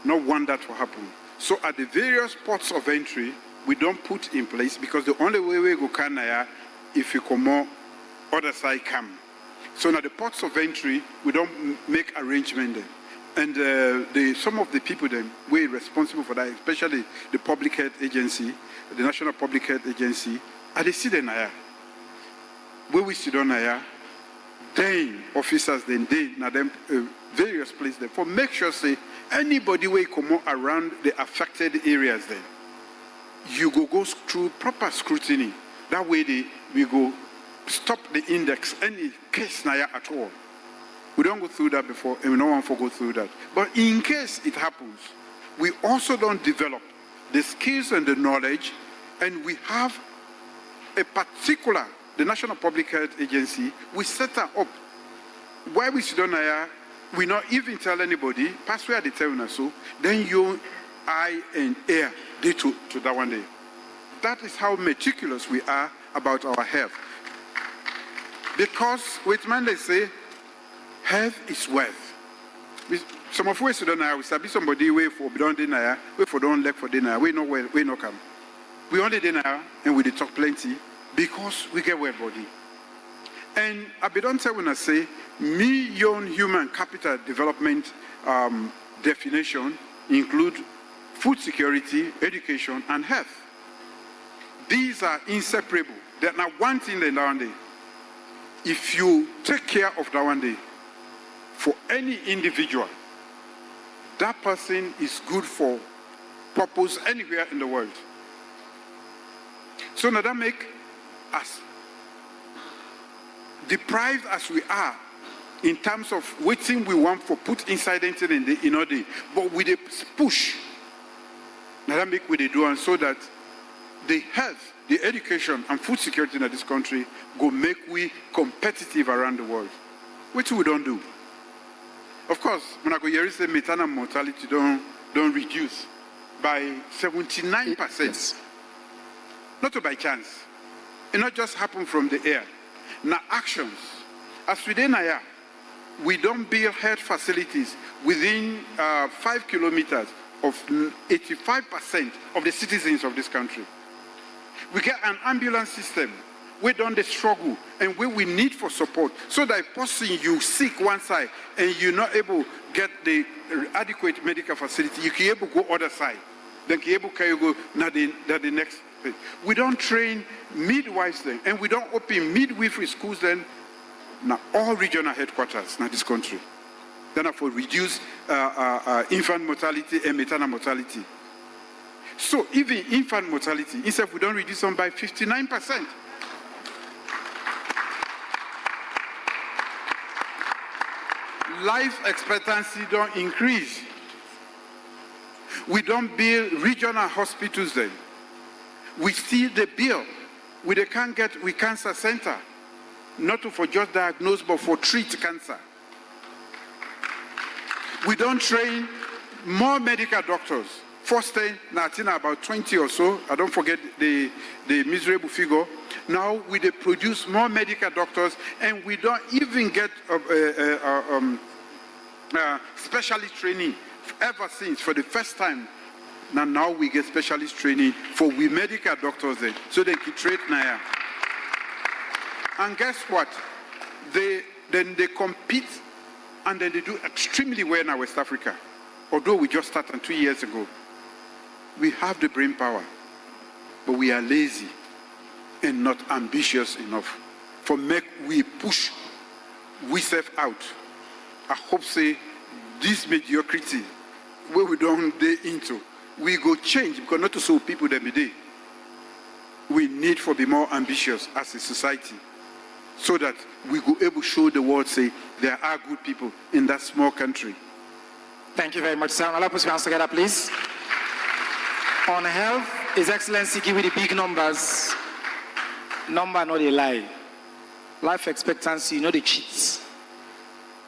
not want that to happen. So at the various ports of entry, we don't put in place, because the only way we go Canada, if you come more, other side come. So now the ports of entry, we don't make arrangement there. And some of the people then, we're responsible for that, especially the public health agency, the National Public Health Agency, and they sit in Naya. Where we sit on Naya, then officers, then they, now them various places there, for make sure, say, anybody will come around the affected areas then, you go through proper scrutiny. That way we go stop the index, any case Naya at all. We don't go through that before, and we don't want to go through that. But in case it happens, we also don't develop the skills and the knowledge, and we have a particular, the National Public Health Agency, we set her up. Why we sit on Naya, we not even tell anybody, pass where they tell us so, then you, I, and air, they to that one day. That is how meticulous we are about our health. Because, with man they say, health is wealth. Some of us don't know, we sabi somebody wait for don't deny, wait for don't leg for dinner, we know where we no come. We only deny and we talk plenty because we get well body. And I be don't tell when I say million human capital development definition include food security, education, and health. These are inseparable. They're not one thing than that one day. If you take care of that one day, for any individual, that person is good for purpose anywhere in the world. So now that make us deprived as we are in terms of waiting we want for put inside anything in our day, but with a push. Now that make we they do, and so that the health, the education, and food security in this country go make we competitive around the world, which we don't do. Of course, when I go here, say maternal mortality don't reduce by 79%. Yes. Not by chance. It not just happen from the air. Now actions. As we did here, we don't build health facilities within 5 kilometers of 85% of the citizens of this country. We get an ambulance system. We don't struggle and where we need for support, so that a person you sick one side and you're not able to get the adequate medical facility, you can able to go other side. Then can able to go now the next thing. We don't train midwives then, and we don't open midwifery schools then. Now all regional headquarters in this country. Then for reduce infant mortality and maternal mortality. So even infant mortality, instead we don't reduce them by 59%. Life expectancy don't increase. We don't build regional hospitals then. We still the bill. We can't get with cancer center. Not for just diagnose, but for treat cancer. We don't train more medical doctors. First thing, now about 20 or so, I don't forget the miserable figure. Now we produce more medical doctors, and we don't even get specialist training ever since. For the first time, now we get specialist training for we medical doctors then, so they can train now. And guess what? then they compete and then they do extremely well in West Africa. Although we just started 2 years ago. We have the brain power, but we are lazy and not ambitious enough. For make we push we self out. I hope say this mediocrity where we don't day into, we go change because not to so people that be there. We need to be more ambitious as a society so that we go able to show the world say there are good people in that small country. Thank you very much, sir. I'll put your hands together, please. On health, His Excellency give you the big numbers. Number not a lie. Life expectancy, you know the cheats.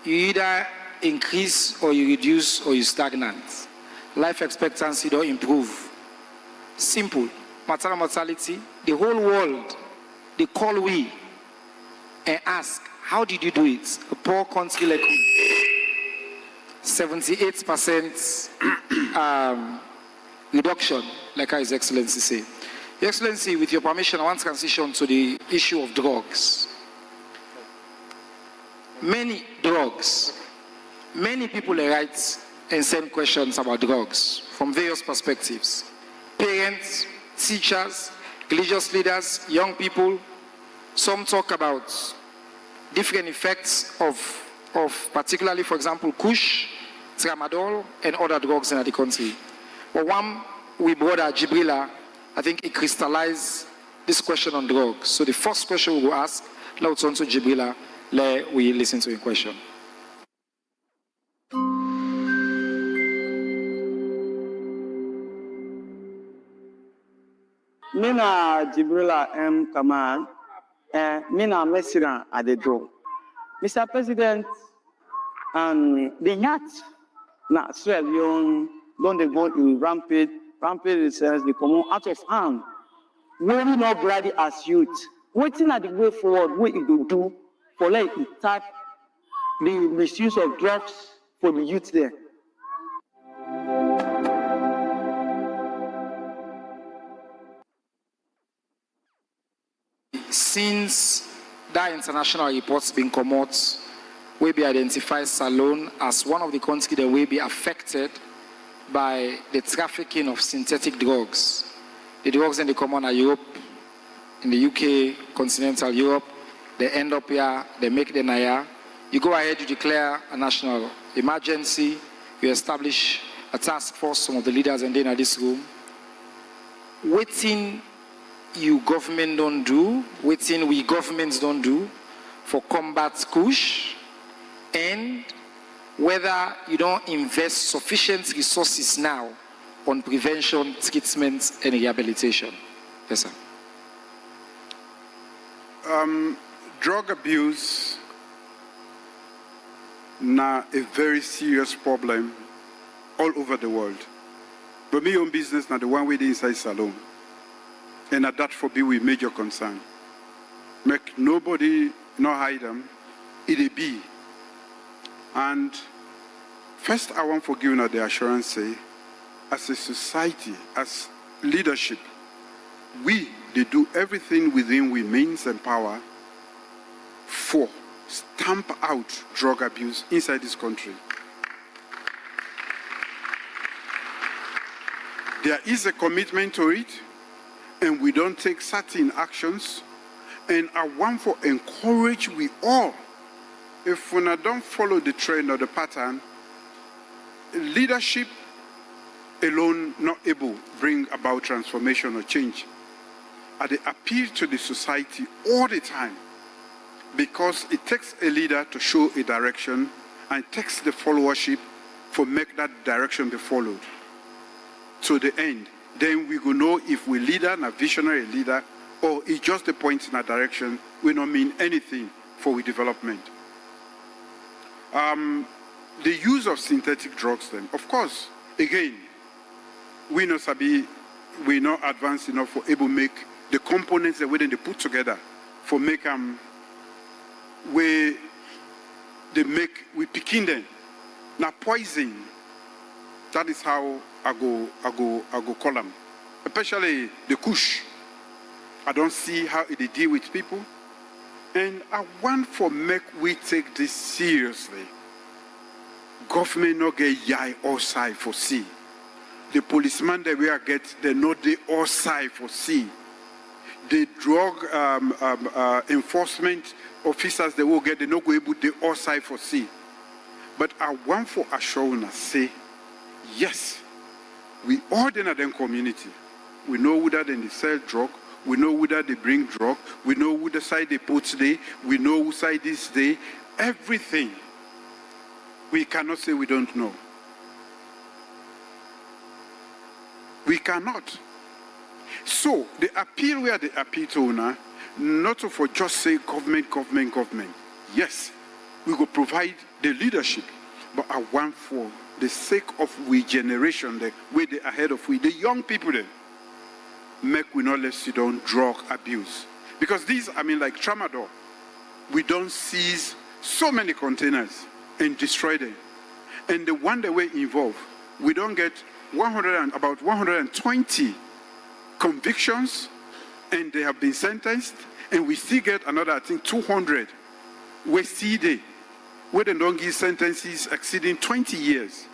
You either increase or you reduce or you stagnate. Life expectancy don't improve. Simple. Maternal mortality, the whole world, they call we and ask, how did you do it? A poor country like we. 78% reduction, like His Excellency say. Your Excellency, with your permission, I want to transition to the issue of drugs. Many drugs, many people write and send questions about drugs from various perspectives. Parents, teachers, religious leaders, young people, some talk about different effects of particularly, for example, kush, tramadol, and other drugs in the country. But one, we brother Jibrila, I think he crystallized this question on drugs. So the first question we will ask, let's turn to Jibrila, let we listen to your question. Mina Jibrila M. Kamal, Mina Mesira Adedo. Mr. President, the yacht, na Sierra Leone, don't they go in rampant research, they come out of hand. We not ready as youth. Waiting at the way forward, what it will do for like it tap the misuse of drugs for the youth there. Since that international report's been come out, we be identified Salone as one of the countries that will be affected by the trafficking of synthetic drugs. The drugs in the common are Europe, in the UK, continental Europe, they end up here, they make them here. You go ahead, you declare a national emergency, you establish a task force, some of the leaders and then in this room. Waiting you government don't do, waiting we governments don't do for combat kush, and whether you don't invest sufficient resources now on prevention, treatment, and rehabilitation. Yes, sir. Drug abuse now a very serious problem all over the world. But me own business now the one way inside Salone. And that for be with major concern. Make nobody not hide them, it be. And first I want for giving the assurance say, as a society, as leadership, they do everything within we means and power for stamp out drug abuse inside this country. There is a commitment to it, and we don't take certain actions, and I want to encourage we all, if we don't follow the trend or the pattern, leadership alone not able to bring about transformation or change. And they appeal to the society all the time, because it takes a leader to show a direction, and it takes the followership for make that direction be followed to the end. Then we will know if we leader, a visionary leader, or it's just a point in a direction, will not mean anything for we development. The use of synthetic drugs then, of course, again, we not advanced enough for able to make the components that they put together for make where they make, we picking them. Now poison, that is how I go call them. Especially the kush. I don't see how they deal with people. And I want for make we take this seriously. Government no get yai or side for see. The policeman that we are get, they know they all side for see. The drug enforcement officers, they will get, they no go able, they all side for see. But I want for assurance say, yes, we all in a community. We know whether they sell drug, we know whether they bring drug, we know who the side they put today, we know who side this day, everything. We cannot say we don't know. We cannot. So the appeal where the appeal to now, not for just say government. Yes, we will provide the leadership, but I want for the sake of we generation, the way they ahead of we, the young people there, make we not let sit down drug abuse. Because these, like tramadol, we don't seize so many containers and destroy them. And the one that we involved, we don't get about 120 convictions, and they have been sentenced, and we still get another, I think, 200 we see they, where they don't give sentences exceeding 20 years.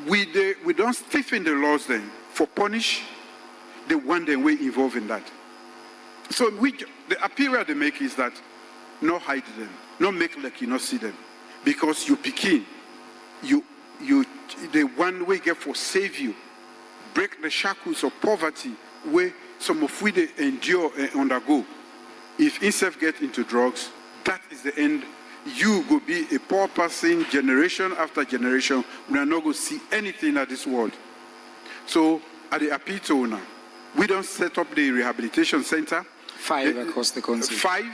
We don't stiffen the laws then for punish the one that we involved in that. So the appeal they make is that not hide them, not make like you not see them, because you begin, the one way get for save you, break the shackles of poverty where some of we they endure and undergo. If instead get into drugs, that is the end. You go be a poor person generation after generation. We are not going to see anything at this world. So at the appeal to owner, we don't set up the rehabilitation center. 5 across the country. 5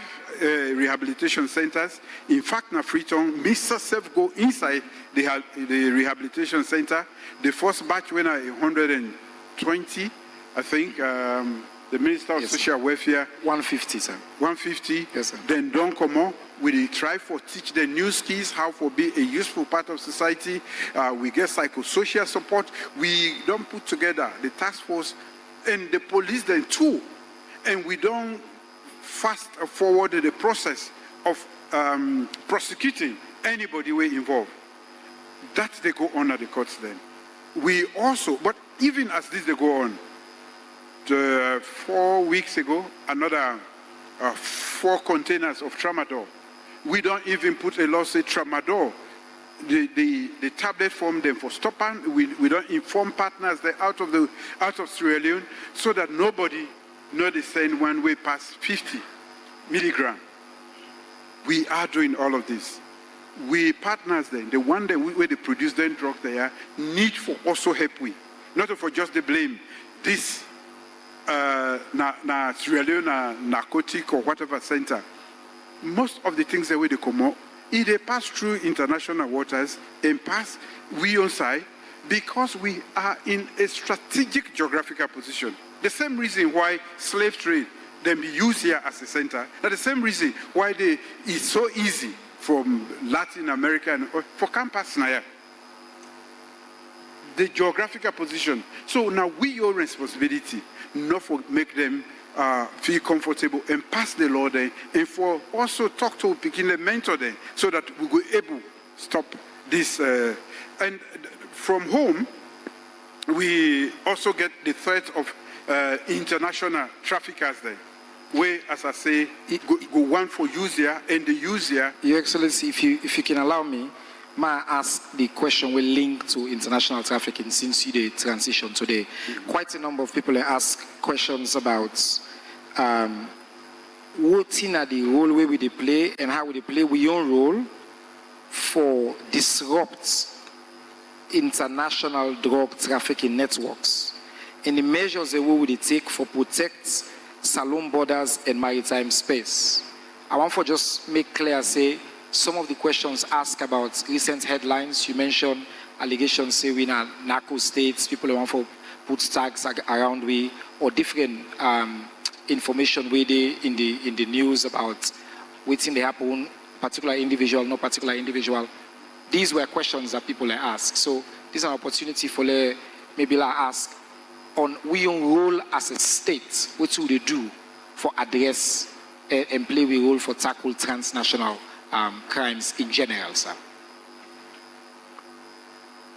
rehabilitation centers. In fact, na Freetown, Mr. Self go inside the rehabilitation center. The first batch went at 120, I think. The Minister of Social Welfare. 150, sir. 150. Yes, sir. Then don't come on. We try for teach the new skills, how to be a useful part of society. We get psychosocial support. We don't put together the task force and the police then too. And we don't fast forward the process of prosecuting anybody we involved. That they go on at the courts then. We also, but even as this they go on, 4 weeks ago, another 4 containers of tramadol. We don't even put a law say tramadol. The tablet form them for stopping. We don't inform partners they're out of Sierra Leone so that nobody know they send one way past 50 milligram. We are doing all of this. We partners then, the one that where they produce them drug there, need for also help we. Not for just the blame. This Sierra Leone narcotic or whatever center. Most of the things that way they come out, if they pass through international waters and pass we on side, because we are in a strategic geographical position. The same reason why slave trade then be used here as a center. That's the same reason why it's so easy from Latin America and for campus now. The geographical position. So now we your responsibility not for make them feel comfortable and pass the law there, and for also talk to begin and mentor them so that we will able to stop this. And from home, we also get the threat of international traffickers there, where, as I say, go one for user and the user. Your Excellency, if you can allow me, may I ask the question will link to international trafficking since you did transition today. Quite a number of people ask questions about what in the role where we play and how we play we own role for disrupt international drug trafficking networks and the measures that we will take for protect saloon borders and maritime space. I want to just make clear, say, some of the questions asked about recent headlines. You mentioned allegations, say, we in narco states, people want to put tags around we, or different information we in the news about waiting they happen, particular individual, no particular individual. These were questions that people asked. So this is an opportunity for maybe ask on we own role as a state, what will they do for address and play a role for tackle transnational crimes in general, sir?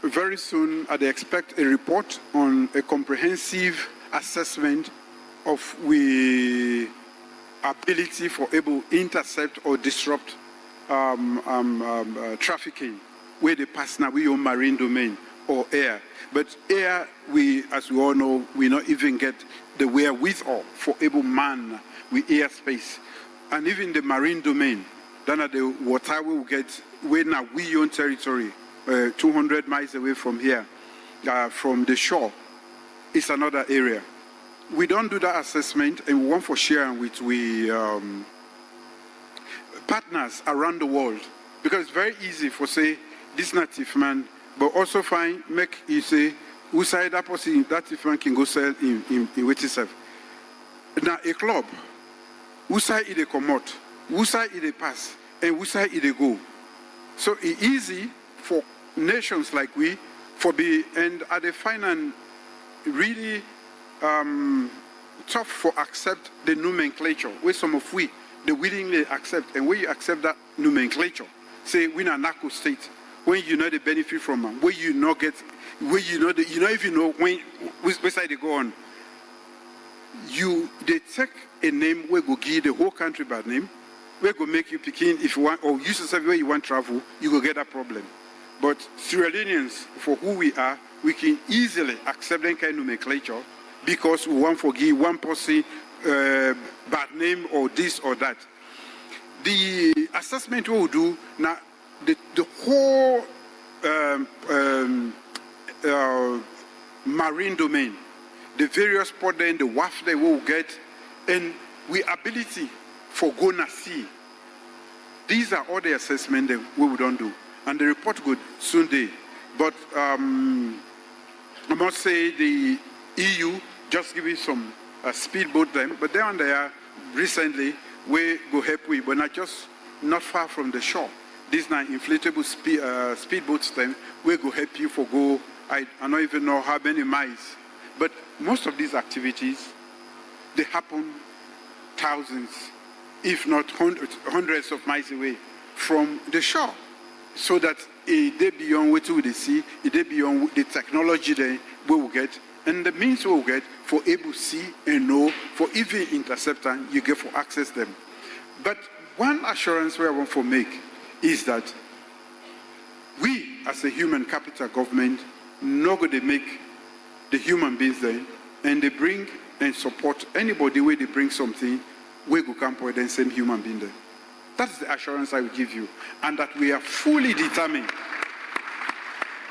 Very soon, I'd expect a report on a comprehensive assessment of we ability for able to intercept or disrupt trafficking, where they pass now we own marine domain or air. But air, we, as we all know, we not even get the wherewithal for able man with airspace. And even the marine domain, then at the water we will get, where now we own territory, 200 miles away from here, from the shore, is another area. We don't do that assessment, and we want for sharing with partners around the world, because it's very easy for say this native man, but also find make you say who side that person that native man can go sell in which itself. Now a club, who side it come out, who side it pass, and who side it go. So it's easy for nations like we for be and at the final really tough for accept the nomenclature where some of we they willingly accept, and when you accept that nomenclature, say we are narco state, when you know the benefit from them, where you not get, where you know the, you know if you know when which side they go on, they take a name where go give the whole country bad name, where go make you picking if you want or use yourself where you want travel, you go get that problem. But Sierra Leoneans, for who we are, we can easily accept that kind of nomenclature because we want to forgive one person bad name or this or that. The assessment we will do now, the whole marine domain, the various port then, the WAF they will get, and we ability for go na sea. These are all the assessment that we don't do, and the report good soon day. But I must say the EU just give you some speedboat them, but they're on there recently we go help with, but not far from the shore. These now inflatable speedboats them we go help you for go. I don't even know how many miles, but most of these activities they happen thousands, if not hundreds of miles away from the shore, so that they beyond what we see, they beyond the technology they we will get. And the means we will get for able to see and know, for even interceptor, you get for access them. But one assurance we want to make is that we, as a human capital government, not going to make the human beings there, and they bring and support anybody where they bring something, we go come for the same human being there. That's the assurance I will give you, and that we are fully determined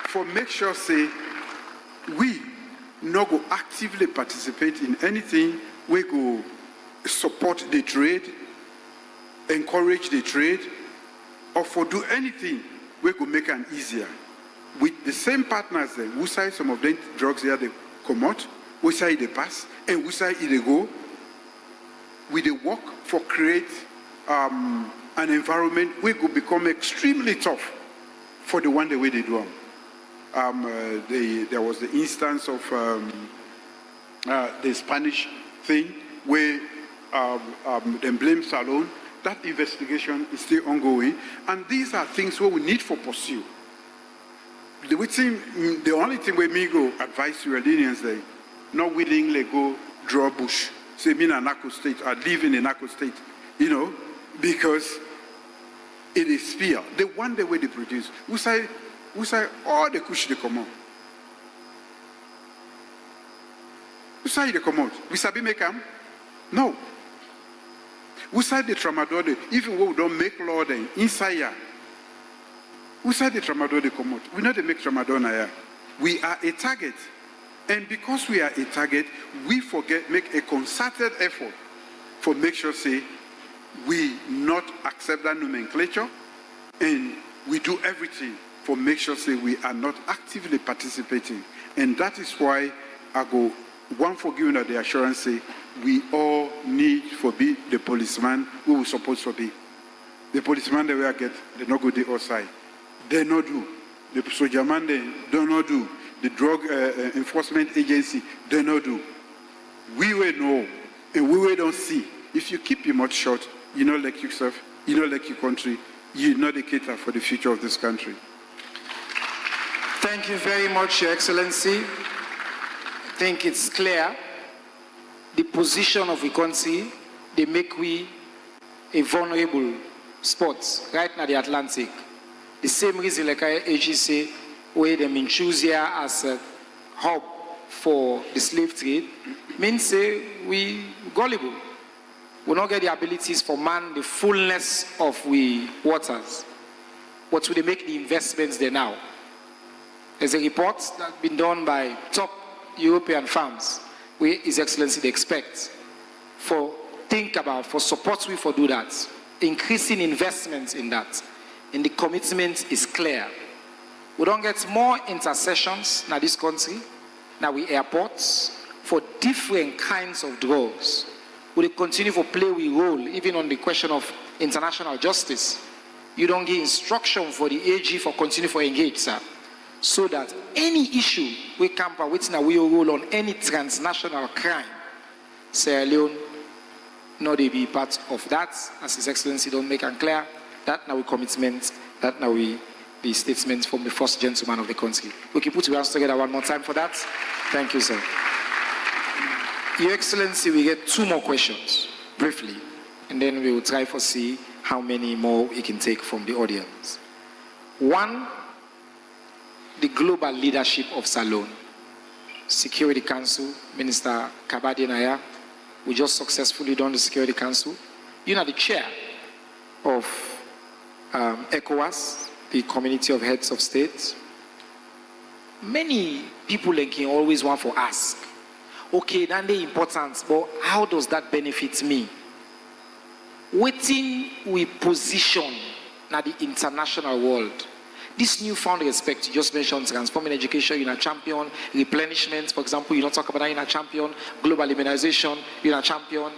for make sure say we not go actively participate in anything, we go support the trade, encourage the trade, or for do anything, we go make it easier. With the same partners then, who side some of them drugs here they come out, who side they pass, and who side they go, we they work for create an environment we could become extremely tough for the one the way they do them. There was the instance of the Spanish thing where they blame Salon. That investigation is still ongoing, and these are things where we need for pursue. The only thing where me go advise Sierra Leoneans they not willingly go draw bush. Say me in a narco state, I live in a narco state, you know, because it is fear. They want the way they produce. We say all the kush they come out. We say they come out. We sabi make them? No. We say the tramadol, even when we don't make law then, inside here. We say the tramadol they come out. We know they make tramadol here. We are a target. And because we are a target, we make a concerted effort for make sure say we not accept that nomenclature, and we do everything for make sure say we are not actively participating. And that is why I go one for giving the assurance say we all need for be the policeman who we're supposed to be. The policeman they will get, they not go the outside. They not do. The soldier man they do not do. The drug enforcement agency, they not do. We will know, and we will don't see if you keep your mouth shut, you not like yourself, you not like your country, you not a cater for the future of this country. Thank you very much, Your Excellency. I think it's clear the position of the country, they make we a vulnerable spot right now the Atlantic. The same reason like AG say, where them choose here as a hub for the slave trade, means say we gullible. We don't get the abilities for man the fullness of we waters. But we make the investments there now. There's a report that's been done by top European firms where His Excellency they expect for support we for do that. Increasing investments in that. And the commitment is clear. We don't get more intercessions in this country, now we airports, for different kinds of drugs. We continue to play a role, even on the question of international justice. You don't give instruction for the AG for continue for engage, sir. So that any issue we come up with, now we role on any transnational crime, Sierra Leone, no they be part of that, as His Excellency don't make it clear, that now we commitment, that now we the statement from the first gentleman of the country. We can put your hands together one more time for that. Thank you, sir. Your Excellency, we get 2 more questions, briefly, and then we will try to see how many more we can take from the audience. One, the global leadership of Salone. Security Council, Minister Kabadi Naya, we just successfully done the Security Council. You know the chair of ECOWAS, the Community of Heads of States. Many people can always want to ask, okay, that's the importance, but how does that benefit me? Waiting we position na the international world. This newfound respect, you just mentioned transforming education, you're a champion, replenishment, for example, you don't talk about that, you're a champion, global immunization, you're a champion.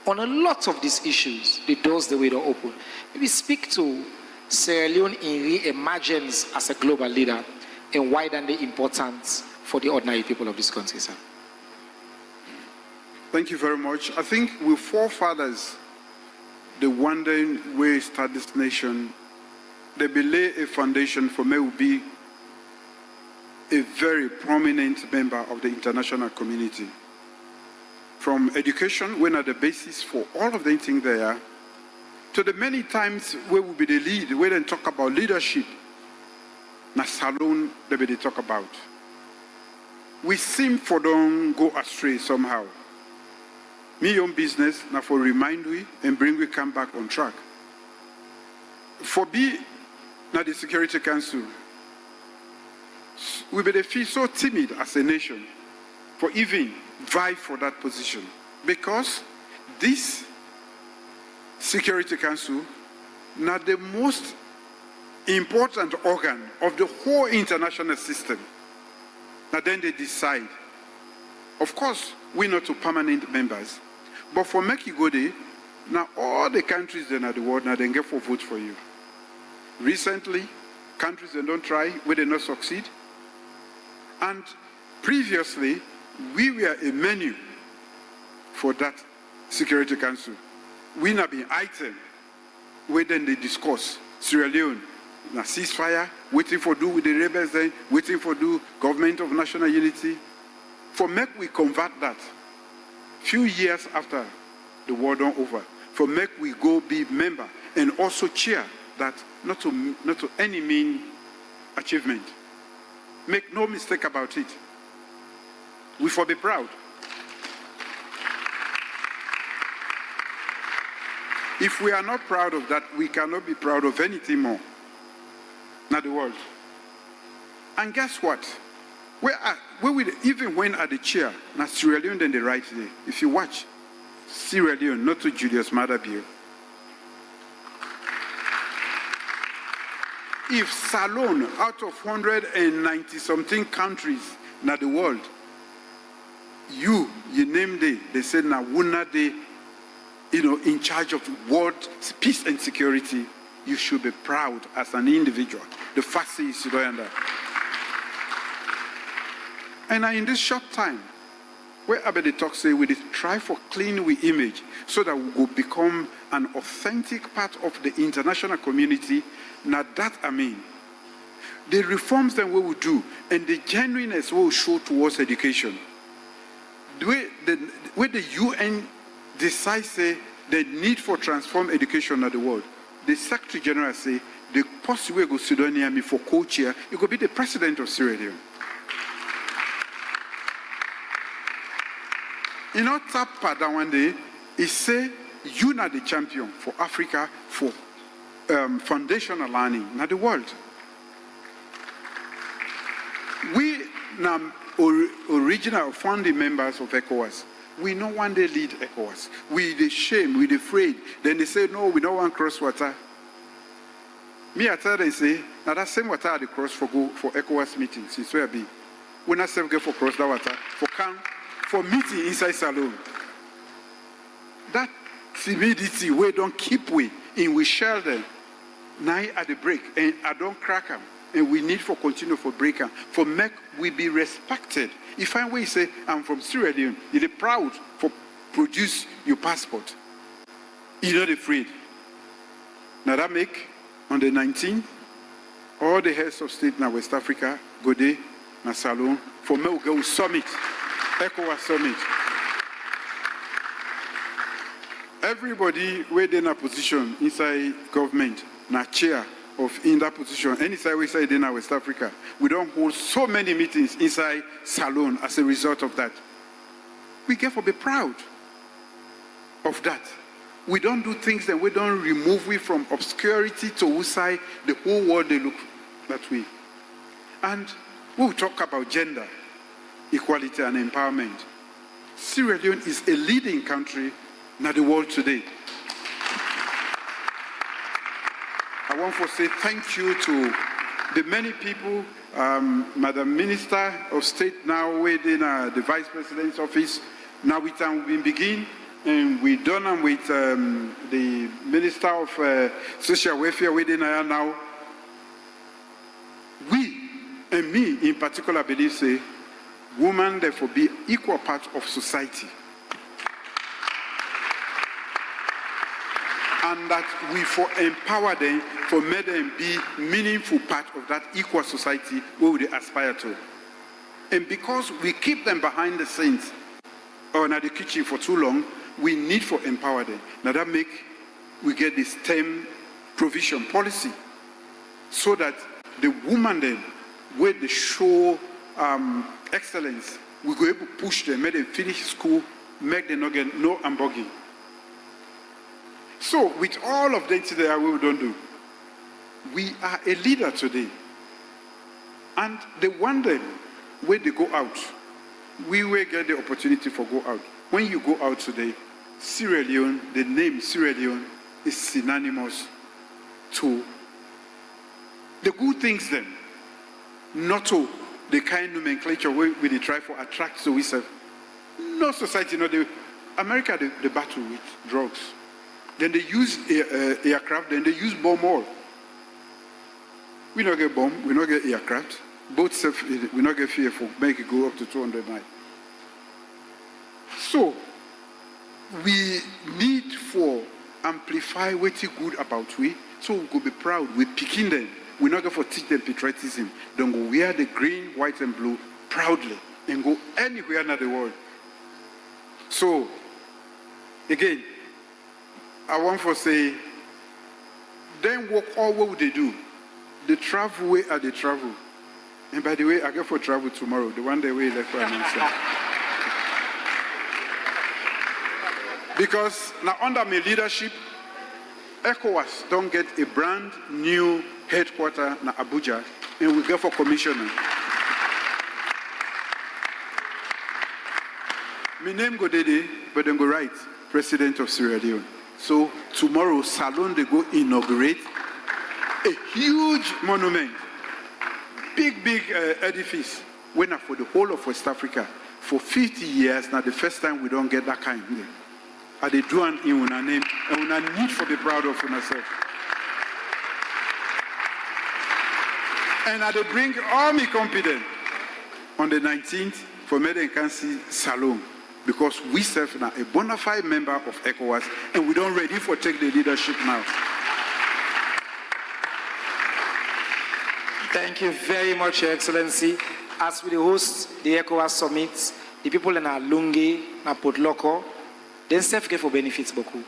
On a lot of these issues, the doors the way to open. Maybe speak to Sierra Leone in re-emergence as a global leader and why then the importance for the ordinary people of this country, sir. Thank you very much. I think with forefathers, the wondering where start this nation, they lay a foundation for me will be a very prominent member of the international community. From education, when at the basis for all of the things there, to the many times where will be the lead, where they talk about leadership, na Salone they talk about. We seem for don't go astray somehow. Me own business, now for remind we and bring we come back on track. For be now the Security Council, we better feel so timid as a nation for even vie for that position. Because this Security Council, now the most important organ of the whole international system. Now then they decide. Of course, we're not to permanent members. But for make you go there, now all the countries in the world, now they get for vote for you. Recently, countries that don't try, where they not succeed. And previously, we were a menu for that Security Council. We not be item where then they discuss Sierra Leone, now ceasefire, waiting for do with the rebels then, waiting for do government of national unity. For make we convert that few years after the war done over, for make we go be member and also cheer that not to any mean achievement. Make no mistake about it. We for be proud. If we are not proud of that, we cannot be proud of anything more. Not the world. And guess what? Even when at the chair, now Sierra Leone then the right there. If you watch Sierra Leone, not to Julius Maada Bio. If Salone, out of 190 something countries in the world, you name they said now wuna they, in charge of world peace and security, you should be proud as an individual. The fact is you don't understand. And in this short time, Where about the talk say we try for clean we image so that we will become an authentic part of the international community. Now that I mean, the reforms that we will do and the genuineness we will show towards education. The way the UN decides say the need for transform education of the world, the Secretary General say the possible go Sudan for co-chair, it could be the president of Sierra Leone. In our top part that one day, he say you are the champion for Africa for foundational learning in the world. We now original founding members of ECOWAS. We no one day lead ECOWAS. We the shame, we the afraid. Then they say no, we don't want cross water. Me I tell them say now that same water the cross for go for ECOWAS meetings. It's where I be. We not save go for cross that water for camp. For meeting inside salon, that timidity we don't keep we shell them. Now at the break and I don't crack them, and we need for continue for break them for make we be respected. If I will say I'm from Sierra Leone, you're proud for produce your passport. You're not afraid. Now that make on the 19th, all the heads of state in West Africa go there na salon for me go summit. ECOWAS summit. Everybody where they in a position inside government, na chair of in that position, any side we say in West Africa, we don't hold so many meetings inside salon as a result of that. We get to be proud of that. We don't do things that we don't remove we from obscurity to outside the whole world they look that way. And we'll talk about gender equality and empowerment. Sierra Leone is a leading country in the world today. I want to say thank you to the many people, Madam Minister of State now within the Vice President's office. Now we begin, and we done with the Minister of Social Welfare within now. We, and me in particular, believe say, women therefore be equal part of society. And that we for empower them, for make them be meaningful part of that equal society where we aspire to. And because we keep them behind the scenes or in the kitchen for too long, we need for empower them. Now that make we get this STEM provision policy so that the woman then where they show excellence, we go able to push them, make them finish school, make them not get no hamburger. So with all of them today, we don't do. We are a leader today. And they wonder where they go out. We will get the opportunity for go out. When you go out today, Sierra Leone, the name Sierra Leone is synonymous to the good things then, not to the kind nomenclature we try for attract so we serve. No society, America, they battle with drugs. Then they use aircraft, then they use bomb all. We don't get bomb, we don't get aircraft. Both self, we not get fearful, make it go up to 200 miles. So, we need for amplify what's good about we, so we could be proud. We picking them. We're not going to teach them patriotism. Don't go wear the green, white, and blue proudly and go anywhere in the world. So, again, I want to say, then what would they do? They travel where are they travel? And by the way, I go for travel tomorrow, the one day we left for an answer. Because now under my leadership, ECOWAS don't get a brand new headquarters in Abuja, and we go for commissioner. My name go Dede, but then go right, President of Sierra Leone. So tomorrow, Salon they go inaugurate a huge monument, big edifice. When for the whole of West Africa for 50 years now, the first time we don't get that kind. And they do an in our name, and we need for be proud of ourselves. And I bring all my confidence on the 19th for Mede and Kansi Salon. because we serve now a bona fide member of ECOWAS, and we don't ready for take the leadership now. Thank you very much, Your Excellency. As we host the ECOWAS summit, the people in Lungi, na Port Loko, they serve for benefits beaucoup,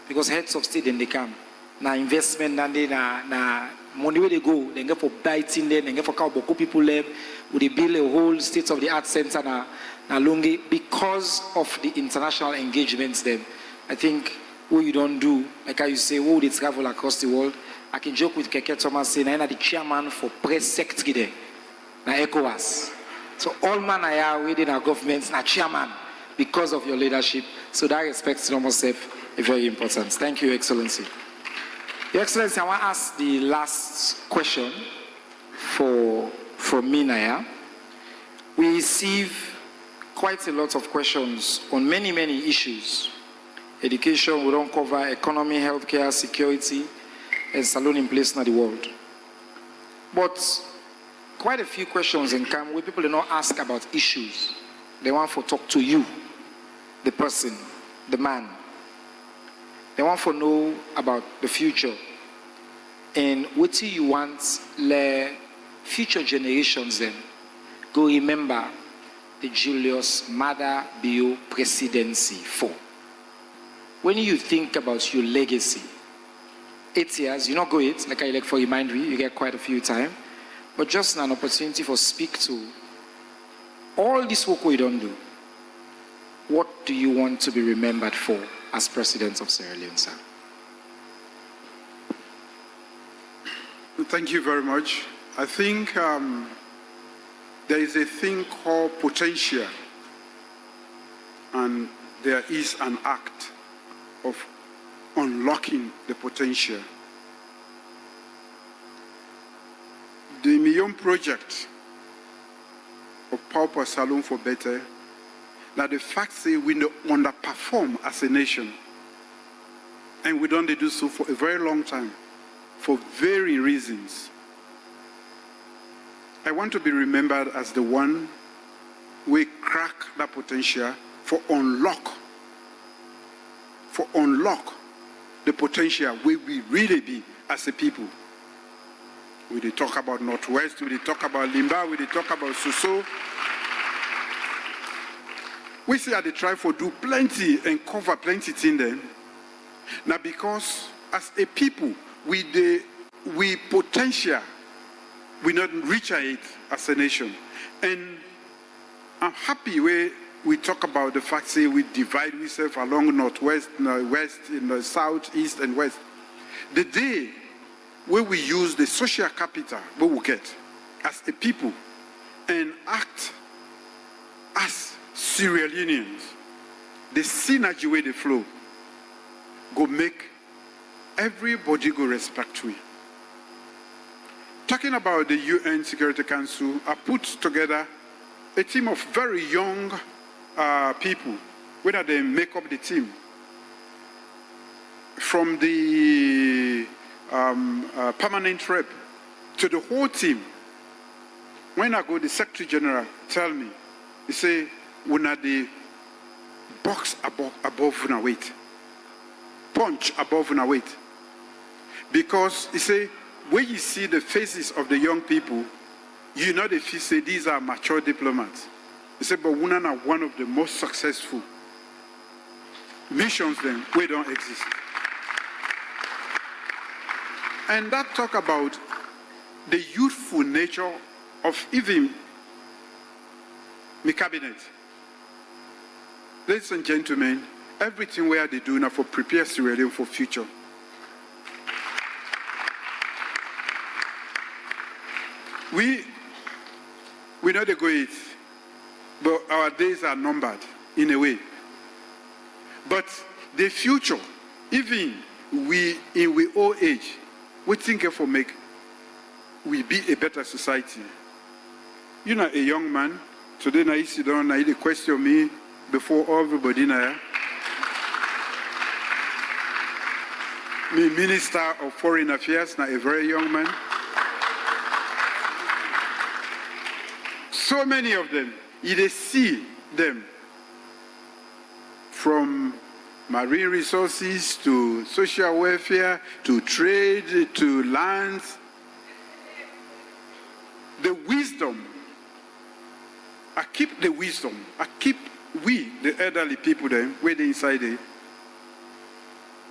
because heads of state then they come. Na investment and they na money where they go, they get for biting them, they get for cow beaucoup people there. We they build a whole state of the art center na Lungi because of the international engagements. Then I think what you don't do, like how you say, oh, they travel across the world. I can joke with Keke Thomas saying I'm the chairman for press secretary there, na ECOWAS. So all man I are within our governments, na chairman because of your leadership. So that respect to almost very important. Thank you, Excellency. Your Excellency, I want to ask the last question from me, Naya. We receive quite a lot of questions on many issues. Education, we don't cover economy, healthcare, security, and salon in place in the world. But quite a few questions in come where people do not ask about issues. They want to talk to you, the person, the man. They want to know about the future. And what do you want the future generations then go remember the Julius Maada Bio presidency for? When you think about your legacy, 8 years, you not go it, like I like for remind you get quite a few time, but just an opportunity for speak to all this work we don't do. What do you want to be remembered for as President of Sierra Leone, sir? Thank you very much. I think there is a thing called potential, and there is an act of unlocking the potential. The Million Project of Pauper Salon for Better, that the fact say we underperform as a nation, and we don't do so for a very long time, for varying reasons. I want to be remembered as the one we crack that potential for unlock the potential we really be as a people. We did talk about Northwest, we did talk about Limba, we did talk about Soso. We say that they try for do plenty and cover plenty things then. Now because as a people, we potential, we not reach it as a nation. And I'm happy where we talk about the fact say we divide ourselves along Northwest, West, in the South, East, and West. The day where we use the social capital we will get as a people and act as Sierra Leoneans, the synergy where they flow go make everybody go respect to it. Talking about the UN Security Council, I put together a team of very young people, whether they make up the team. From the permanent rep to the whole team. When I go, the Secretary General tell me, he say, we not the box above our weight. Punch above our weight. Because he say, when you see the faces of the young people, you know they say these are mature diplomats. He said, but Wunan are one of the most successful missions then, we don't exist. And that talk about the youthful nature of even the cabinet. Ladies and gentlemen, everything where they do now for prepare Sierra Leone for future. We know they go it, but our days are numbered in a way. But the future, even we in we old age, we think for make we be a better society. You know, a young man, today I sit down, I question me before everybody now. Me Minister of Foreign Affairs, now a very young man. So many of them, you they see them from marine resources to social welfare to trade to lands. The wisdom, I keep the wisdom, I keep we, the elderly people then, where they inside there.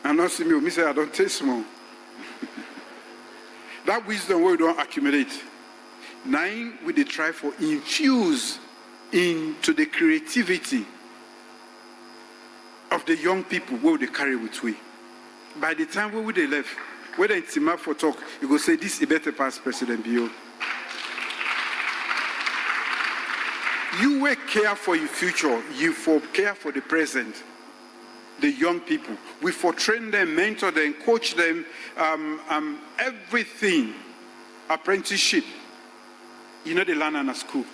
And not see me say I don't taste more. That wisdom we don't accumulate. 9, we they try for infuse into the creativity of the young people where they carry with we. By the time where they left, whether it's Tima for talk, you go say this is a better past President Bio. You will care for your future, you for care for the present. The young people. We for train them, mentor them, coach them, everything. Apprenticeship. You know they learn in a school.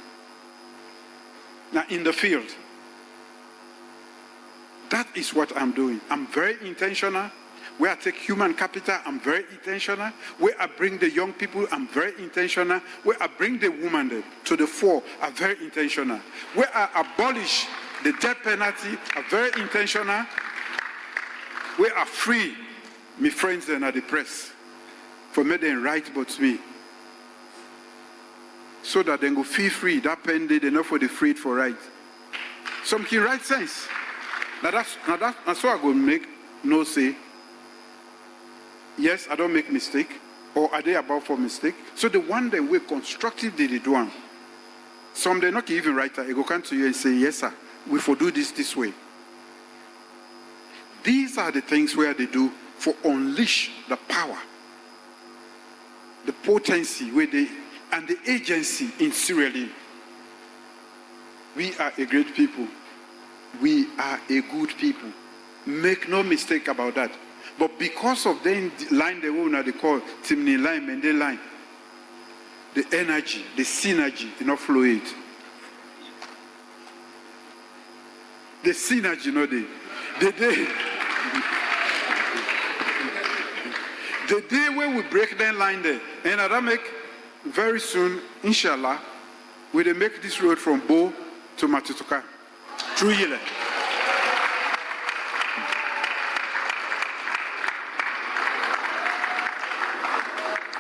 Now in the field. That is what I'm doing. I'm very intentional. Where I take human capital, I'm very intentional. Where I bring the young people, I'm very intentional. Where I bring the woman to the fore, I'm very intentional. Where I abolish the death penalty, I'm very intentional. Where I free my friends and at the press for me them right but me. So that they go feel free, that pen they enough for the freed for right. Something right sense. Now that's what I go make no say. Yes, I don't make mistake. Or are they about for mistake? So the one that we constructive they do one. Some they not even write that. They go come to you and say, yes, sir, we for do this way. These are the things where they do for unleash the power, the potency where they and the agency in Sierra Leone. We are a great people. We are a good people. Make no mistake about that. But because of the line they call Timni line, Mende line, the energy, the synergy did not flow it. The synergy, you know, the day when we break that line there, and I make very soon, inshallah, we will make this road from Bo to Matutuka through Yele.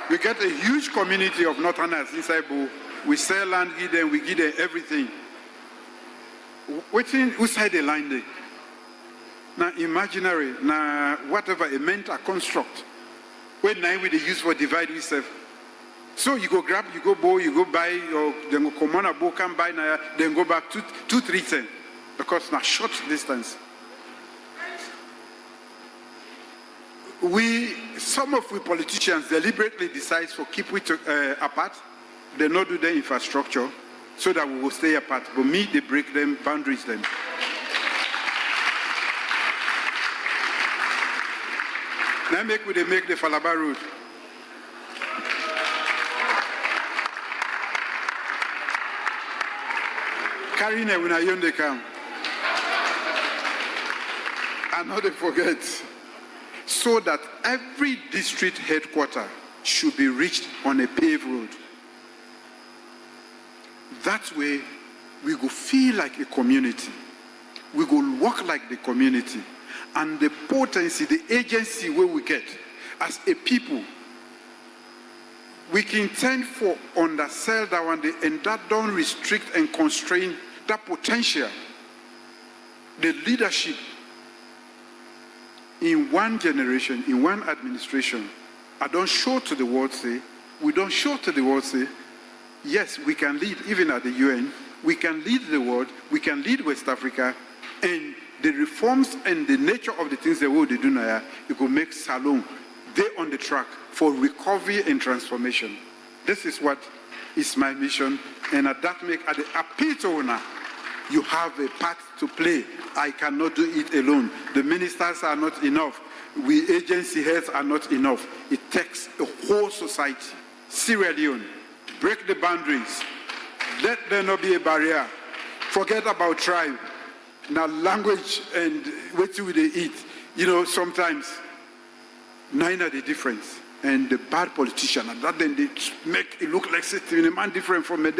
We get a huge community of Northerners inside Bo. We sell land, give them, we give them everything. Waiting, who side the line there? Now imaginary, now whatever a mental construct. When now we use for divide yourself. So you go grab, you go bow, you go buy, or then go come on a bow, come buy now, then go back 2-3 because now short distance. Some of we politicians deliberately decide for keep we apart. They not do the infrastructure so that we will stay apart. But me, they break them, boundaries them. Now they make the Falaba road. Carrying it when I they come. And not they forget. So that every district headquarters should be reached on a paved road. That way, we go feel like a community. We go walk like the community. And the potency, the agency where we get as a people, we can tend for undersell that one day, and that don't restrict and constrain that potential. The leadership in one generation, in one administration, I don't show to the world say, we don't show to the world say, yes, we can lead, even at the UN, we can lead the world, we can lead West Africa, and the reforms and the nature of the things the world they do now, it will make Salome, they on the track for recovery and transformation. This is what is my mission, and at that make, at the appeal to owner, you have a part to play. I cannot do it alone. The ministers are not enough. We agency heads are not enough. It takes a whole society. Sierra Leone, break the boundaries. Let there not be a barrier. Forget about tribe. Now language and what do they eat. You know, sometimes neither the difference. And the bad politician, and that then they make it look like a man different from a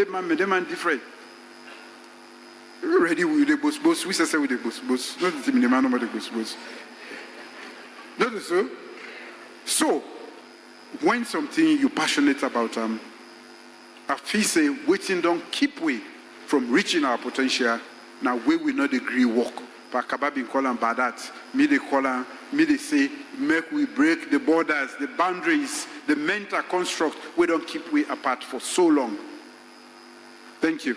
man different. ready with the boss. We say with the boss. Not the man, not the boss. Not so. So, when something you're passionate about, I feel say waiting don't keep we from reaching our potential. Now we will not agree work. But Kababin call them bad that. Me they call them, me they say, make we break the borders, the boundaries, the mental construct. We don't keep we apart for so long. Thank you.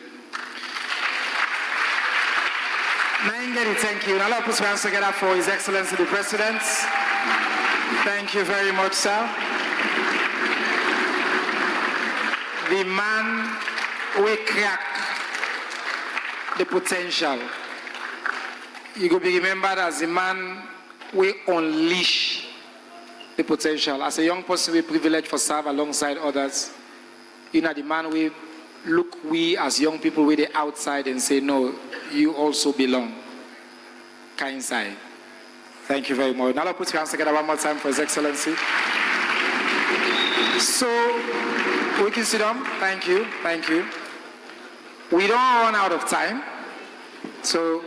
Thank you. Now let's put hands together for His Excellency the President. Thank you very much, sir. The man will crack the potential. You will be remembered as the man will unleash the potential. As a young person, we're privileged for serve alongside others. You know, the man will look we as young people with the outside and say, no, you also belong. Kind side. Thank you very much. Now let's put your hands together one more time for His Excellency. So, we can sit down. Thank you. Thank you. We don't run out of time. So,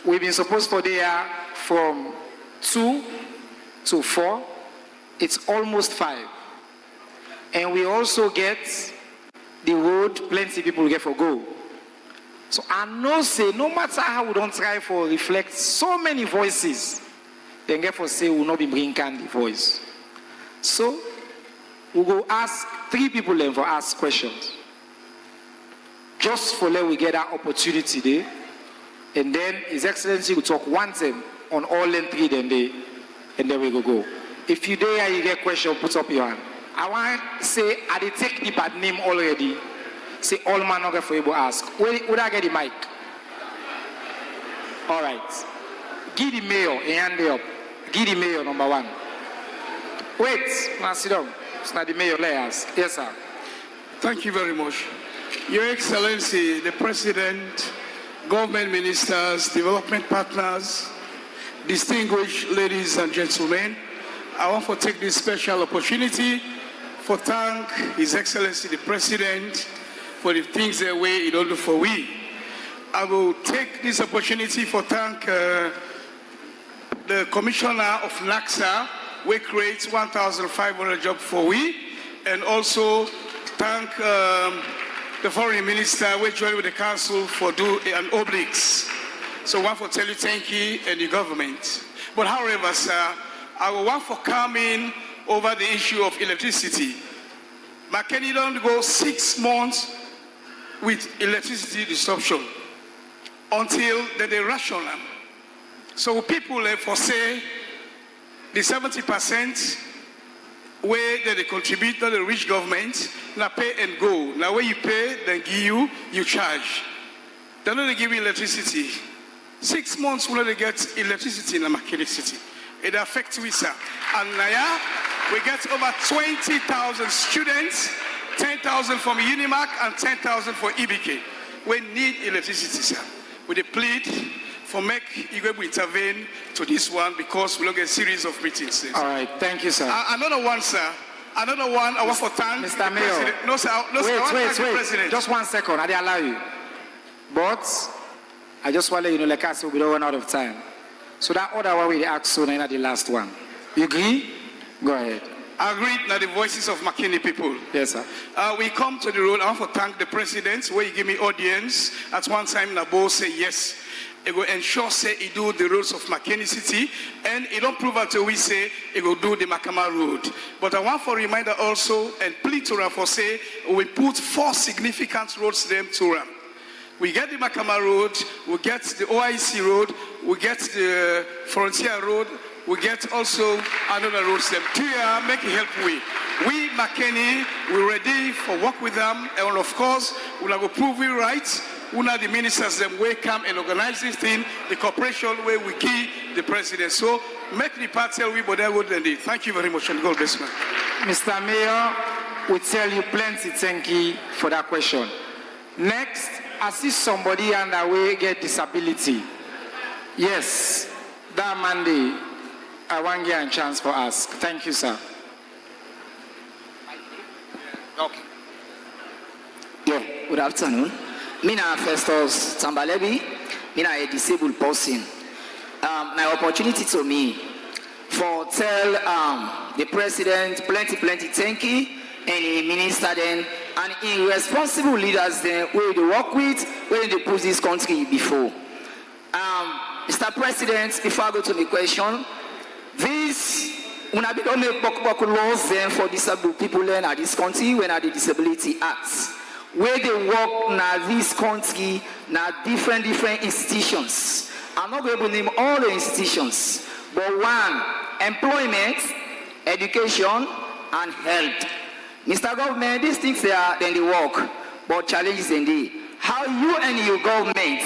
we've been supposed for there from 2 to 4. It's almost 5. And we also get the road, plenty of people get for go. So I know say, no matter how we don't try for reflect so many voices, then get for say we will not be bringing the voice. So we go ask 3 people then for ask questions. Just for let we get that opportunity there. And then His Excellency will talk one time on all them 3 then they, and then we go. If you there you get question, put up your hand. I want to say, I did take the bad name already. Say, all man not get for able to ask. Would I get the mic? All right. Give the mayor a hand up. Give the mayor number 1. Wait, now sit down. It's not the mayor, let ask. Yes, sir. Thank you very much. Your Excellency, the President, government ministers, development partners, distinguished ladies and gentlemen, I want to take this special opportunity for thank His Excellency the President for the things that way he don't do for we. I will take this opportunity for thank the Commissioner of NACSA, we create 1,500 jobs for we, and also thank the Foreign Minister, we join with the Council for do an obliques. So I want to tell you thank you and the government. But however, sir, I will want for coming over the issue of electricity. McKinney don't go 6 months with electricity disruption until they ration them. So people for say the 70% where they contribute to the rich government, now pay and go. Now when you pay, then give you charge. Then they give you electricity. 6 months when they get electricity in the McKinney City. It affects we, sir. And now we get over 20,000 students, 10,000 from UniMak and 10,000 for EBK. We need electricity, sir. We plead for make you able to intervene to this one because we look at a series of meetings. Sir. All right, thank you, sir. Another one, sir. Another one, I want to thank Mr. Mayor. No, sir. No, sir. Wait. Just 1 second. I allow you. But I just want to let you know, like I said, we don't run out of time. So that other one we ask soon, and the last one. You agree? Go ahead. I agree now the voices of McKinney people. Yes, sir. We come to the road. I want to thank the president where he give me audience. At one time, Nabo say yes. It will ensure say he do the roads of McKinney City, and he don't prove until we say he will do the Makama Road. But I want for reminder also and plead to them for say we put 4 significant roads them to them. We get the Makama Road, we get the OIC Road, we get the Frontier Road, we get also another road them. Here, make it help we McKinney, we're ready for work with them, and of course, we'll go prove we right. Una the ministers them will come and organize this thing, the cooperation where we give the president. So make the part tell we but that would indeed. Thank you very much and God bless you. Mr. Mayor, we tell you plenty thank you for that question. Next, I see somebody underway get disability. Yes, that Monday, I want to get a chance for ask. Thank you, sir. Okay. Yeah, good afternoon. Mina Festus Tambalebi, Mina a disabled person. My opportunity to me for tell the president plenty thank you and the minister then and in responsible leaders then where they work with, where they put this country before. Mr. President, before I go to the question, this when I be don't make laws then for disabled people then at this country when are the Disability Acts. Where they work na this country na different institutions. I'm not going to name all the institutions, but one, employment, education, and health. Mr. Government, these things they are then they work, but challenges indeed. How you and your government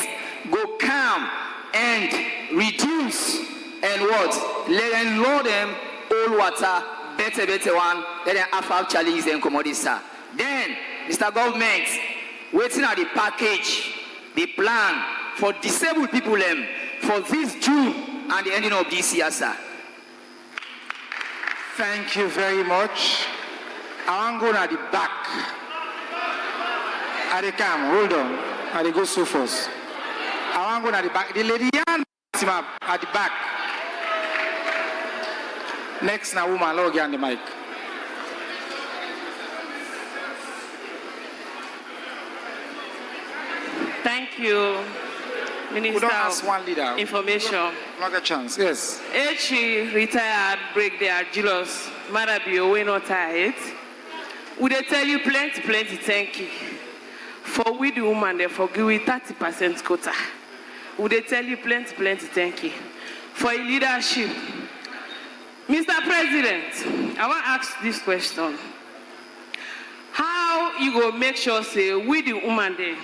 go come and reduce and what? Let them load them all water, better one, let them have challenges and commodities. Then, Mr. Government, waiting at the package, the plan for disabled people for this June and the ending of this year, sir. Thank you very much. I want to go at the back. At the cam, hold on. At the go so first. I want to go at the back. The lady at the back. Next, now woman, log on the mic. Thank you, Minister of one leader. Information. Not a chance, yes. H retired Brigadier Julius Marabio, we not tired. Would they tell you plenty thank you. For we the woman, they forgive we 30% quota. Would they tell you plenty thank you. For your leadership. Mr. President, I want to ask this question. How you go make sure say we the woman there,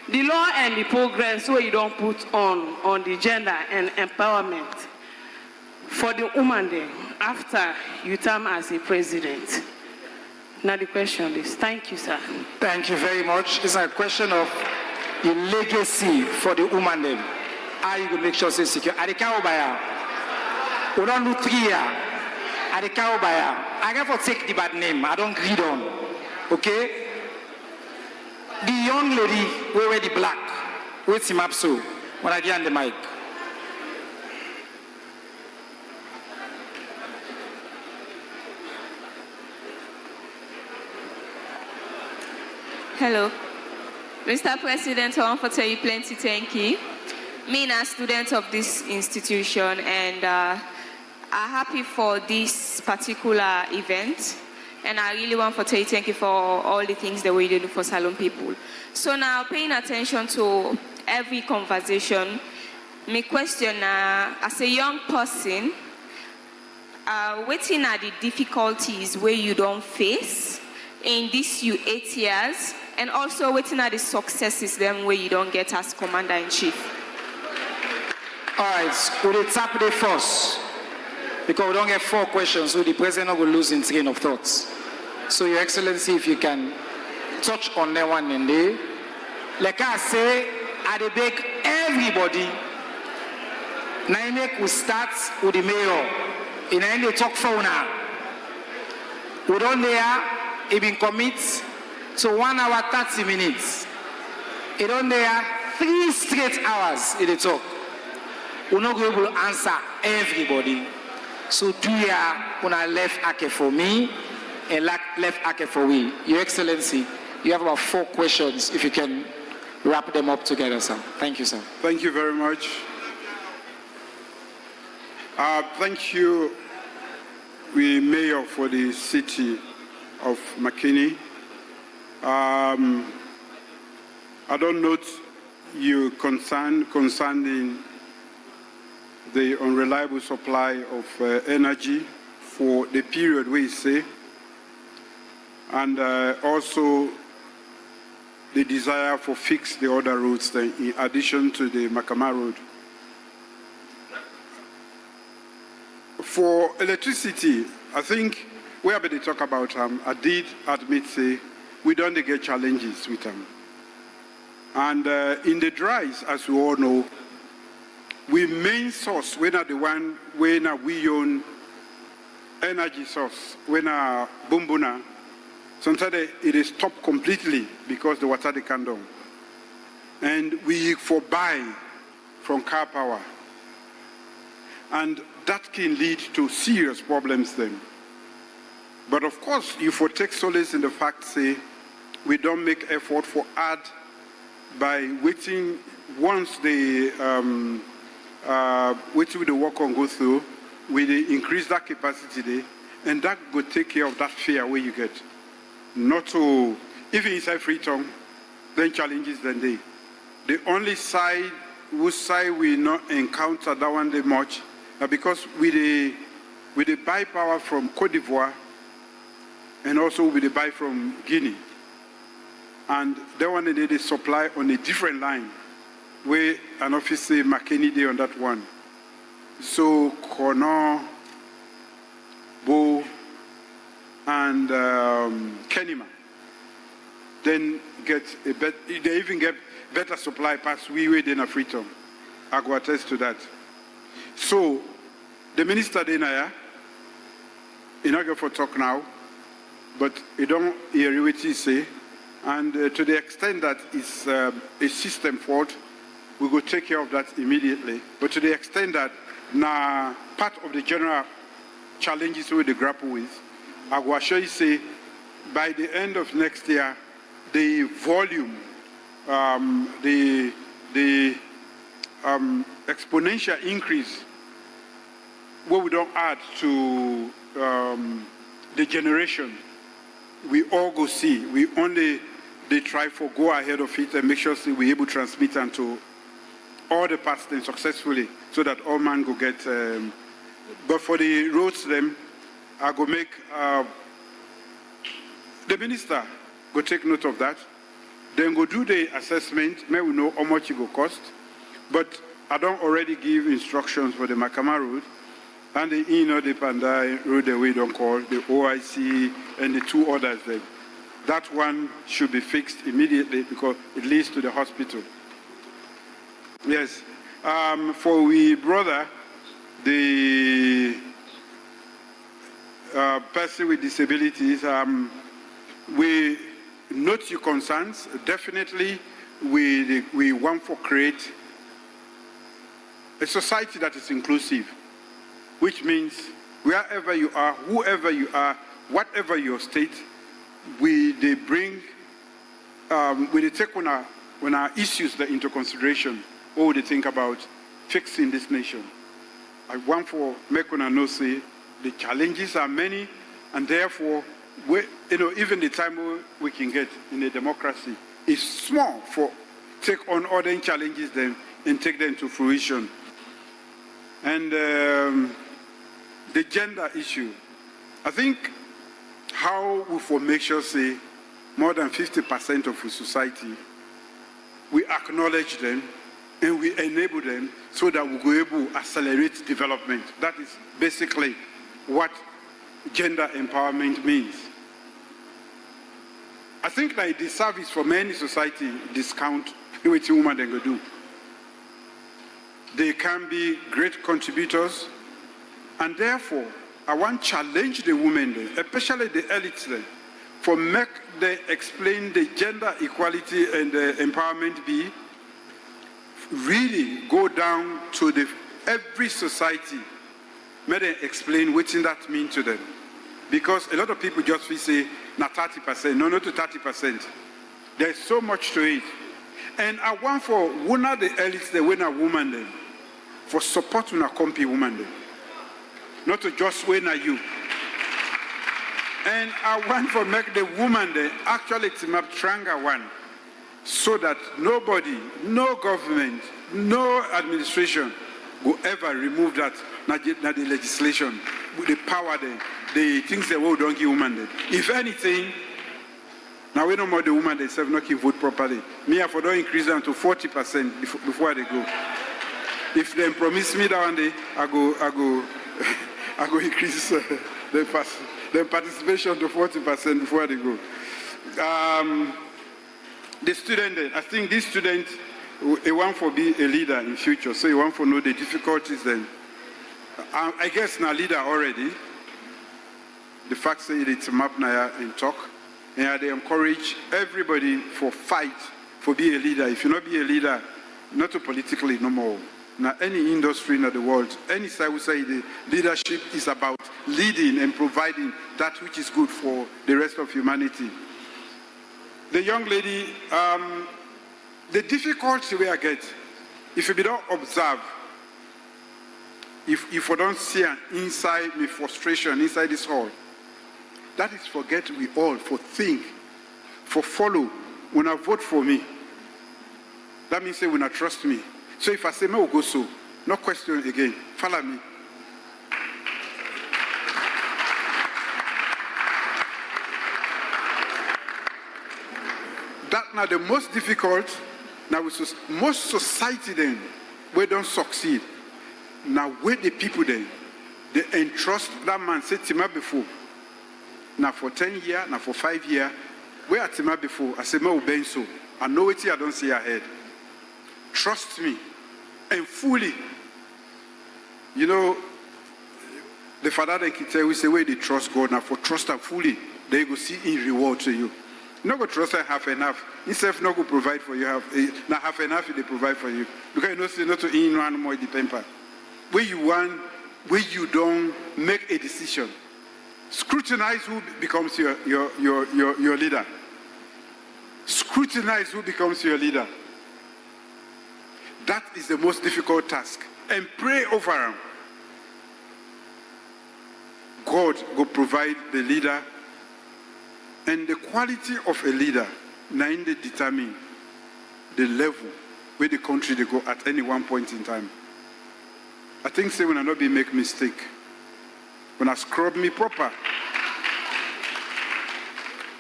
the law and the progress where you don't put on the gender and empowerment for the woman there after you term as a president? Now the question is, thank you, sir. Thank you very much. It's a question of the legacy for the woman there. How you go make sure say secure? At the Kaobaya, we don't do 3 years. At the Kaobaya, I never take the bad name. I don't greed on. Okay? The young lady, we wear the black, with him up so, when I get on the mic. Hello. Mr. President, I want to tell you plenty thank you. Me and a student of this institution and I'm happy for this particular event. And I really want to tell you thank you for all the things that we do for Salon people. So now, paying attention to every conversation, my question, as a young person, what are the difficulties where you don't face in these 8 years? And also, what are the successes then where you don't get as Commander-in-Chief? All right, we'll tap the first. Because we don't get 4 questions, so the president will lose in train of thoughts. So, Your Excellency, if you can touch on that one in there. Like I say, I beg everybody. Now we start with the mayor. In the end, they talk for now. We don't there, he been commit to 1 hour 30 minutes. He don't there 3 straight hours in the talk. We're not going to answer everybody. So 2 years, una left ake for me and left ake for we. Your Excellency, you have about 4 questions. If you can wrap them up together, sir. Thank you, sir. Thank you very much. Thank you, the Mayor for the city of McKinney. I don't note you concerning the unreliable supply of energy for the period we say, and also the desire for fix the other roads in addition to the Makama Road. For electricity, I think where they talk about I did admit say we don't get challenges with them. And in the dries, as we all know, we main source, when are the one, when we own energy source, when Bumbuna, sometimes it is stopped completely because the water they can't down. and we for buy from car power. And that can lead to serious problems then. But of course, you for take solace in the fact, say, we don't make effort for add by waiting once the waiting with the work on go through, we increase that capacity there, and that will take care of that fear where you get. Not to, even inside Freetown, then challenges then they. The only side whose side we not encounter that one day much, because we buy power from Cote d'Ivoire, and also we buy from Guinea. And that one they supply on a different line, where an officer McKinney day on that one. So Kono, Bo, and Kenima then get a they even get better supply past we than a Freetown. I go attest to that. So the minister Denaya, you're not going for talk now, but you don't hear what he say. And to the extent that it's a system fault, we will take care of that immediately. But to the extent that now part of the general challenges we grapple with, I will assure you say, by the end of next year, the volume, the exponential increase, what we don't add to the generation, we all go see. We only they try for go ahead of it and make sure we're able to transmit and to all the parts then successfully, so that all man go get. But for the roads, them, I go make the minister go take note of that. Then go do the assessment. May we know how much it will cost. But I don't already give instructions for the Makama road and the the Pandai road that we don't call the OIC and the two others. Then that one should be fixed immediately because it leads to the hospital. Yes. For we brother, the person with disabilities, we note your concerns. Definitely, we want to create a society that is inclusive, which means wherever you are, whoever you are, whatever your state, they take on our issues into consideration. What would they think about fixing this nation? I want for Mekona no say the challenges are many, and therefore, even the time we can get in a democracy is small for take on other challenges then and take them to fruition. And the gender issue, I think how we for make sure say more than 50% of the society, we acknowledge them and we enable them so that we go able to accelerate development. That is basically what gender empowerment means. I think that the service for many society discount what women then go do. They can be great contributors, and therefore I want to challenge the women then, especially the elites then, for make they explain the gender equality and the empowerment be really go down to every society, may they explain what that means to them. Because a lot of people just will say, not 30%, no, not to 30%. There's so much to it. And I want for one of the elites, they win a woman then, for support on a company woman then. Not to just win a you. And I want for make the woman then actually team up stronger one, so that nobody, no government, no administration will ever remove that, not the legislation, with the power there, the things that we don't give women there. If anything, now we know more the women themselves not can vote properly. Me, I don't increase them to 40% before they go. If they promise me that one day, I go increase the participation to 40% before they go. The student, I think this student, he want to be a leader in future, so he want to know the difficulties then. I guess now leader already. The fact that it's map now and talk, and they encourage everybody for fight for be a leader. If you not be a leader, not to politically no more. Now, any industry in the world, any side will say the leadership is about leading and providing that which is good for the rest of humanity. The young lady, the difficulty we get, if you don't observe, if you don't see inside me frustration, inside this hall, that is forget we all, for think, for follow, when I vote for me. That means say when I trust me. So if I say no, go so, no question again, follow me. That now the most difficult, now most society then, we don't succeed. Now where the people then, they entrust that man, say Tima before. Now for 10 years, now for 5 years, where at Tima before, I say, no, ben so. I know it, I don't see ahead. Trust me, and fully. You know, the father and Kita, we say, where they trust God, now for trust and fully, they go see in reward to you. Not go trust and half enough. Instead, not go provide for you, now half enough they provide for you. Because you know, say not to in one more depend. Where you want, where you don't make a decision. Scrutinize who becomes your leader. Scrutinize who becomes your leader. That is the most difficult task. And pray over them. God will provide the leader. And the quality of a leader, now they determine the level where the country they go at any one point in time. I think say when I not be make mistake. When I scrub me proper.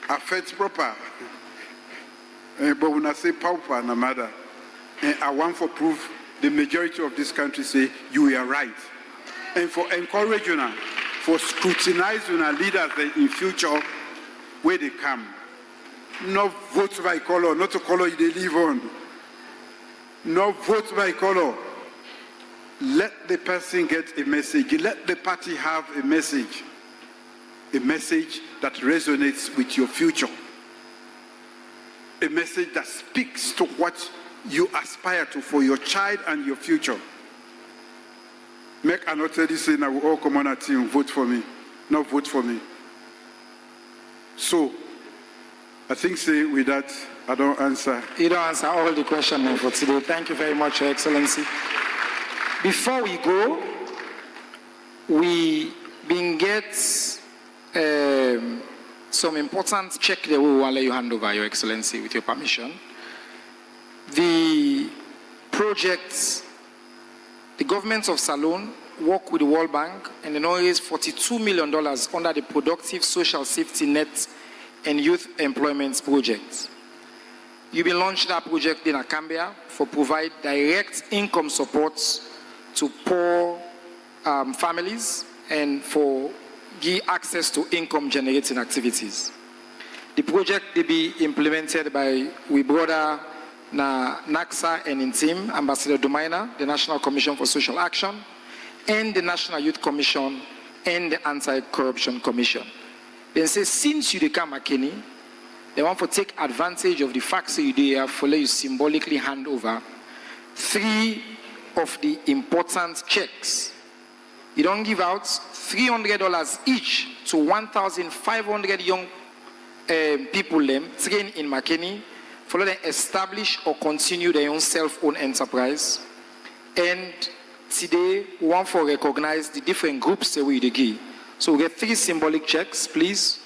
I fetch proper. But when I say pauper, no matter. And I want for proof the majority of this country say you are right. And for encouraging them, for scrutinizing our leaders in future where they come. Not vote by color, not a color they live on. Not vote by color. Let the person get a message. Let the party have a message. A message that resonates with your future. A message that speaks to what you aspire to for your child and your future. Make an authority say, now we all come on a team, vote for me. Not vote for me. So, I think say with that, I don't answer. You don't answer all the questions for today. Thank you very much, Your Excellency. Before we go, we been get some important check that we will let you hand over, Your Excellency, with your permission. The projects, the government of Salone work with the World Bank and they now raise $42 million under the Productive Social Safety Net and Youth Employment Project. You will launch that project in Akambia for provide direct income supports to poor families and for give access to income generating activities. The project will be implemented by we brother NACSA and in team, Ambassador Dumaina, the National Commission for Social Action, and the National Youth Commission and the Anti-Corruption Commission. They say since you become McKinney, they want to take advantage of the fact that you have for you symbolically hand over 3 of the important checks. You don't give out $300 each to 1,500 young people them trained in McKinney, for them establish or continue their own self-owned enterprise. And today, we want to recognize the different groups that we give. So we get 3 symbolic checks, please.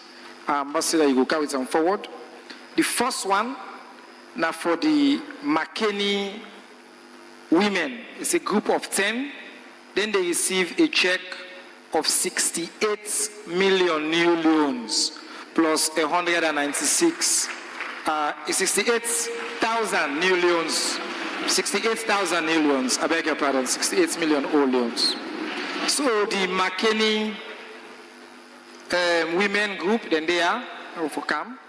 Ambassador, you go carry them forward. The first one, now for the McKinney women. It's a group of 10. Then they receive a check of 68 million new loans plus 68,000 new loans. 68,000 new loans. I beg your pardon. 68 million old loans. So the McKinney women group, then they are for come.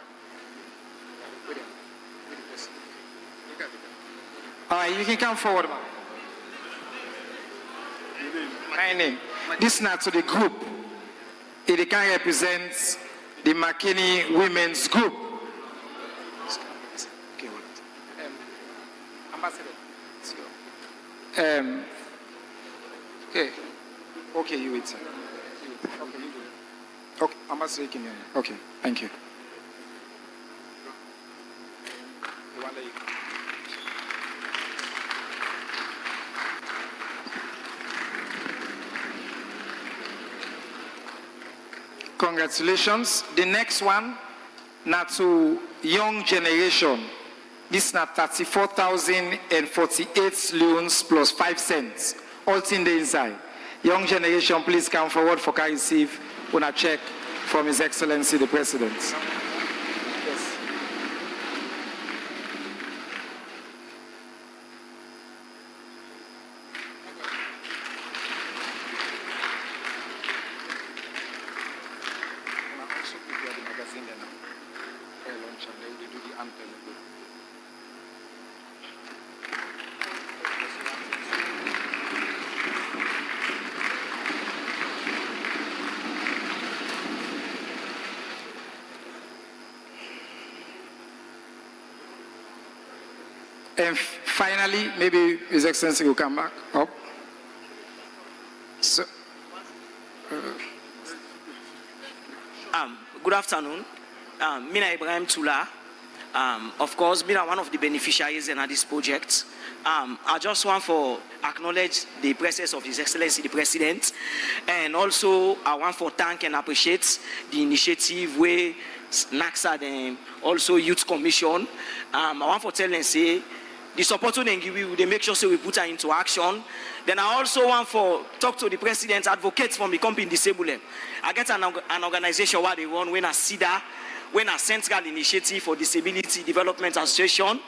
All right, you can come forward, man. My name. This is not to the group. It can represent the McKinney women's group. Okay, you wait, sir. Okay, Ambassador, can you? Okay, thank you. Congratulations. The next one, now to young generation. This is now 34,048 loans plus 5 cents. All in the inside. Young generation, please come forward for can receive on a check from His Excellency the President. Yes. And finally, maybe His Excellency will come back up. So, good afternoon. Mina Ibrahim Tula. Of course, Mina one of the beneficiaries in this project. I just want to acknowledge the presence of His Excellency the President, and also I want to thank and appreciate the initiative where NACSA and also Youth Commission. I want to tell them say the support we give, they make sure so we put her into action. Then I also want to talk to the President, advocates from the company disabled. I get an organization where they run when a CIDA, when a Central Initiative for Disability Development Association.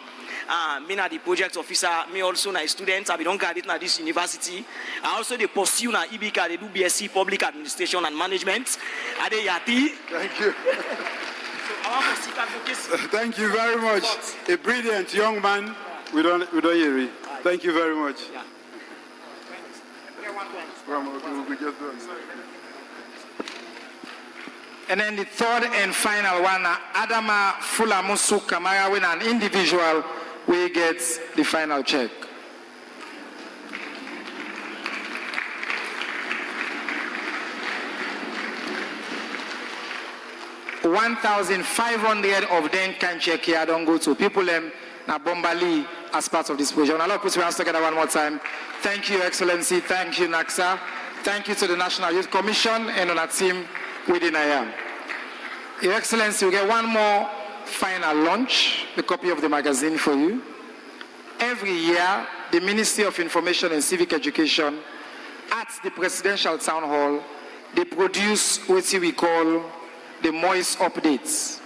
Me na the project officer, me also na a student, I don't graduate na this university. I also they pursue na IBICA, they do BSc Public Administration and Management. Are they yati? Thank you. Thank you very much. A brilliant young man. We don't hear it. Thank you very much. Yeah. And then the third and final one, Adama Fulamusu Kamara, when an individual will get the final check. $1,500 of them can check here. Don't go to people na Bombali as part of this project. I'll put your hands together one more time. Thank you, Excellency. Thank you, NACSA. Thank you to the National Youth Commission and on our team within IAM. Your Excellency, we get one more final launch, a copy of the magazine for you. Every year, the Ministry of Information and Civic Education at the Presidential Town Hall, they produce what we call the Moist Updates.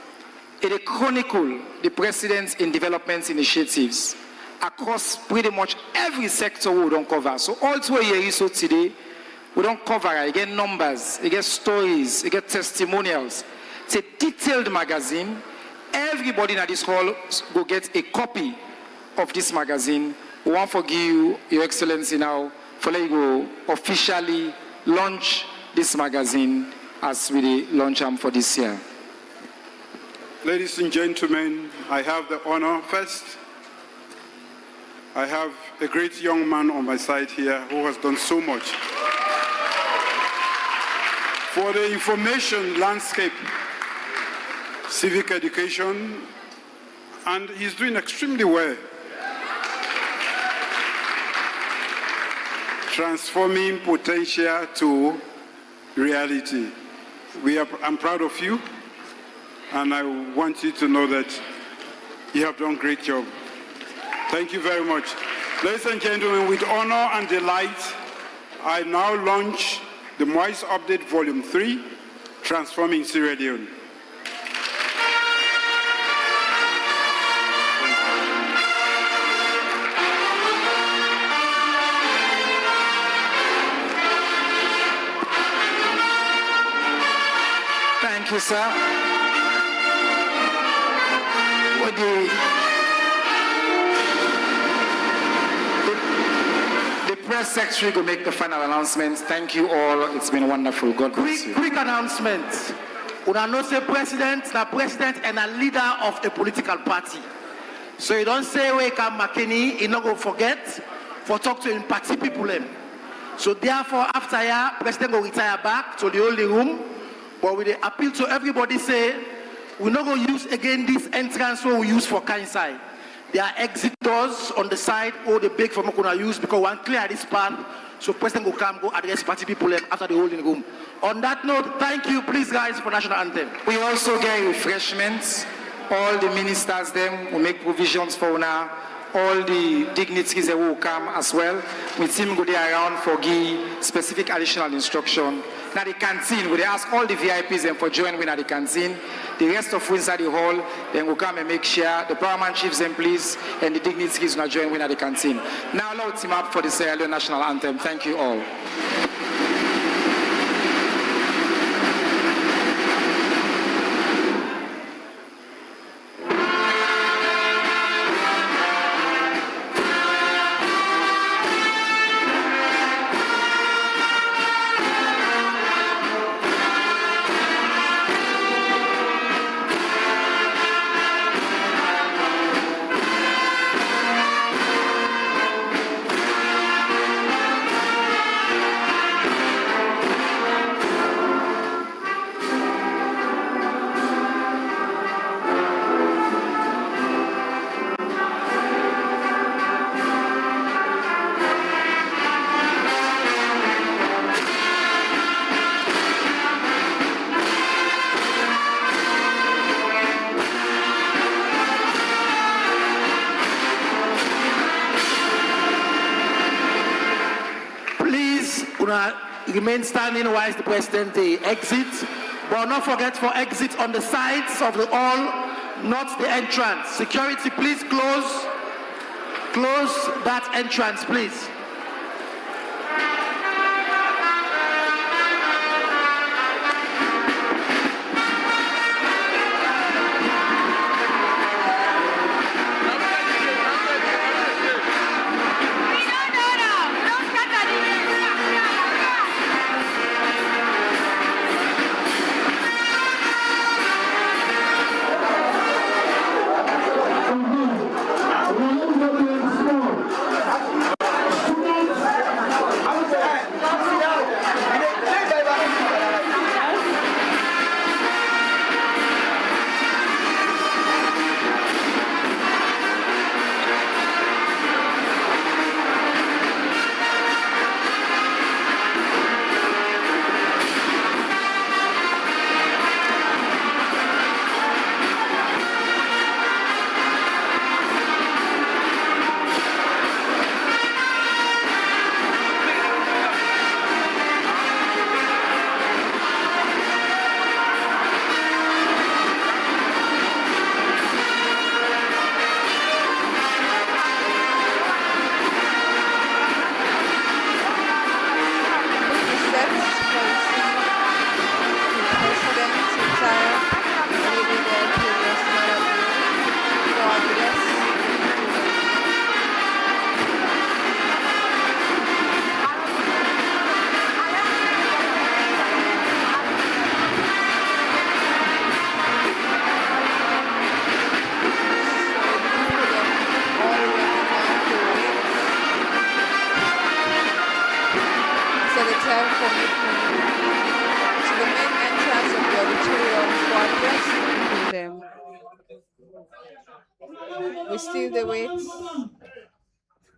It chronicle the President's in development initiatives across pretty much every sector we don't cover. So all 2 years so today, we don't cover it. You get numbers, you get stories, you get testimonials. It's a detailed magazine. Everybody in this hall will get a copy of this magazine. We want to give you, Your Excellency, now for let you go officially launch this magazine as we launch them for this year. Ladies and gentlemen, I have the honor first. I have a great young man on my side here who has done so much for the information landscape, civic education, and he's doing extremely well. Transforming potential to reality. I'm proud of you, and I want you to know that you have done a great job. Thank you very much. Ladies and gentlemen, with honor and delight, I now launch the Moist Update Volume 3, Transforming Sierra Leone. Thank you, sir. The press secretary will make the final announcements. Thank you all. It's been wonderful. God bless you. Quick announcement. Una know say president and a leader of a political party. So you don't say where come McKinney, he not go forget for talk to him party people them. So therefore, after here, President will retire back to the holding room. But we appeal to everybody say, we're not going to use again this entrance what we use for Kainside. There are exit doors on the side, or the big for me gonna use because one clear this part. So President will come, go address party people after the holding room. On that note, thank you, please guys, for national anthem. We also get refreshments. All the ministers them will make provisions for now. All the dignitaries will come as well. We team go there around for give specific additional instruction. Now the canteen, we ask all the VIPs them for joining at the canteen. The rest of inside the hall, then we'll come and make sure the paramount chiefs them please and the dignitaries will join at the canteen. Now let's team up for the Sierra Leone national anthem. Thank you all. Remain standing while the president exits, but not forget for exit on the sides of the hall, not the entrance. Security, please close that entrance, please.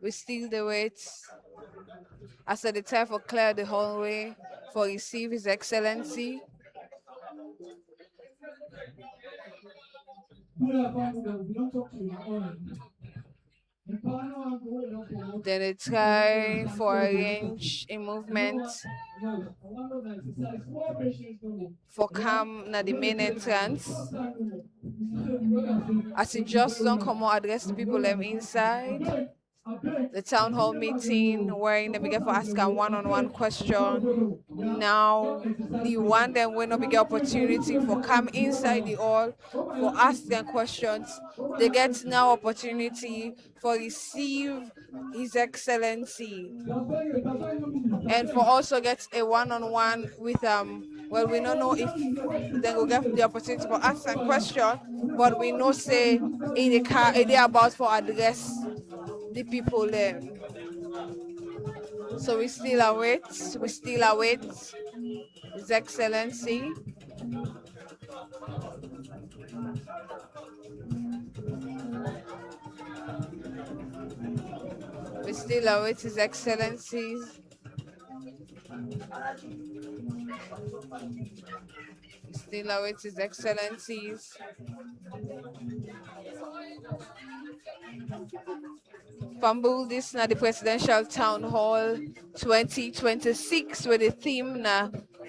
We still the wait as the time for clear the hallway for receive His Excellency. Then they try for arrange a movement for come na the main entrance. As it just don't come out address the people them inside. the town hall meeting where they get for ask a one-on-one question. Now the one that will not be get opportunity for come inside the hall for ask them questions. They get now opportunity for receive His Excellency and for also get a one-on-one with well, we don't know if they will get the opportunity for ask some question, but we know say in the car they about for address the people there. So we still await His Excellency. We still await His Excellencies. We still await His Excellencies. Fumble this na the Presidential Town Hall 2026 with the theme na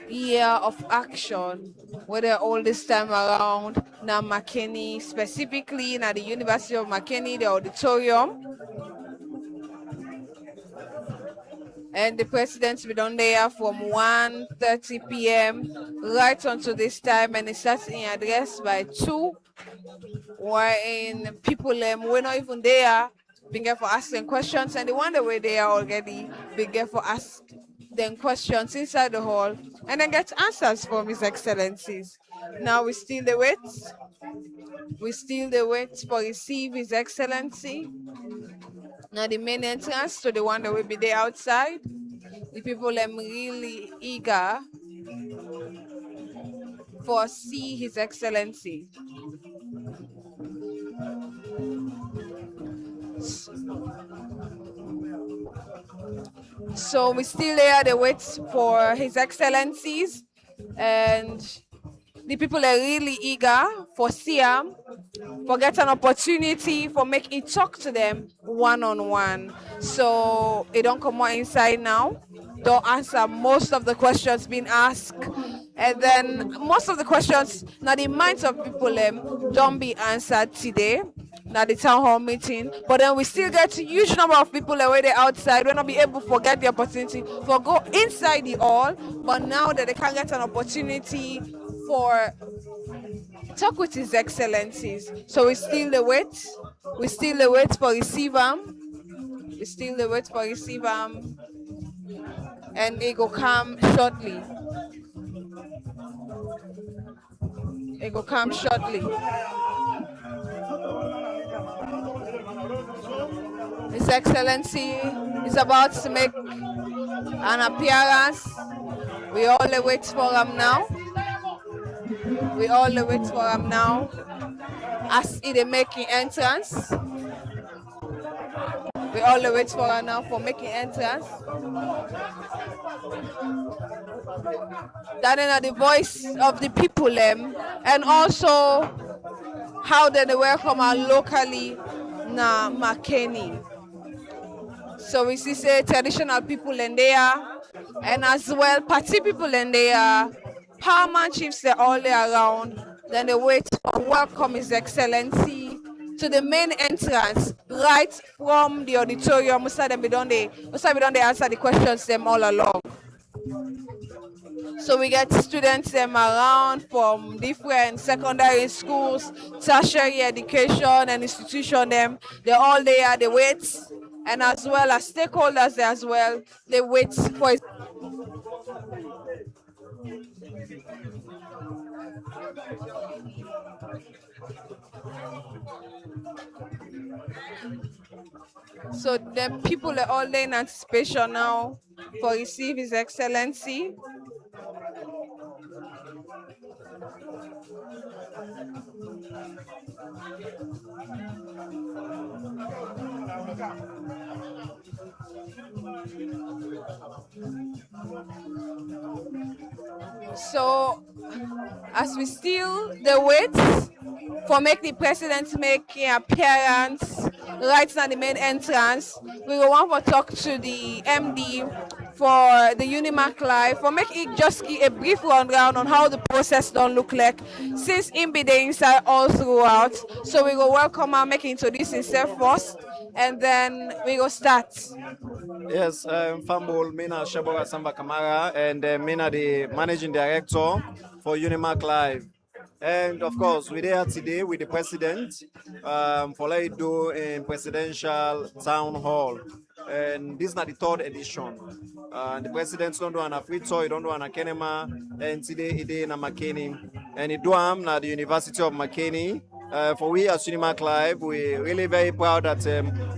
Year of Action. Whether all this time around na Makeni, specifically na the University of Makeni, the auditorium. And the president will be done there from 1:30 p.m. right until this time, and it starts in address by 2. Wherein people we're not even there, being there for asking questions, and the one that were there already, being there for ask them questions inside the hall, and then get answers from His Excellencies. Now we still the wait. We still the wait for receive His Excellency. Now the main entrance to the one that will be there outside. The people really eager for see His Excellency. So we still there, they wait for His Excellencies, and the people are really eager for see him, for get an opportunity for make it talk to them one-on-one. So they don't come more inside now. Don't answer most of the questions being asked. And then most of the questions, now the minds of people don't be answered today. Now the town hall meeting, but then we still get a huge number of people away there outside. We're not be able to get the opportunity for go inside the hall, but now that they can get an opportunity for talk with His Excellencies. So we still the wait. We still the wait for receive him. We still the wait for receive him, and it go come shortly. It will come shortly. His Excellency is about to make an appearance. We all wait for him now. We all wait for him now as he is making entrance. We all wait for him now for making entrance. That is the voice of the people and also how they welcome our locally na Makeni. So we see say traditional people in there, and as well party people in there, paramount chiefs, they're all there around. Then they wait for welcome His Excellency to the main entrance, right from the auditorium. Most of them don't answer the questions them all along. So we get students them around from different secondary schools, tertiary education and institution them. They're all there, they wait. And as well as stakeholders as well, they wait for it. So the people are all in anticipation now for receive His Excellency. So as we still the wait for make the president make an appearance right now the main entrance, we will want to talk to the MD for the UniMak Live for make it just give a brief rundown on how the process don't look like since him be the inside all throughout. So we will welcome and make introduce himself first. and then we go start. Yes, Fambul, Mina Sheboga Samba Kamara, and Mina the Managing Director for UniMak Live. And of course, we're there today with the President for let do in Presidential Town Hall. And this is not the third edition. And the President don't do an Afrito, he don't do an Akenema, and today he did in Makeni. And he do at the University of Makeni. For we as UniMak Live, we're really very proud that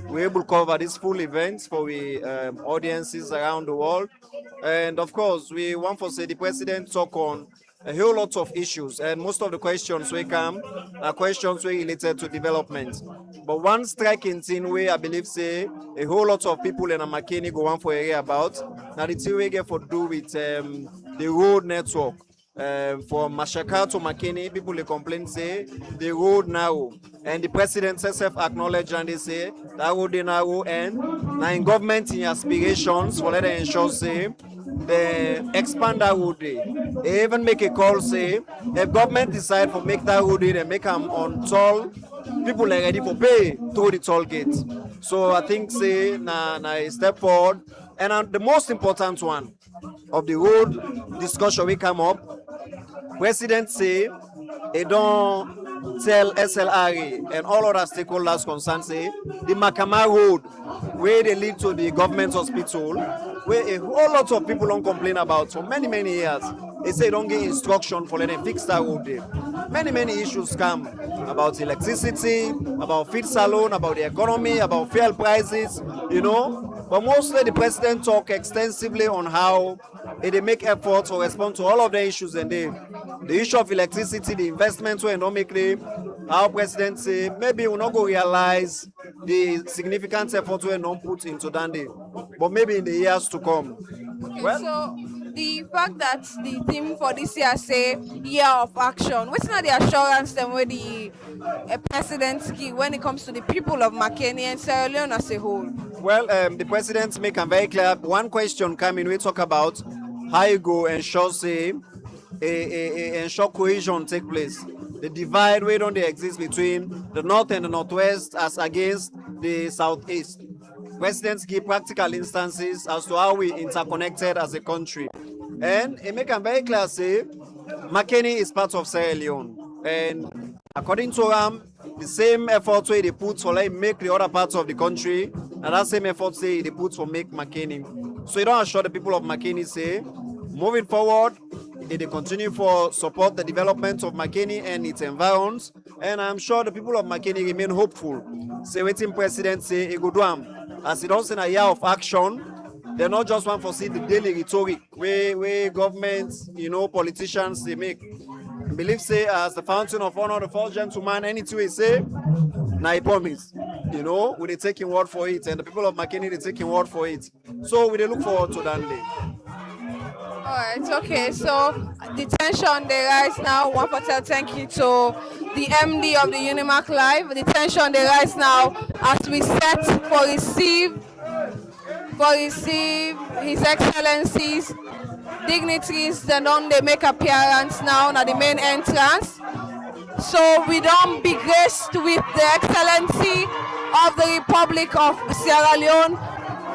we're able to cover this full event for we audiences around the world. And of course, we want to say the President talk on a whole lot of issues, and most of the questions we come are questions related to development. But one striking thing we I believe say a whole lot of people in Makeni go on for area about now the thing we get for do with the road network. From Mashaka to Makeni, people they complain say the road narrow, and the president herself acknowledge and they say that road is narrow, and now in government in aspirations for let ensure say they expand that road. They even make a call say if government decide for make that road they make them on toll, people are ready for pay through the toll gate. So I think say na a step forward, and the most important one of the road discussion we come up. President say they don't tell SLRA and all other stakeholders concerned say the Makama Road where they lead to the government hospital where a whole lot of people don't complain about for many years. They say don't get instruction for letting fix that road there. Many issues come about electricity, about feed salon, about the economy, about fuel prices, you know. But mostly the president talk extensively on how they make efforts to respond to all of the issues, and the issue of electricity, the investments we don't make it. Our president say maybe we'll not go realize the significant effort we don't put into that day, but maybe in the years to come. Well, so the fact that the theme for this year say year of action, what's not the assurance then where the president give when it comes to the people of Makeni and Sierra Leone as a whole? Well, the president make a very clear. One question coming, we talk about how you go ensure say ensure cohesion take place. The divide where don't they exist between the north and the northwest as against the southeast. Presidents give practical instances as to how we interconnected as a country. And it make a very clear say Makeni is part of Sierra Leone. And according to him, the same effort way they put for like make the other parts of the country, and that same effort say they put for make Makeni. So you don't assure the people of Makeni say moving forward, they continue for support the development of Makeni and its environs, and I'm sure the people of Makeni remain hopeful. Say waiting president say he go do as he don't say a year of action. They're not just one for see the daily rhetoric where governments, you know, politicians they make. I believe say as the fountain of honor, the first gentleman, anything we say, now he promise. You know, we they taking word for it, and the people of Makeni they taking word for it. So we they look forward to that day. Alright, okay, so the tension they rise now. One for tell thank you to the MD of the UniMak Live. The tension they rise now as we set for receive His Excellency's dignitaries. Then on they make appearance now at the main entrance. So we don't be graced with the Excellency of the Republic of Sierra Leone.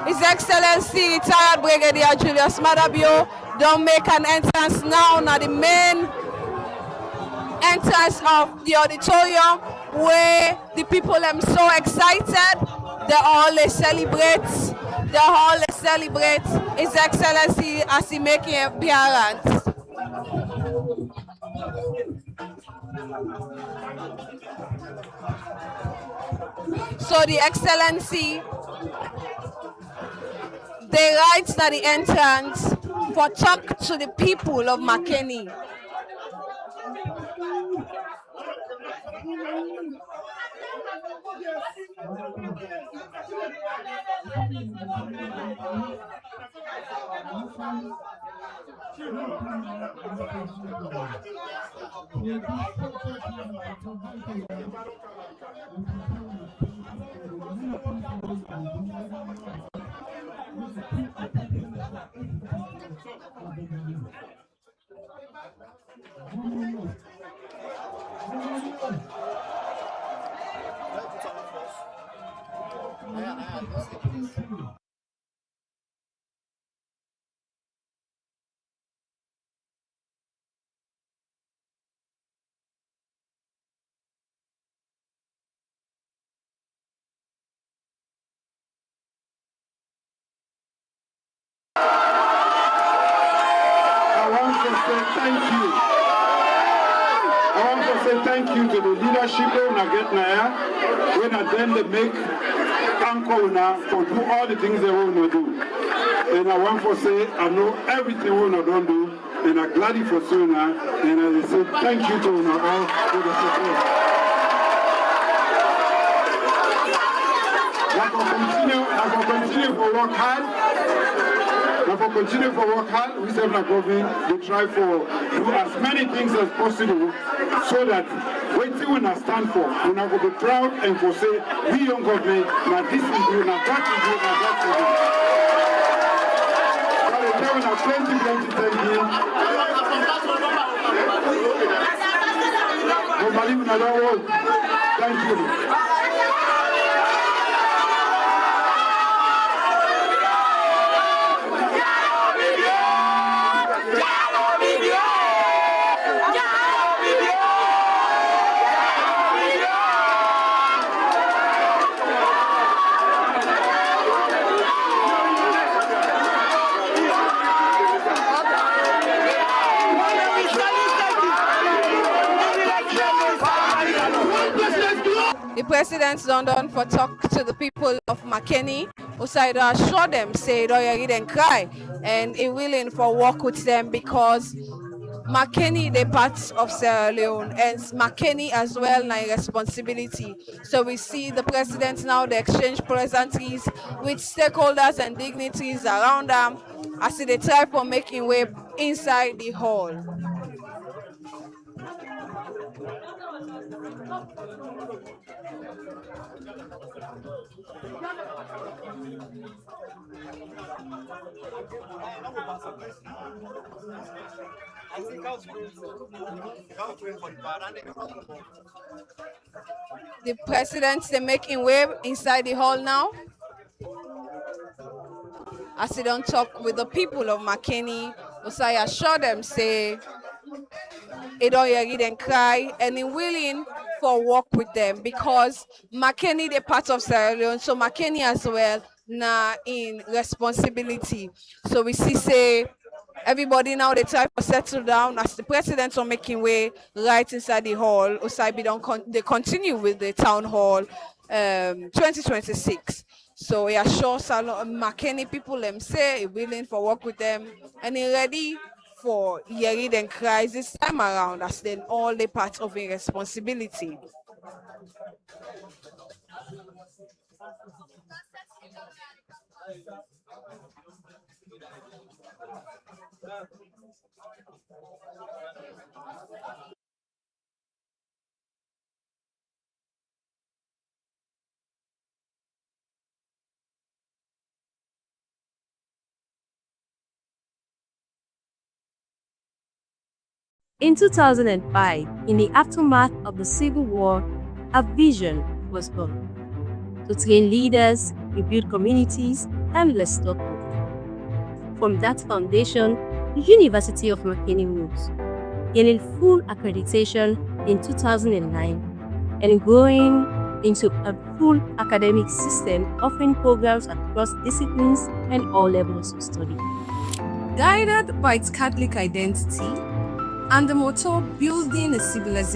His Excellency retired Brigadier Julius Madabio don't make an entrance now at the main entrance of the auditorium where the people are so excited. They all celebrate. His Excellency as he making an appearance. So the Excellency, they right at the entrance for talk to the people of Makeni. say thank you to the leadership when I get now. When I then they make anchor now for do all the things they want to do. And I want to say I know everything we don't do, and I'm glad for so now. And I say thank you to all for the support. I will continue for work hard. We serve the government. We try for do as many things as possible so that waiting when I stand for, when I will be proud and for say, we young government, now this is good, now that is good, now that is good. But the time when I 2020, thank you. The president's done for talk to the people of Makeni, who said assure them, say don't read and cry, and he willing for work with them because Makeni they part of Sierra Leone and Makeni as well na responsibility. So we see the president now they exchange pleasantries with stakeholders and dignitaries around them as they try for making way inside the hall. The presidents they're making way inside the hall now as they don't talk with the people of Makeni. Osai assure them say they don't read and cry and he willing for work with them because Makeni they part of Sierra Leone, so Makeni as well na in responsibility. So we see say everybody now they try to settle down as the presidents are making way right inside the hall. Osaibi they continue with the town hall 2026. So we are sure Makeni people them say willing for work with them and he ready for Yerid and cries this time around as then all the parts of a responsibility. In 2005, in the aftermath of the Civil War, a vision was born to train leaders, rebuild communities, and restore hope. From that foundation, the University of Makeni rose, gaining full accreditation in 2009 and growing into a full academic system offering programs across disciplines and all levels of study. Guided by its Catholic identity and the motto building a civilization